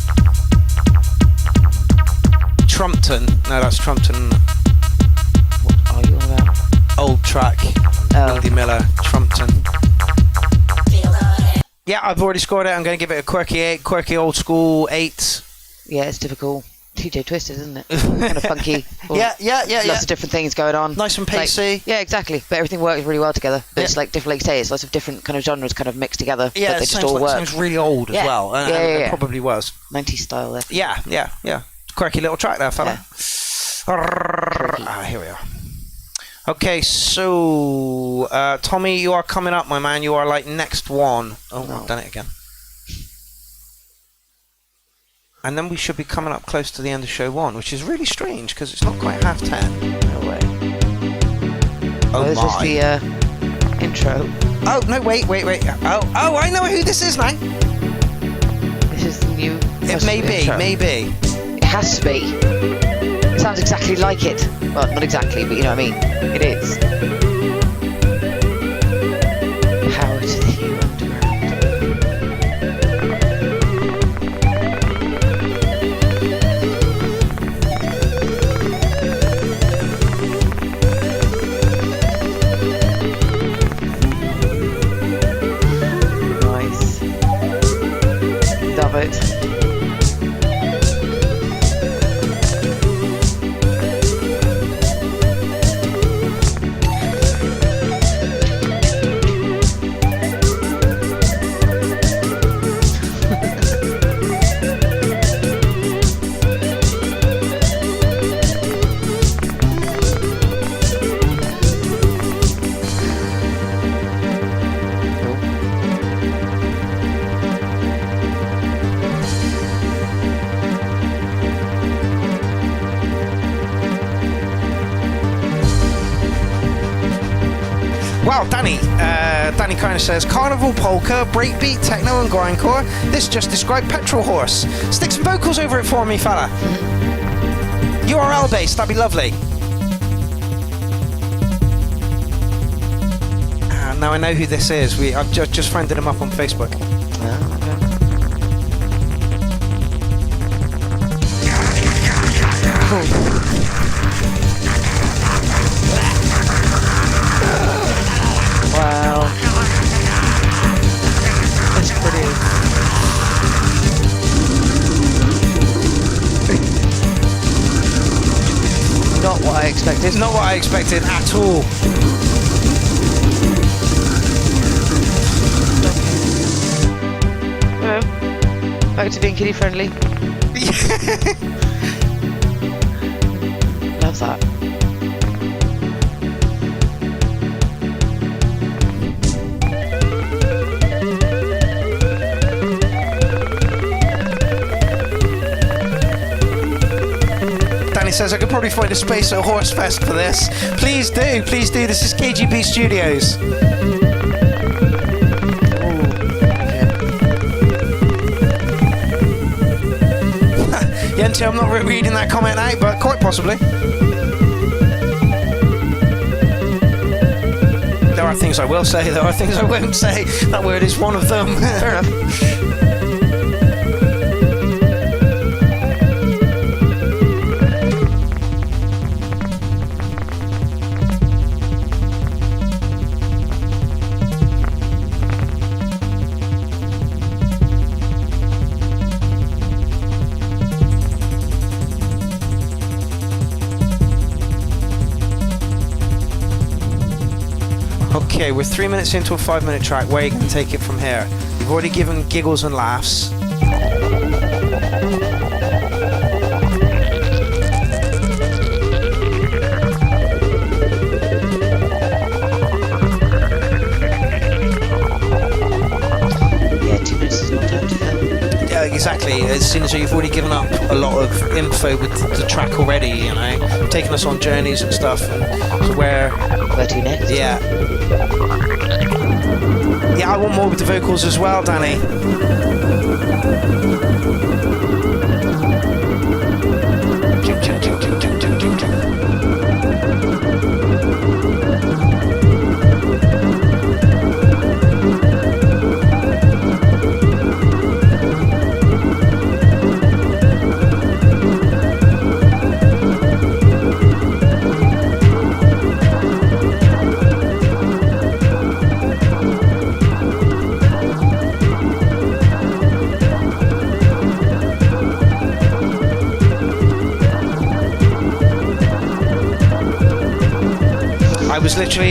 Trumpton. No, that's Trumpton. What are you on about? Old track. Windy Miller. Trumpton. Yeah, I've already scored it. I'm going to give it a quirky 8. Quirky old school 8. Yeah, it's typical TJ Twisted, isn't it? Kind of funky. Yeah. Lots of different things going on. Nice and pacey. Like, yeah, exactly. But everything works really well together. But it's like different, like you say, it's lots of different kind of genres kind of mixed together. Yeah, but they it just all work. Sounds really old as well. And it probably was. 90s style there. Yeah. Quirky little track there, fella. Here we are. Okay, so Tommy, you are coming up, my man. You are like next one. Oh, no. I've done it again. And then we should be coming up close to the end of show 1, which is really strange because it's not quite 10:30. No way. Oh, this is the intro. Oh, no, wait. Oh, I know who this is now. This is the new... It maybe. It has to be. It sounds exactly like it. Well, not exactly, but you know what I mean. It is. Power to the Hero Underground. Nice. Love it. Wow, Danny kind of says, Carnival Polka, Breakbeat, Techno and Grindcore. This just described Petrol Horse. Stick some vocals over it for me, fella. URL based, that'd be lovely. Now I know who this is. I've just friended him up on Facebook. Wow. expected. Not what I expected at all. Hello. Back to being kiddie friendly. Love that. Danny says I could probably find a space at Horse Fest for this. Please do, please do. This is KGB Studios. Yenti, I'm not reading that comment out, but quite possibly. There are things I will say, there are things I won't say. That word is one of them. Fair enough. Okay, we're 3 minutes into a 5-minute track. Where are you going to take it from here? You've already given giggles and laughs. Yeah, 2 minutes is not time to film. Yeah, exactly. It seems as though you've already given up a lot of info with the track already, you know, taking us on journeys and stuff. And where to next? Yeah. Yeah, I want more with the vocals as well, Danny.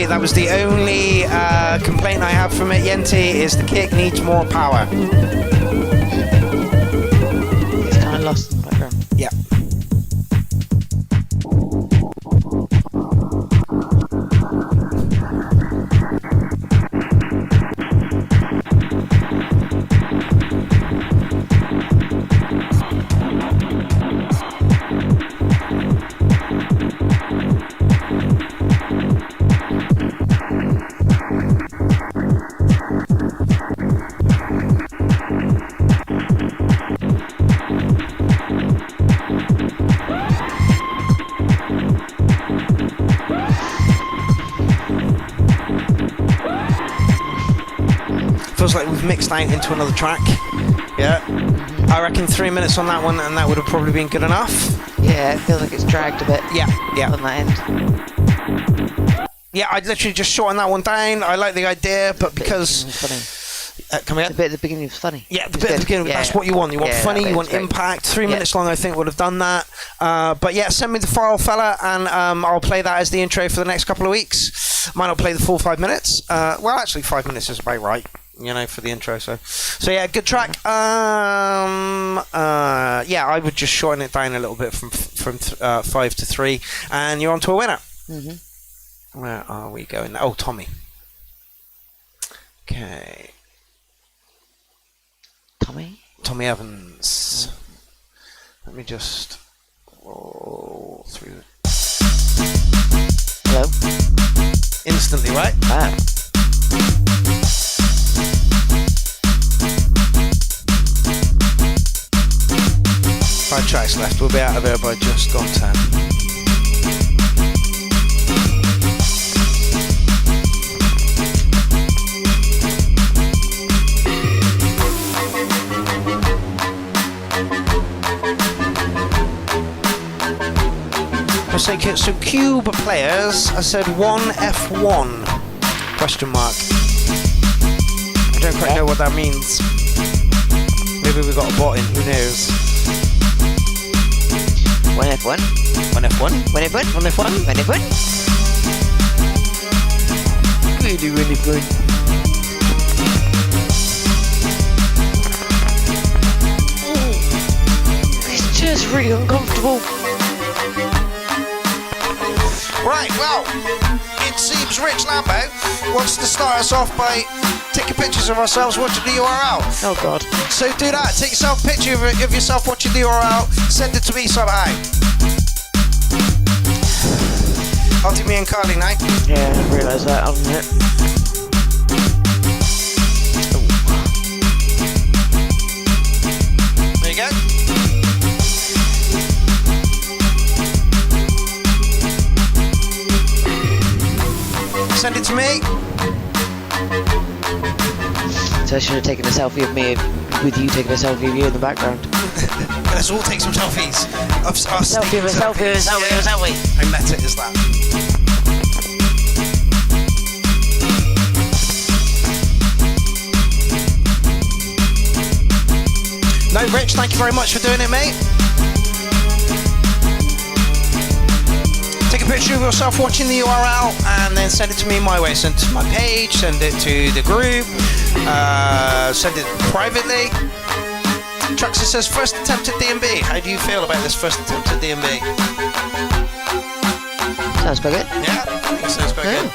That was the only complaint I have from it, Yenti, is the kick needs more power. It's kind of lost in the background. Yeah. Feels like we've mixed out into another track. Yeah. I reckon 3 minutes on that one, and that would have probably been good enough. Yeah, it feels like it's dragged a bit. Yeah, yeah. On that end. Yeah, I'd literally just shorten that one down. I like the idea, but because coming up, the bit at the beginning was funny. Yeah, the bit at the beginning. That's what you want. You want funny. You want impact. 3 minutes long, I think, would have done that. But yeah, send me the file, fella, and I'll play that as the intro for the next couple of weeks. Might not play the full 5 minutes. Well, actually, 5 minutes is about right. You know, for the intro. So yeah, good track. Yeah, I would just shorten it down a little bit from 5 to 3, and you're on to a winner. Mm-hmm. Where are we going? Oh, Tommy. Okay. Tommy Evans. Let me just roll through. Hello. Instantly, right? Ah. 5 tracks left. We'll be out of there by just gone 10. So cube players, I said 1F1 question mark. I don't quite know what that means. Maybe we got a bot in, who knows? One F1. One F1. One F1. One F1. One F1. Really, really fun. It's just really uncomfortable. Right, well, it seems Rich Lambo wants to start us off by taking pictures of ourselves watching the URL. Oh God. So do that. Take yourself a picture of yourself watching the URL. Send it to me somehow. I'll do me and Carly now. Yeah, I realised that on it. There you go. Send it to me. So I should have taken a selfie of me with you taking a selfie of you in the background. Let's all take some selfies. Of us Selfie, a selfie, a selfie, a selfie. I met it as that. No, Rich, thank you very much for doing it, mate. Take a picture of yourself watching the URL and then send it to me my way. Send it to my page, send it to the group, send it privately. Truxer says, first attempt at DMB. How do you feel about this first attempt at DMB? Sounds quite good. Yeah, I think it sounds quite good.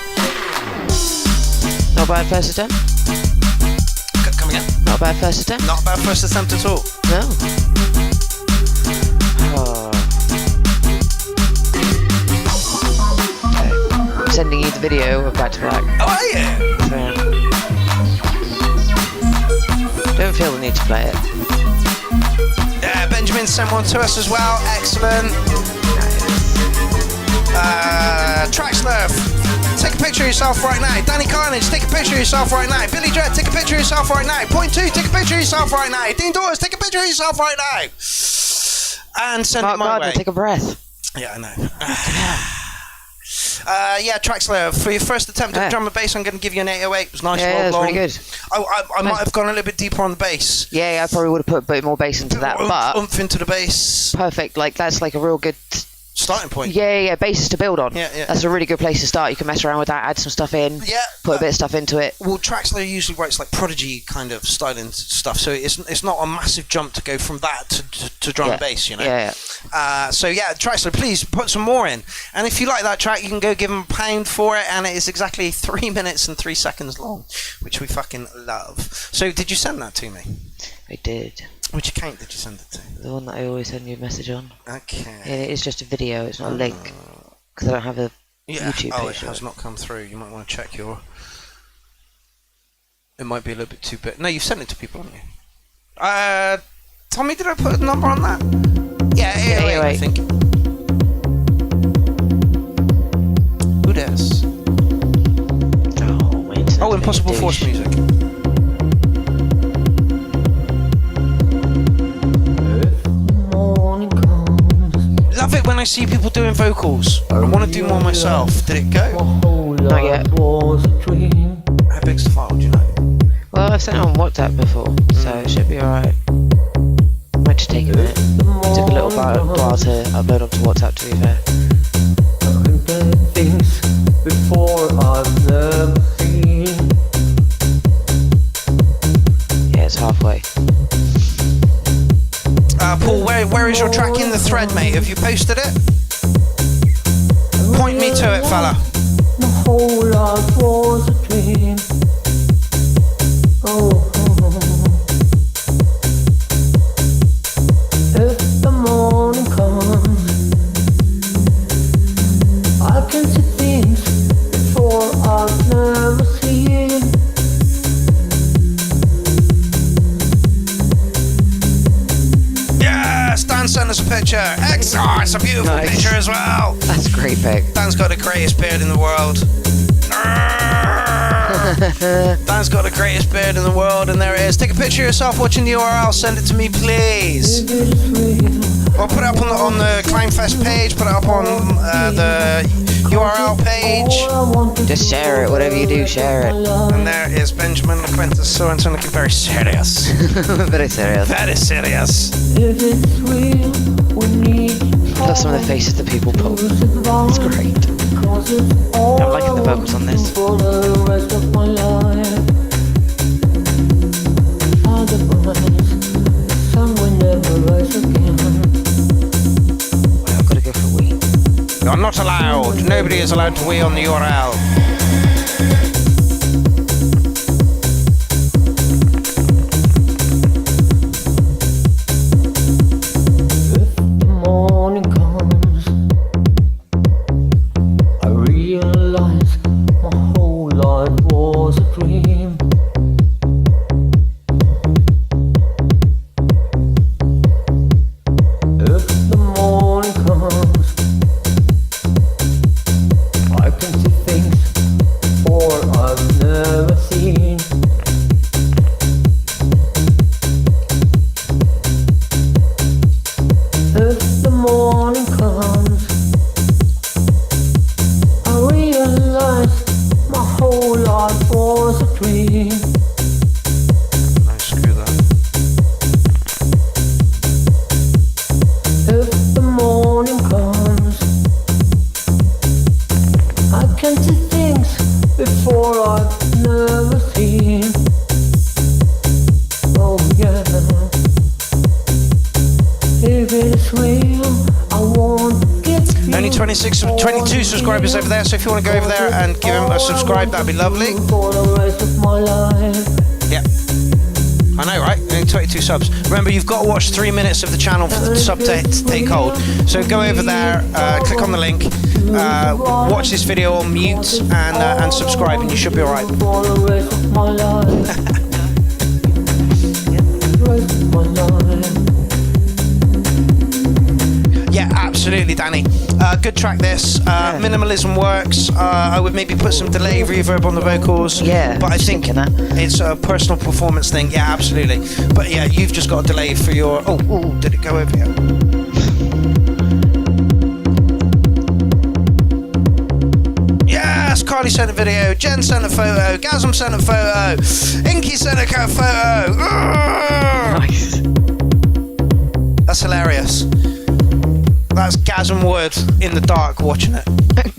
Not bad first attempt. Come again? Not a bad first attempt. Not a bad first attempt at all. No. Oh. Okay. I'm sending you the video of Back to Black. Oh, are you? Don't feel the need to play it. Benjamin sent one to us as well. Excellent. Traxler, take a picture of yourself right now. Danny Carnage, take a picture of yourself right now. Billy Dredd, take a picture of yourself right now. Point 2, take a picture of yourself right now. Dean Dawes, take a picture of yourself right now. And send it my way. Take a breath. Yeah, I know. Yeah, Traxler, for your first attempt at drum and bass, I'm going to give you an 808. It was nice, yeah, long. pretty good. I might have gone a little bit deeper on the bass. Yeah, I probably would have put a bit more bass into that, but oomph into the bass. Perfect. Like that's like a real good starting point. Yeah, basis to build on. Yeah. That's a really good place to start. You can mess around with that, add some stuff in. Yeah. Put a bit of stuff into it. Well, Traxler usually writes like Prodigy kind of styling stuff, so it's not a massive jump to go from that to drum and bass, you know. Yeah. So yeah, Traxler, please put some more in. And if you like that track, you can go give him £1 for it, and it is exactly 3 minutes and 3 seconds long, which we fucking love. So did you send that to me? I did. Which account did you send it to? The one that I always send you a message on. Okay. Yeah, it is just a video. It's not a link because I don't have a YouTube page. Oh, it has not come through. You might want to check your. It might be a little bit too big. No, you've sent it to people, haven't you? Tommy, did I put a number on that? Yeah, 808, I think. Who does? Oh, Impossible Force Music. Love it when I see people doing vocals. I want to do more myself. Did it go? Not yet. How big's the file, do you know? Well, I've sent it on WhatsApp before, so it should be alright. Might just take a minute. It took a little while to upload onto WhatsApp, to be fair. Things before I've never seen. Yeah, it's halfway. Paul, where is your track in the thread, mate? Have you posted it? Point me to it, fella. My whole life was a dream. If the morning comes, I can see things before I've never seen. Yes, Dan sent us a picture. Oh, it's a beautiful picture as well. That's a great pic. Dan's got the greatest beard in the world. Dan's got the greatest beard in the world, and there it is. Take a picture of yourself watching the URL. Send it to me, please. Or put it up on the Clownfest page. Put it up on the URL page. Just share it. Whatever you do, share it. And there is Benjamin LaQuinta Sorensen looking very serious. Very serious. Very serious. If it's real, we need to love some of the faces that people pull. It's great. I'm liking the vocals on this. For the rest of my life. Otherwise, the sun will never rise again. Well, I've got to go for a wee. You're not allowed. Nobody is allowed to wee on the URL. If the morning comes, I realize my whole life was a dream. If the morning comes, I can see things or I've never seen. If the morning comes, I realize my whole life was a dream. No, screw that. If the morning comes, I can see things before I've never seen. Oh yeah. If it's real, I won't get you. Only 22 subscribers over there, so if you want to go over there and give him a subscribe, that'd be lovely. For the rest of my life. Yeah. I know, right? Only 22 subs. Remember, you've got to watch 3 minutes of the channel for the sub to take hold. So go over there, click on the link, watch this video on mute, and subscribe, and you should be alright. For the rest of my life. Rest of my life. Yeah, absolutely, Danny. Good track this. Minimalism works. I would maybe put some delay reverb on the vocals. Yeah, but I think thinking that. it's a personal performance thing. Yeah, absolutely. But yeah, you've just got a delay for your... Oh, did it go over here? Yes, Carly sent a video, Jen sent a photo, Gasm sent a photo, Inky sent a photo. Nice. That's hilarious. That's Gasm Wood in the dark watching it. Like,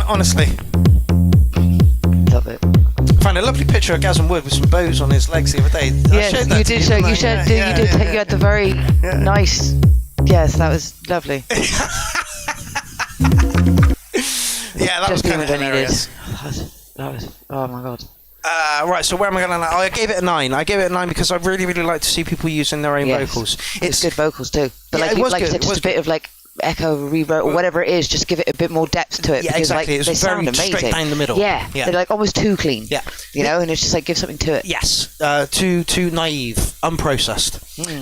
honestly. Love it. I found a lovely picture of Gasm Wood with some bows on his legs the other day. Yes, you did show. You said you had the very nice. Yes, that was lovely. Yeah, that was kind of hilarious. That was. Oh my god. Right, so where am I going to... I gave it a 9. I gave it a 9 because I really, really like to see people using their own vocals. It's good vocals too. But yeah, like, it was like good. just a bit of like echo, reverb, or whatever it is, just give it a bit more depth to it. Yeah, because, exactly. Like, It's they very sound amazing. straight down the middle. Yeah, they're like almost too clean. Yeah. You know, and it's just like give something to it. Yes, too naive, unprocessed.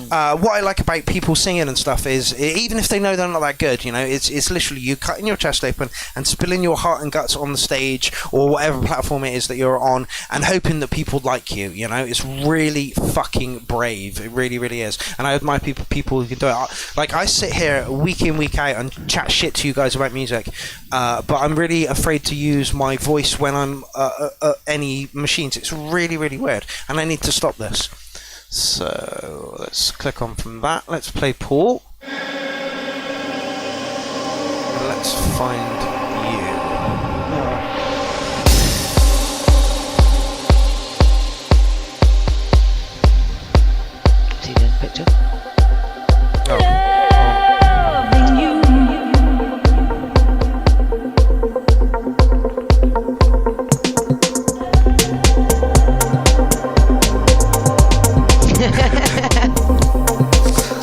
What I like about people singing and stuff is, even if they know they're not that good, you know, it's literally you cutting your chest open and spilling your heart and guts on the stage or whatever platform it is that you're on, and hoping that people like you. You know, it's really fucking brave. It really, really is. And I admire people who can do it. Like, I sit here week in, week out and chat shit to you guys about music, but I'm really afraid to use my voice when I'm at any machines. It's really, really weird, and I need to stop this. So let's click on from that. Let's play Paul. Let's find you. See the picture?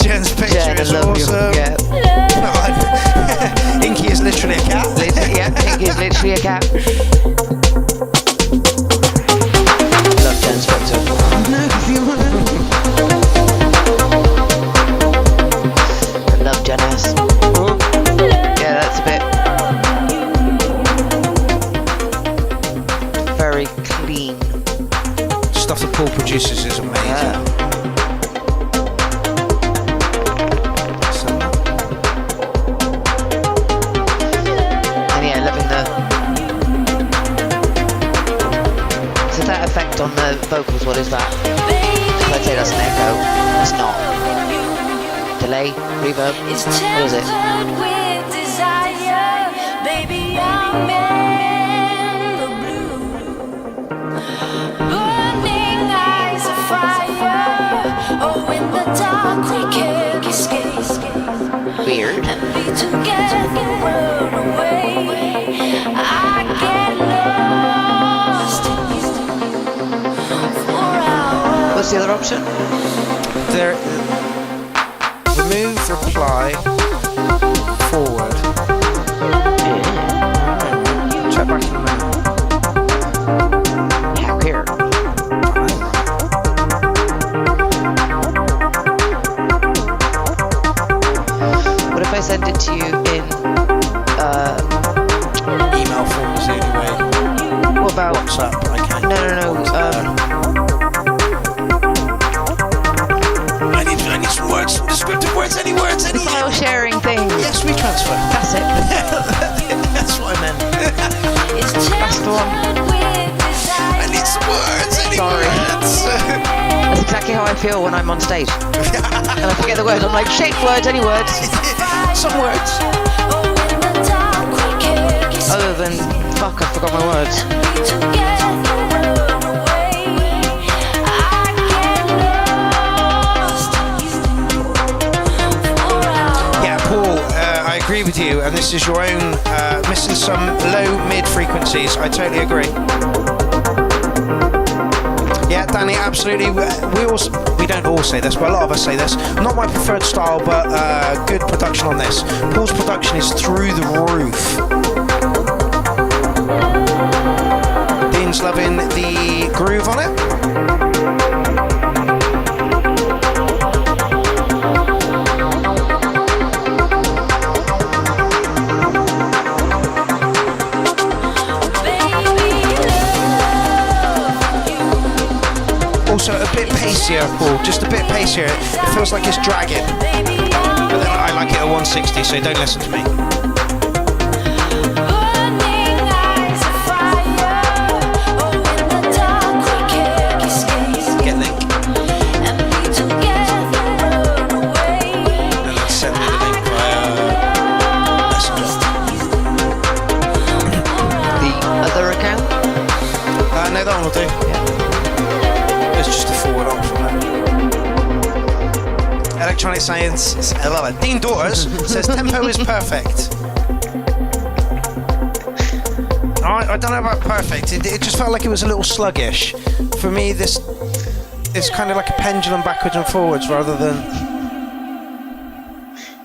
Jen's picture is awesome. Yeah. Inky is literally a cat. Yeah, Inky is literally a cat. Love Jen's picture. I love Jen S. Yeah, that's a bit very clean. Stuff that Paul produces is amazing. Yeah. Effect on the vocals, what is that? I'd say that's an echo. It's not. delay, reverb. What is it? With desire, baby, I'm in the blue. Burning eyes of fire. Oh, in the dark we can't escape. Weird. And be together, run away. I get lost for hours. What's the other option? There. Remove reply forward. Check back in a minute. Heck here. What if I send it to you in Email form is the only way. what about WhatsApp, I can't. no. I need some words, some descriptive words, any words, any. File sharing thing. Yes, we transfer. That's it. That's what I meant. That's the one. I need some words, any Sorry. words. That's exactly how I feel when I'm on stage. And I forget the words. I'm like, shape words, any words. Some words. Other than, fuck, I forgot my words. Yeah, Paul, I agree with you, and this is your own missing some low mid frequencies. I totally agree. Yeah, Danny, absolutely. We don't all say this, but a lot of us say this. Not my preferred style, but good production on this. Paul's production is through the roof. Dean's loving the groove on it. Also a bit pacier, Paul, just a bit pacier. It feels like it's dragging. But then I like it at 160, so don't listen to me. Get link. And let's send me the link via Messenger. The other account? No, that one will do. It's just a forward on from that. Electronic Science, I love it. Dean Daughters says tempo is perfect. I don't know about perfect. It just felt like it was a little sluggish. For me, this it's kind of like a pendulum backwards and forwards rather than.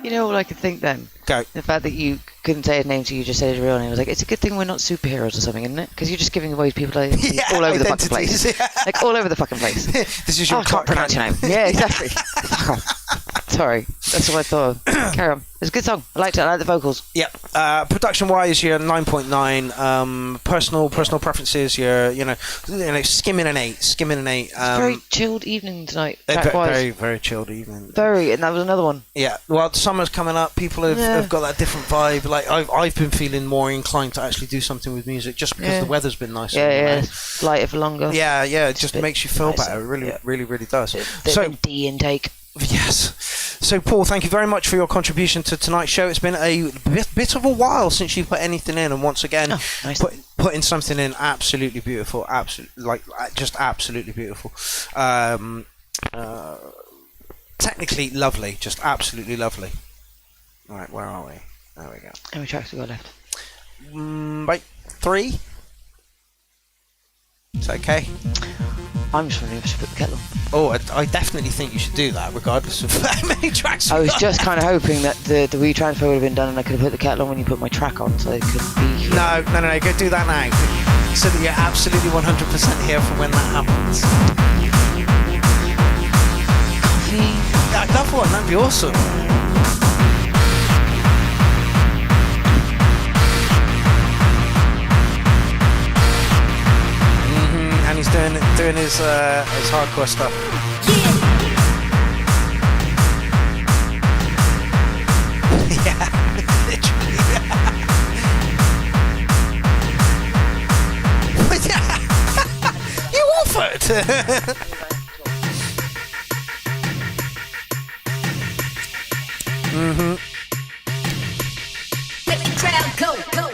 You know what I could think then? Go. The fact that you couldn't say his name, so you just said his real name. I was like, it's a good thing we're not superheroes or something, isn't it? Because you're just giving away people all over the fucking place. Yeah. Like, all over the fucking place. This is your I can't pronounce your name. Yeah, exactly. Fuck off. Sorry. That's what I thought of. Carry on. It's a good song. I liked it. I like the vocals. Yep. Production-wise, you're 9.9. Personal preferences, you're skimming an 8. It's a very chilled evening tonight. Very, very chilled evening. Very, and that was another one. Yeah. Well, summer's coming up. People have got that different vibe. Like I've been feeling more inclined to actually do something with music just because the weather's been nice. Yeah. Lighter for longer. Yeah. It just makes you feel better. It really does. So D intake. Yes. So, Paul, thank you very much for your contribution to tonight's show. It's been a bit of a while since you put anything in, and once again, putting something in absolutely beautiful, just absolutely beautiful. Technically lovely, just absolutely lovely. All right, where are we? There we go. How many tracks we got left? Right, 3. It's okay. I'm just wondering if I should put the kettle on. Oh, I definitely think you should do that, regardless of how many tracks. I was just kind of hoping that the retransfer would have been done, and I could have put the kettle on when you put my track on, so it could be. No, go do that now, so that you're absolutely 100% here for when that happens. Coffee. I'd love one. That'd be awesome. And he's doing his hardcore stuff. Yeah, literally. You offered. Mm-hmm. Make the crowd go, go.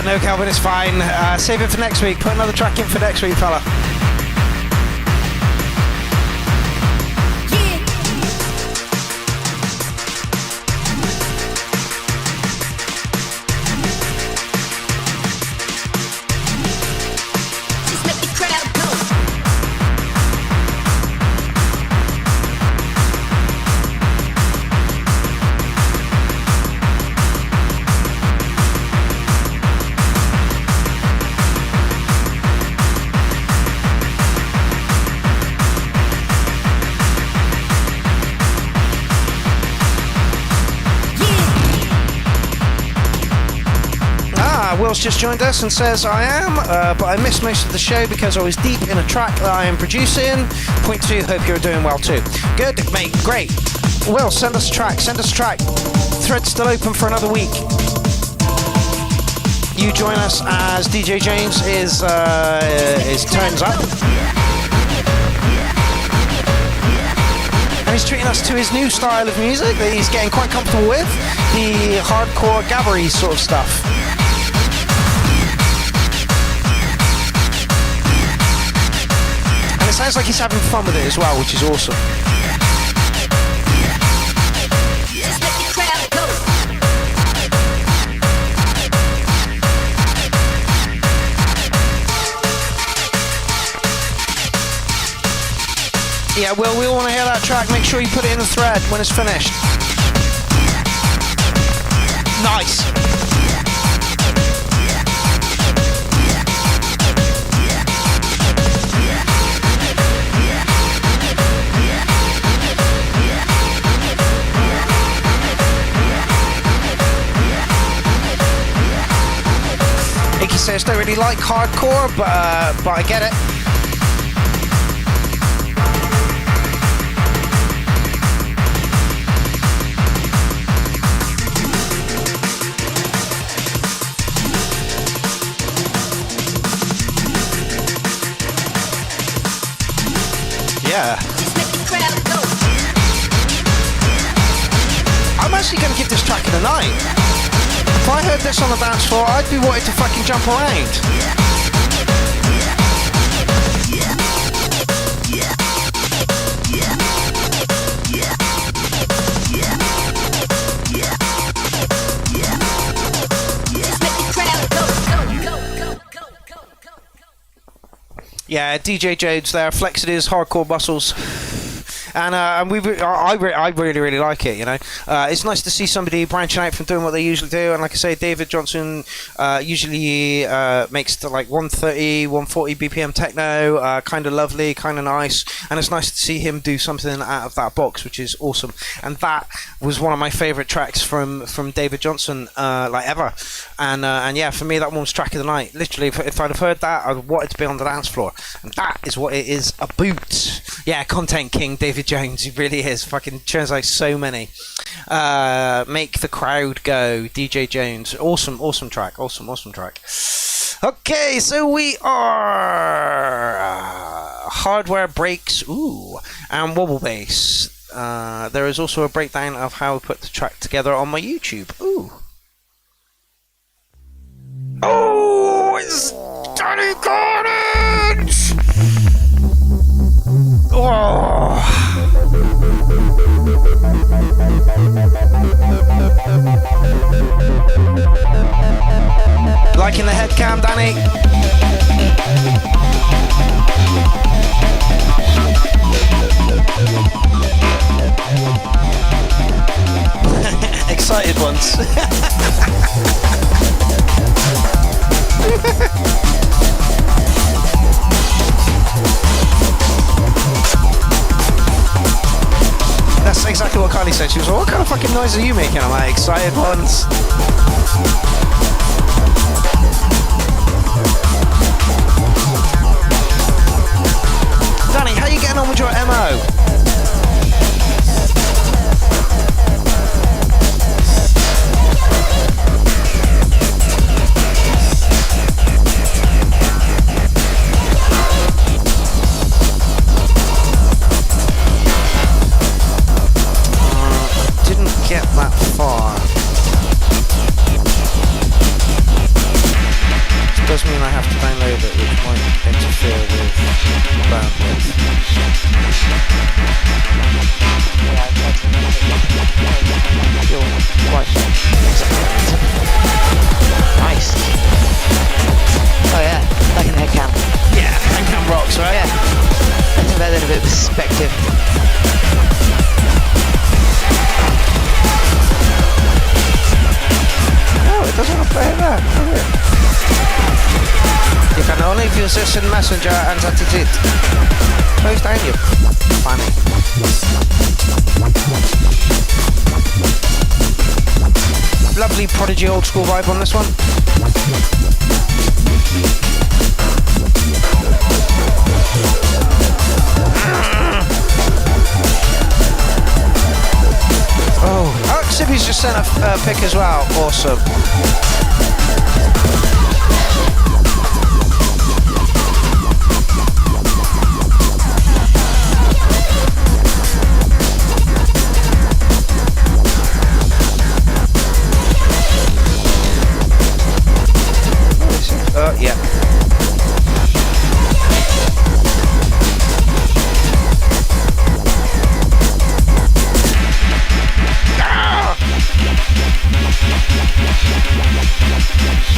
No, Calvin, it's fine. Save it for next week. Put another track in for next week, fella. Will's just joined us and says I am, but I missed most of the show because I was deep in a track that I am producing. Point 2, hope you're doing well too. Good, mate, great. Will, send us a track, Thread's still open for another week. You join us as DJ James is turns up. And he's treating us to his new style of music that he's getting quite comfortable with, the hardcore gabbery sort of stuff. It sounds like he's having fun with it as well, which is awesome. Yeah, Will, we all want to hear that track. Make sure you put it in the thread when it's finished. Nice. Icky says don't really like hardcore, but I get it. Yeah. I'm actually going to give this track a night. If I heard this on the dance floor, I'd be wanting to fucking jump around. Yeah, DJ Jodes there, flexing his hardcore muscles. And I really like it, you know. It's nice to see somebody branching out from doing what they usually do. And like I say, David Johnson usually makes the, like 130, 140 BPM techno, kind of lovely, kind of nice. And it's nice to see him do something out of that box, which is awesome. And that was one of my favourite tracks from David Johnson, like ever. And yeah, for me, that one was track of the night. Literally, if I'd have heard that, I'd wanted to be on the dance floor. And that is what it is about. Yeah, content king, David Jones, he really is. Fucking churns out so many. Make the crowd go, DJ Jones. Awesome track. Awesome track. Okay, so we are hardware breaks, and wobble bass. There is also a breakdown of how we put the track together on my YouTube. Oh, it's Danny Carnage! Oh. Liking the head cam, Danny? Excited ones. That's exactly what Kylie said. She was like, what kind of fucking noise are you making? I'm like, excited ones. Danny, how are you getting on with your MO? Nice. Oh yeah, like an head cam. Yeah, head cam rocks, right? Yeah. That's better than a bit of perspective. Oh, it doesn't want to play that, does it? You can only use this in Messenger and that's it. Close down, you funny. Lovely Prodigy old school vibe on this one. Oh, Xibi's just sent a pic as well. Awesome. Yeah.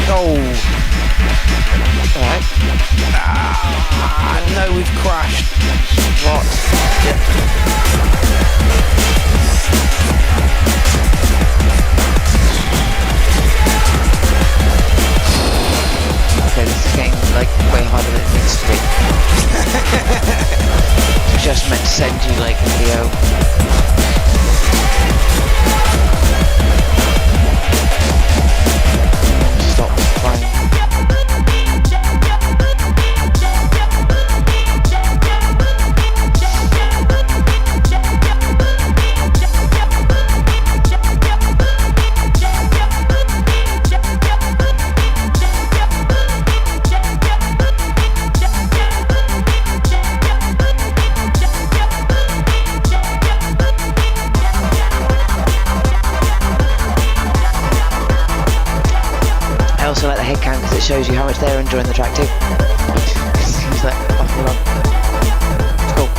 Oh. Alright. No, we've crashed. What? Yeah. Okay, this is getting like way harder than it needs to be. Just meant to send you like a video. Stop crying. I also like the head cam because it shows you how much they're enjoying the track too. It's like off and on. It's cool.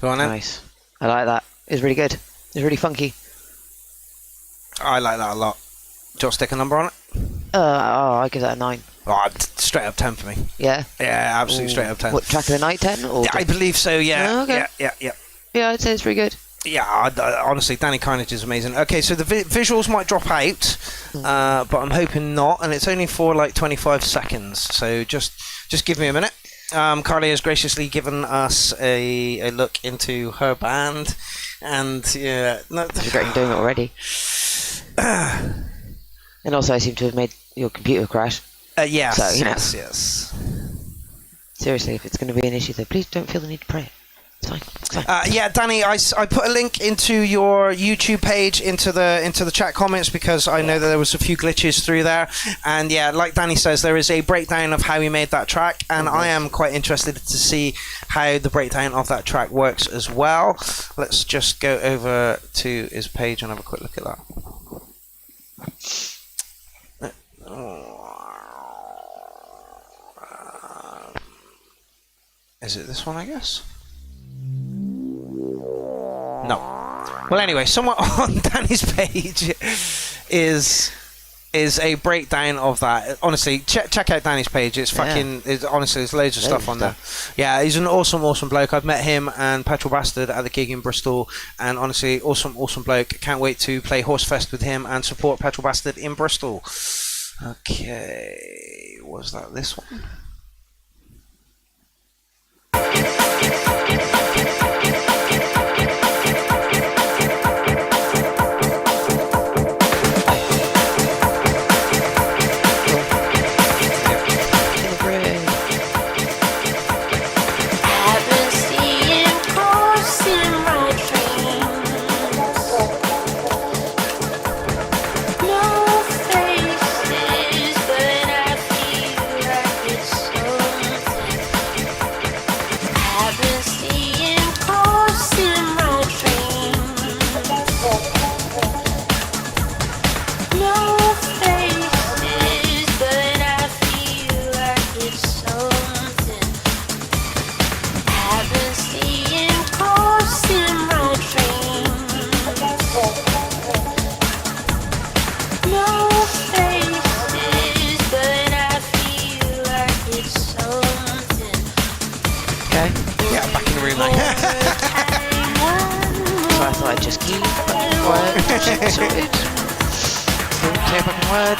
Go on then. Nice. I like that. It's really good. It's really funky. I like that a lot. Do you want to stick a number on it? I give that a 9. Oh, straight up 10 for me. Yeah? Yeah, absolutely straight up 10. What, track of the night 10? Or Yeah, I believe so, yeah. Oh, okay. Yeah. Yeah, I'd say it's pretty good. Yeah, honestly, Danny Carnage is amazing. Okay, so the visuals might drop out, but I'm hoping not, and it's only for like 25 seconds, so just give me a minute. Carly has graciously given us a look into her band, and yeah... No, It's great you're doing it already. And also I seem to have made your computer crash. Yes, So, you know. yes. Seriously, if it's going to be an issue, though, please don't feel the need to pray it. It's fine. It's fine. Yeah, Danny, I put a link into your YouTube page into the chat comments because I know that there was a few glitches through there, and yeah, like Danny says, there is a breakdown of how he made that track, and I am quite interested to see how the breakdown of that track works as well. Let's just go over to his page and have a quick look at that. Is it this one, I guess? No. Well, anyway, somewhere on Danny's page is a breakdown of that. Honestly, check out Danny's page. It's fucking. Honestly, there's loads of stuff on there. Yeah, he's an awesome bloke. I've met him and Petrol Bastard at the gig in Bristol, and honestly, awesome bloke. Can't wait to play Horsefest with him and support Petrol Bastard in Bristol. Okay, was that this one?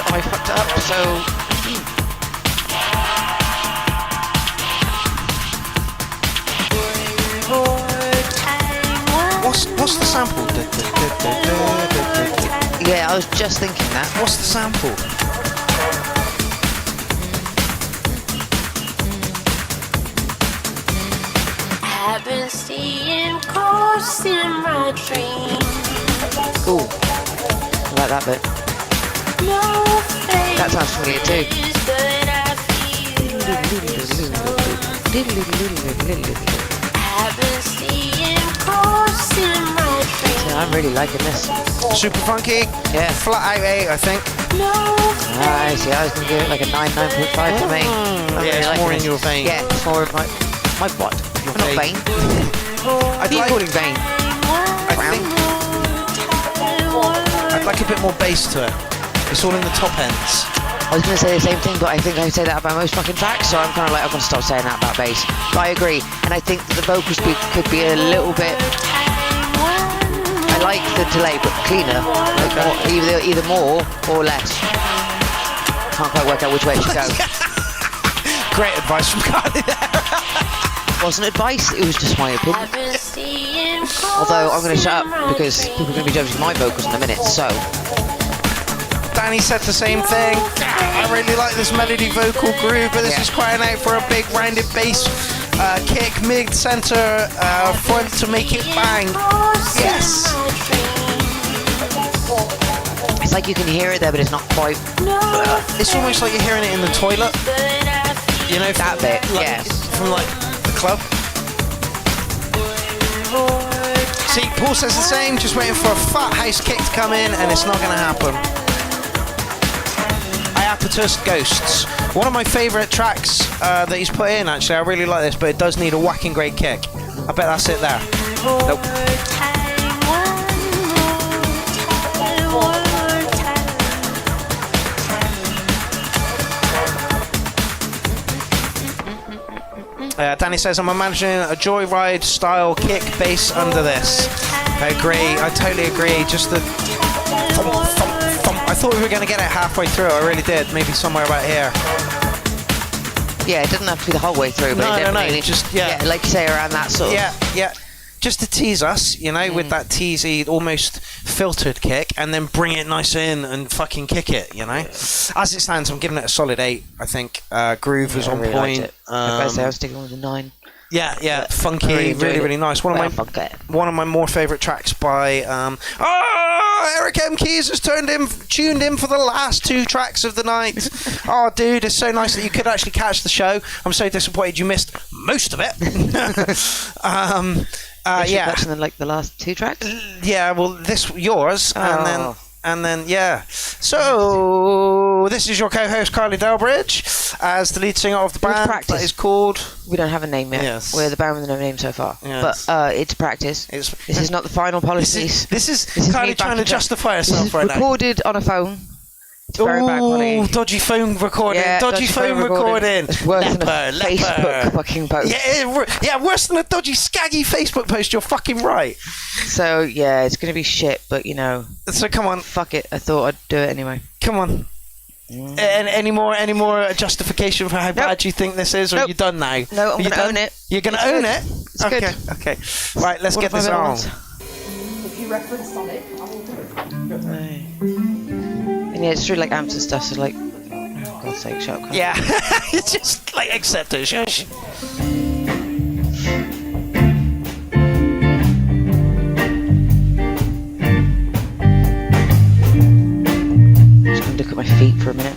I fucked it up, so what's the sample? Yeah, I was just thinking that. What's the sample? I've been seeing ghosts in my dreams. Cool. I like that bit. That sounds familiar too. Yeah, I'm really liking this. Super funky. Yeah. Flat out 8, I think. I see. I was going to give it like a 9.5 for me. Yeah, it's more in your vein. Yeah, it's more of my what? Your not vein. I'd like calling vein. I'd like a bit more bass to it. It's all in the top ends. I was going to say the same thing, but I think I say that about most fucking tracks, so I'm kind of like, I'm going to stop saying that about bass. But I agree, and I think that the vocals could be a little bit... I like the delay, but cleaner. Like more, either more or less. Can't quite work out which way it should go. Great advice from Carly there. Wasn't advice, it was just my opinion. Although I'm going to shut up because people are going to be judging my vocals in a minute, so... Danny said the same thing. I really like this melody vocal groove, but this is crying out for a big rounded bass kick, mid, center, front to make it bang. Yes. It's like you can hear it there, but it's not quite. It's almost like you're hearing it in the toilet. You know, that bit. Like, yes. From like the club. See, Paul says the same. Just waiting for a fat house kick to come in, and it's not going to happen. Iapetus Ghosts. One of my favourite tracks that he's put in, actually. I really like this, but it does need a whacking great kick. I bet that's it there. Nope. Danny says, I'm imagining a Joyride style kick bass under this. I agree, I totally agree. Just the thump, thump, thump. I thought we were going to get it halfway through, I really did. Maybe somewhere about here. Yeah, it doesn't have to be the whole way through, but no, just, like you say, around that sort of... Yeah. Just to tease us, you know, with that teasy, almost filtered kick, and then bring it nice in and fucking kick it, you know. As it stands, I'm giving it a solid 8, I think. Groove was on really point. I was sticking with a 9. Yeah, funky, really nice. One of my more favourite tracks by Eric M. Keys has tuned in for the last 2 tracks of the night. Oh, dude, it's so nice that you could actually catch the show. I'm so disappointed you missed most of it. Catching like the last 2 tracks. Yeah, well, yours, and then And then, yeah. So, this is your co-host, Carly Delbridge, as the lead singer of the band that is called... We don't have a name yet. Yes. We're the band with no name so far. Yes. But it's practice. This is not the final policy. This is Carly trying to justify herself right now. Recorded on a phone. It's very bad quality. Dodgy phone recording. Yeah, dodgy phone recording. It's worse than a Facebook fucking post. Yeah, worse than a dodgy, scaggy Facebook post. You're fucking right. So, yeah, it's going to be shit, but, you know. So, come on. Fuck it. I thought I'd do it anyway. Come on. Any more justification for how bad you think this is, or are you done now? No, I'm going to own it. You're going to own it? It's okay, good. okay. Right, let's get this on. If you reference Sonic, I will do it. And yeah, it's through like amps and stuff, so like, oh God's sake, shut up. Yeah, it's just like accept it, shush. Just gonna look at my feet for a minute.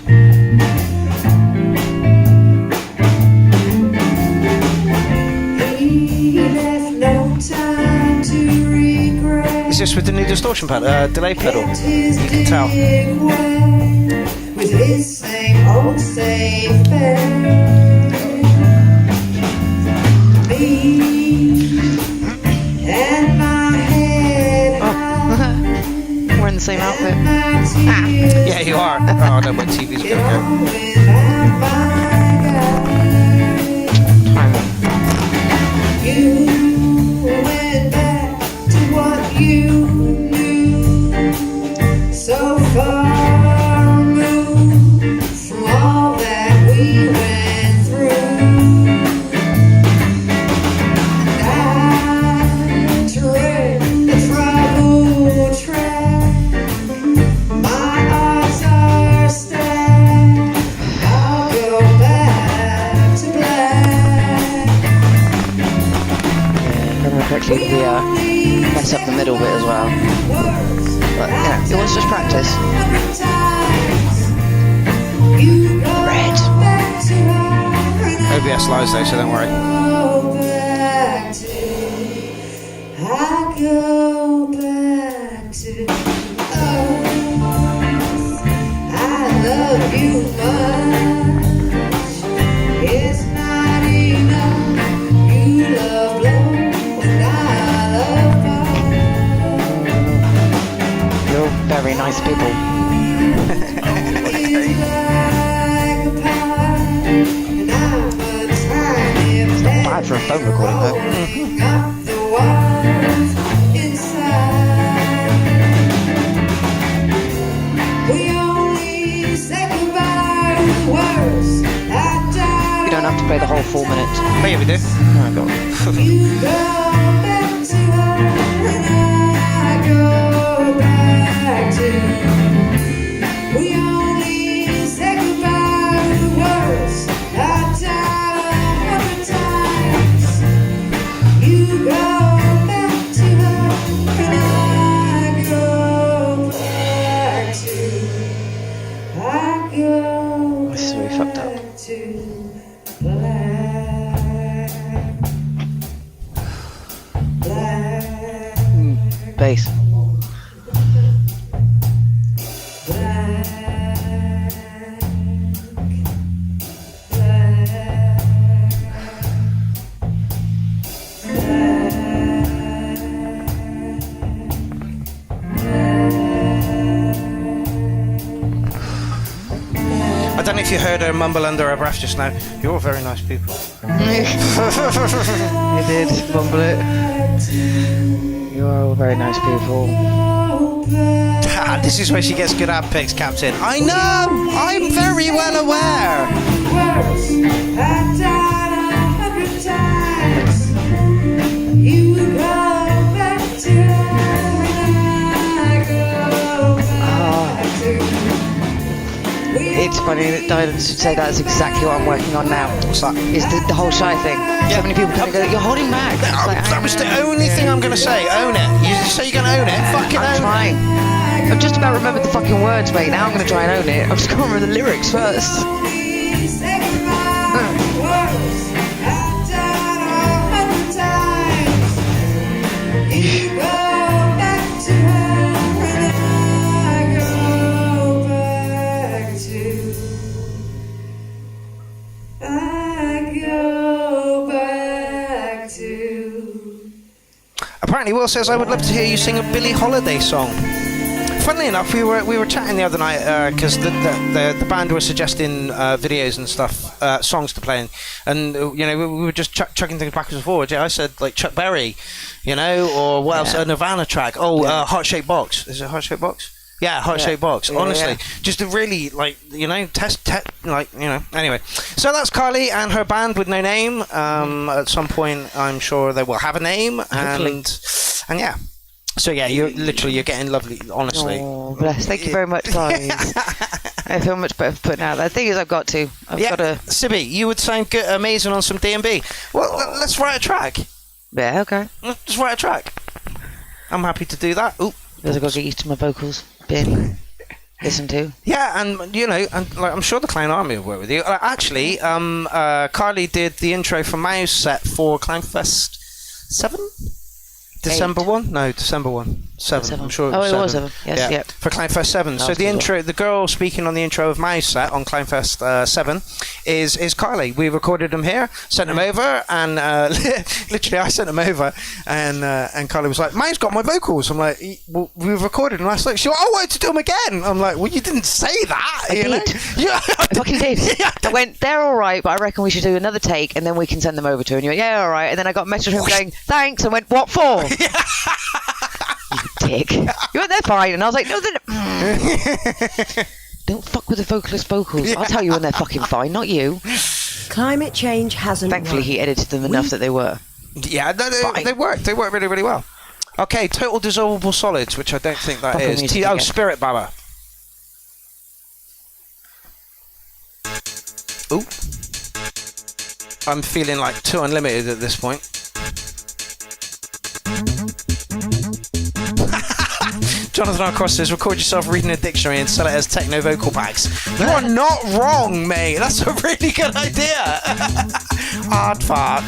Is this with the new distortion pedal, delay pedal? You can tell. With his same old safe bet. Me and my head. We're in the same outfit. Yeah, you are. Oh, no, my TV's gonna You went back to what you knew. So far removed from all that we went through. And I tread the troubled track. My odds are stacked. I'll go back to black. Correctly, we mess up the middle bit as well. But yeah, it was just practice. Red. OBS lies though, so don't worry. I go back to I love you much. It's not enough. You love love. You're very nice people. Bad for a phone recording though. You don't have to play the whole 4 minutes. Oh yeah, we do. Oh my God. We only say goodbye with the words I died 100 times. You go back to her and I go back to. I go This is really fucked up. back to black. Black. Bass. I don't know if you heard her mumble under her breath just now. You're very nice people. You did mumble it. You are all very nice people. This is where she gets good ad picks, Captain. I know! I'm very well aware! I died 100 times. You go back to I go back to. It's funny that Dylan should say that's exactly what I'm working on now. What's that? Is the whole shy thing. So many people kind of go, you're holding back. It's like, That was the only thing I'm going to say. Own it. You say you're going to own it. Fucking I'm own trying. I've just about remembered the fucking words, mate. Now I'm going to try and own it. I'm just going to remember the lyrics first. Apparently, Will says, I would love to hear you sing a Billie Holiday song. Funnily enough, we were chatting the other night because the band were suggesting videos and stuff, songs to play, and you know we were just chucking things backwards and forwards. Yeah, I said like Chuck Berry, you know, or what else? A Nirvana track. Heart Shaped Box. Is it Heart Shaped Box? Yeah, Heart Shaped Box. Honestly, just to really like you know test like you know. Anyway, so that's Carly and her band with no name. At some point, I'm sure they will have a name, and yeah. So yeah, you're getting lovely, honestly. Oh, bless. Thank you very much, guys. I feel much better for putting out. The thing is, I've got to. Sibby, you would sound good, amazing on some D&B. Well, let's write a track. Yeah, okay. Let's write a track. I'm happy to do that. Ooh. Because I've got to get used to my vocals being listened to. Yeah, and you know, and like I'm sure the Clown Army will work with you. Actually, Carly did the intro for Mouse set for Clownfest 7. December 1? No, December 1. 7. I'm sure it was 7. It was 7. Yes, yeah. For Clownfest 7. So the intro, the girl speaking on the intro of my set on Clownfest 7 is Carly. We recorded them here, sent them over, and literally I sent them over, and Carly was like, "Mine's got my vocals." I'm like, well, "We've recorded them last night." She went, "I wanted to do them again." I'm like, "Well, you didn't say that." I did. Yeah, I fucking did. I went, "They're all right, but I reckon we should do another take, and then we can send them over to her." And you went, "Yeah, all right." And then I got a message from him going, "Thanks." I went, "What for?" You dick. You went, "They're fine." And I was like, "No, they're don't fuck with the vocalist vocals. I'll tell you when they're fucking fine, not you." Climate change hasn't Thankfully, he edited them enough that they were. Yeah, they work. They work really, really well. Okay, Total Dissolvable Solids, which I don't think that is. Spirit Baba. Ooh. I'm feeling like too unlimited at this point. Jonathan R. Cross says, record yourself reading a dictionary and sell it as techno vocal packs. You are not wrong, mate. That's a really good idea. Hard fuck.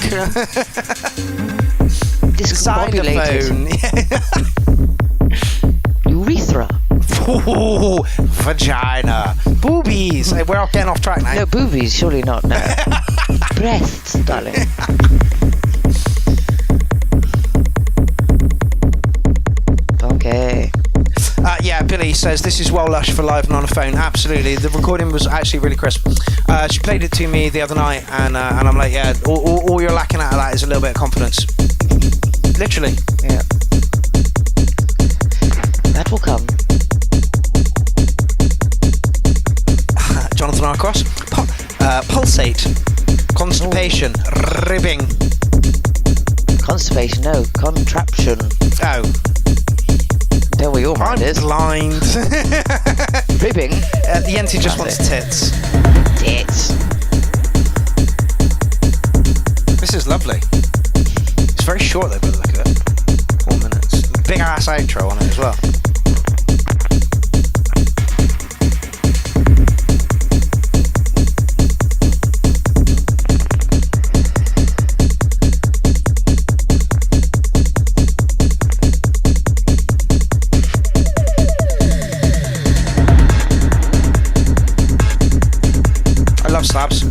Discombobulated. Urethra. Ooh, vagina. Boobies. Hey, we're all getting off track now. No, boobies, surely not, no. Breasts, darling. Okay. Yeah, Billy says this is well lush for live and on a phone. Absolutely, the recording was actually really crisp. She played it to me the other night, and I'm like, yeah, all you're lacking out of that is a little bit of confidence. Literally. Yeah. That will come. Jonathan R. Cross. Pulsate. Constipation. Ribbing. Constipation, no. Contraption. Oh. Tell where your mind is. Blind. Ribbing. Yenty just wants tits. Tits. This is lovely. It's very short though, but look at it. 4 minutes. Big ass outro on it as well. Slabs.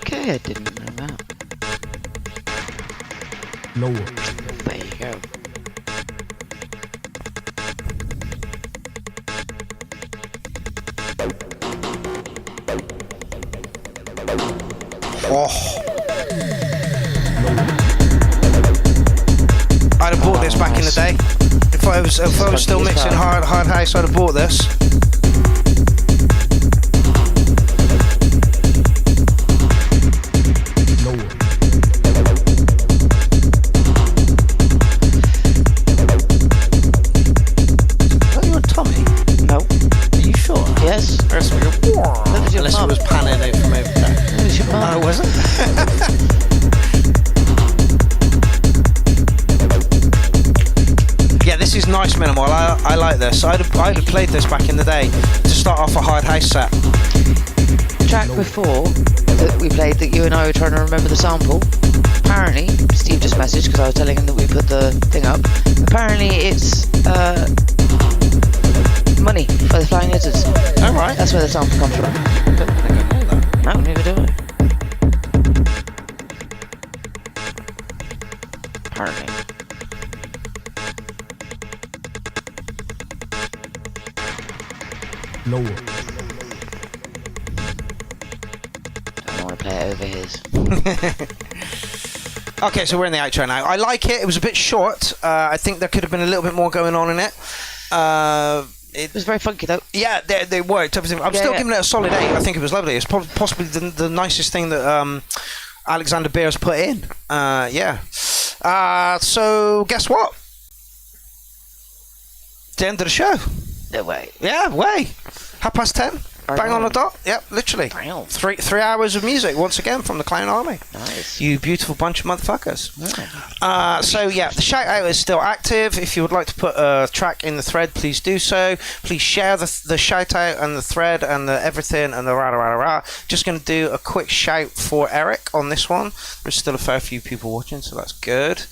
Okay, I didn't know that. Lower. There you go. Oh. I'd have bought this back in the day. If I was still mixing hard house, I'd have bought this. is nice minimal. I like this. I'd have played this back in the day to start off a hard house set. The track before that we played, that you and I were trying to remember the sample, apparently, Steve just messaged because I was telling him that we put the thing up. Apparently it's Money by the Flying Lizards. Oh, right. That's where the sample comes from. I don't think I know that. No, neither do I. Apparently. Lower. Don't want to play it over his. Okay, so we're in the outro now. I like it. It was a bit short. I think there could have been a little bit more going on in it. It was very funky though. Yeah, they worked. Everything. I'm still giving it a solid 8. I think it was lovely. It's possibly the nicest thing that Alexander Beer's put in. Yeah. So guess what? It's the end of the show. No way. Yeah, way. 10:30. Bang on the dot. Yep, literally. Damn. 3 hours of music once again from the Clown Army. Nice. You beautiful bunch of motherfuckers. Yeah. So yeah, the shout out is still active. If you would like to put a track in the thread, please do so. Please share the shout out and the thread and the everything and the rah rah rah rah. Just going to do a quick shout for Eric on this one. There's still a fair few people watching, so that's good.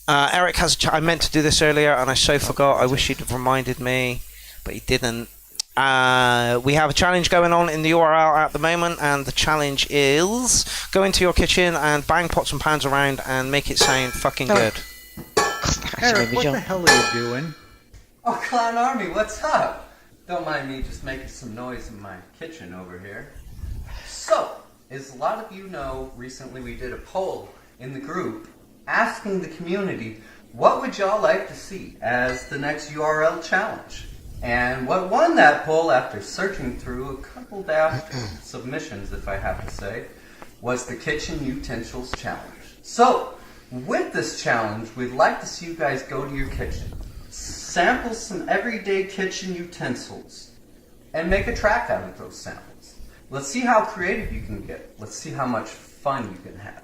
Eric has I meant to do this earlier and I so forgot. I wish he'd have reminded me, but he didn't. We have a challenge going on in the URL at the moment, and the challenge is go into your kitchen and bang pots and pans around and make it sound fucking good. Eric, what the hell are you doing? Oh, Clown Army, what's up? Don't mind me just making some noise in my kitchen over here. So, as a lot of you know, recently we did a poll in the group asking the community, what would y'all like to see as the next URL challenge? And what won that poll, after searching through a couple daft submissions, if I have to say, was the Kitchen Utensils Challenge. So, with this challenge, we'd like to see you guys go to your kitchen, sample some everyday kitchen utensils, and make a track out of those samples. Let's see how creative you can get. Let's see how much fun you can have.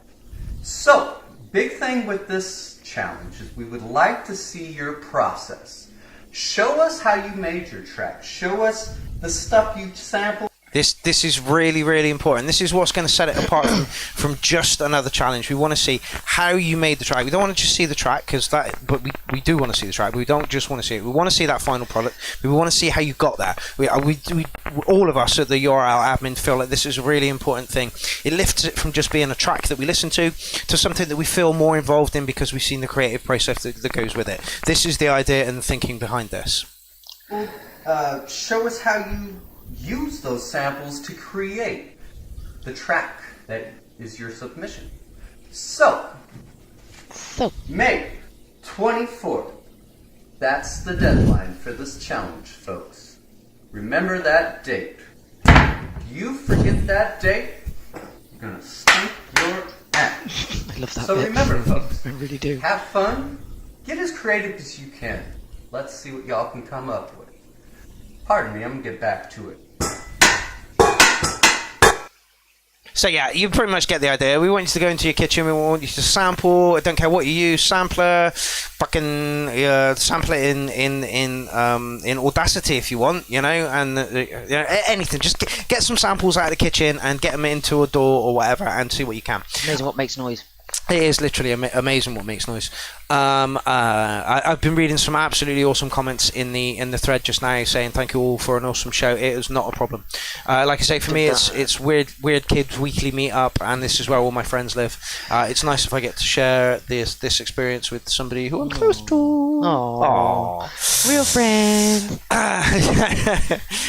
So, big thing with this challenge is we would like to see your process. Show us how you made your track. Show us the stuff you sampled. This is really, really important. This is what's going to set it apart from just another challenge. We want to see how you made the track. We don't want to just see the track, but we do want to see the track. But we don't just want to see it. We want to see that final product. We want to see how you got there. We all of us at the URL admin feel like this is a really important thing. It lifts it from just being a track that we listen to something that we feel more involved in because we've seen the creative process that goes with it. This is the idea and the thinking behind this. Well, show us how you use those samples to create the track that is your submission. So May 24th, that's the deadline for this challenge, folks. Remember that date. If you forget that date, you're gonna stink your ass. I love that So bit. remember, folks, I really do. have fun, get as creative as you can. Let's see what y'all can come up with. Pardon me, I'm gonna get back to it. So yeah, you pretty much get the idea. We want you to go into your kitchen. We want you to sample. I don't care what you use. Sampler, fucking sample it in Audacity if you want, you know, and anything. Just get some samples out of the kitchen and get them into a DAW or whatever, and see what you can. Amazing what makes noise. It is literally amazing what makes noise. I've been reading some absolutely awesome comments in the thread just now saying thank you all for an awesome show. It is not a problem. Like I say, for me, it's weird kids weekly meet up, and this is where all my friends live. It's nice if I get to share this experience with somebody who I'm close to. Aww. Real friend.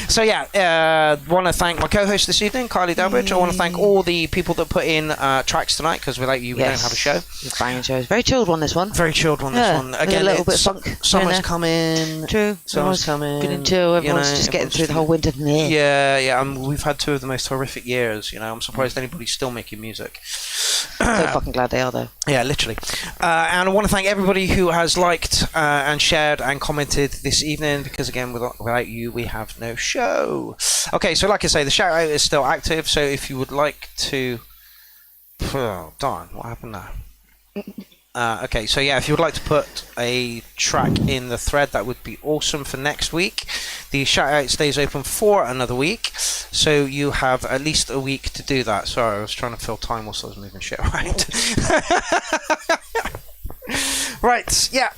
So yeah, want to thank my co-host this evening, Kylie Delbridge. I want to thank all the people that put in tracks tonight, because without you, we don't have a show. It's banging shows. Very chilled one, this one. Very chilled one, this one. Again, a little bit of funk. Summer's coming. True. Summer's coming. Good and chill. Everyone's just getting through the whole winter. Yeah. We've had 2 of the most horrific years. You know, I'm surprised anybody's still making music. So fucking glad they are, though. Yeah, literally. And I want to thank everybody who has liked and shared and commented this evening, because again, without you, we have no show. Okay, so like I say, the shout out is still active. So if you would like to, oh darn, what happened there? Okay, so yeah, if you would like to put a track in the thread, that would be awesome for next week. The shoutout stays open for another week, so you have at least a week to do that. Sorry, I was trying to fill time whilst I was moving shit around. Right, yeah.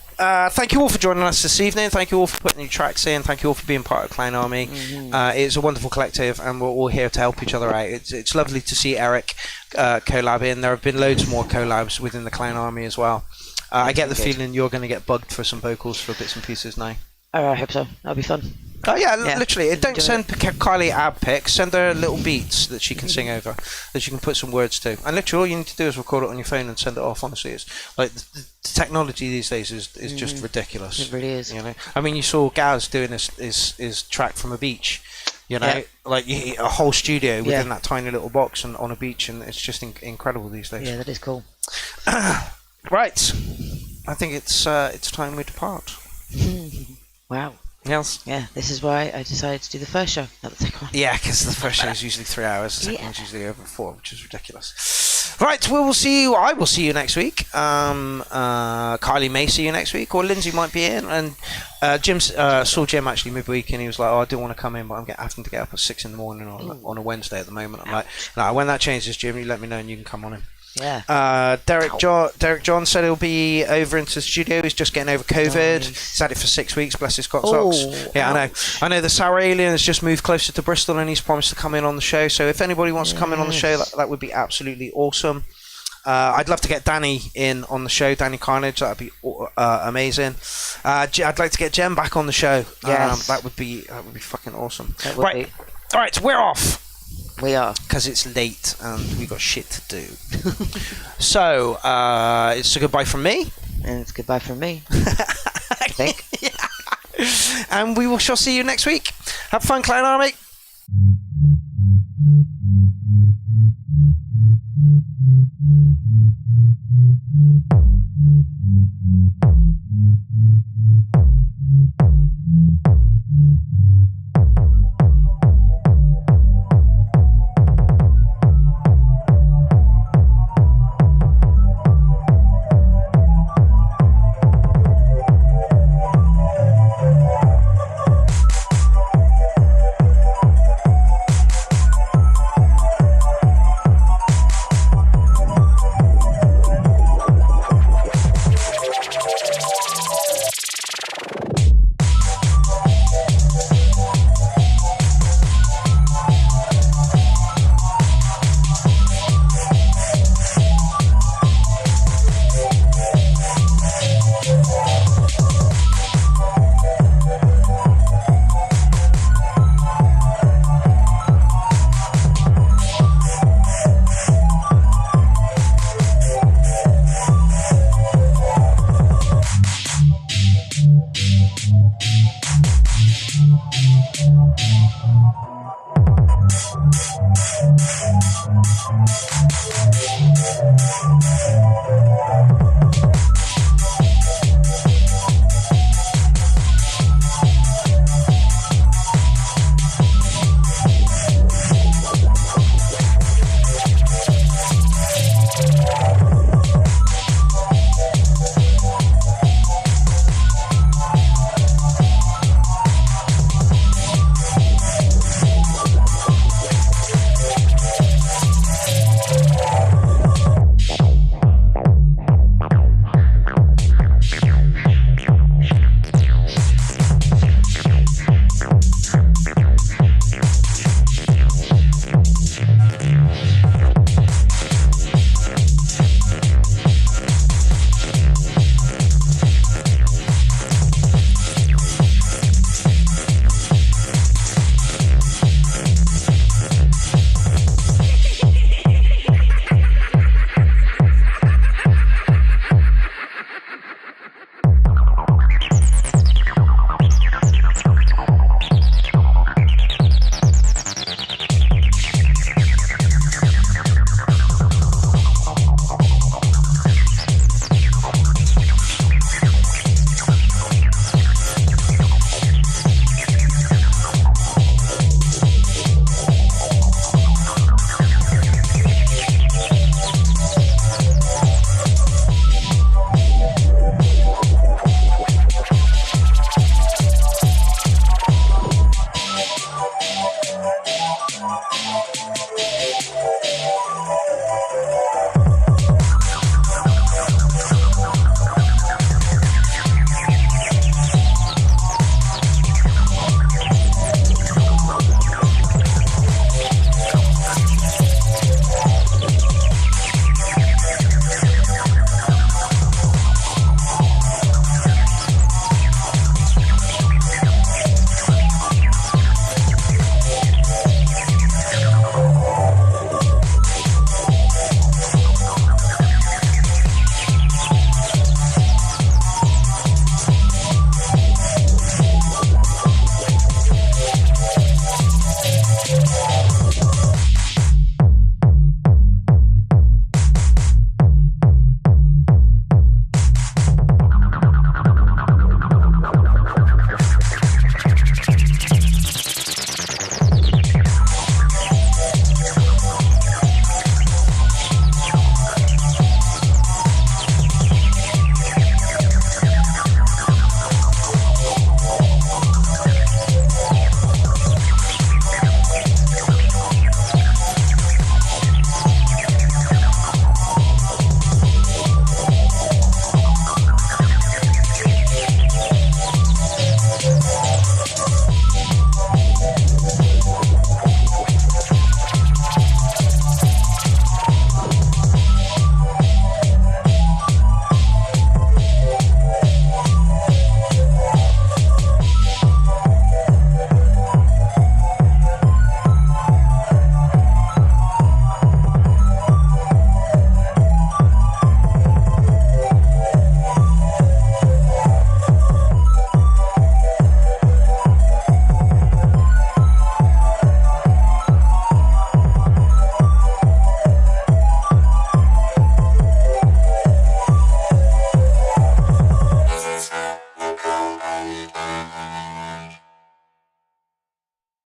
Thank you all for joining us this evening. Thank you all for putting your tracks in. Thank you all for being part of Clown Army. It's a wonderful collective, and we're all here to help each other out. It's lovely to see Eric collab in. There have been loads more collabs within the Clown Army as well. I get the feeling you're going to get bugged for some vocals for bits and pieces now. I hope so. That'll be fun. Oh yeah, literally. Don't send Kylie ab pics. Send her little beats that she can sing over, that she can put some words to. And literally, all you need to do is record it on your phone and send it off. Honestly, it's like the technology these days is just ridiculous. It really is. You know, I mean, you saw Gaz doing his track from a beach. You know, like a whole studio within that tiny little box and on a beach, and it's just incredible these days. Yeah, that is cool. Right, I think it's time we depart. Wow. Yes. Yeah, this is why I decided to do the first show, not the second one. Yeah, because the first show is usually 3 hours, the second one's usually over 4, which is ridiculous. Right, we will see you. I will see you next week. Kylie may see you next week, or Lindsay might be in. And Jim saw Jim actually midweek, and he was like, "Oh, I do want to come in, but I'm having to get up at 6 in the morning on a Wednesday at the moment." I'm like, "No, when that changes, Jim, you let me know, and you can come on in." Yeah. Derek John said he'll be over into the studio. He's just getting over COVID. He's had it for 6 weeks. Bless his cocksocks. Yeah, I know. The Sour Alien has just moved closer to Bristol, and he's promised to come in on the show. So if anybody wants to come in on the show, that would be absolutely awesome. I'd love to get Danny in on the show, Danny Carnage. That'd be amazing. I'd like to get Jem back on the show. Yes. That would be fucking awesome. Right. All right, we're off. We are. Because it's late and we've got shit to do. So, it's a goodbye from me. And it's goodbye from me. I think. And we shall see you next week. Have fun, Clown Army.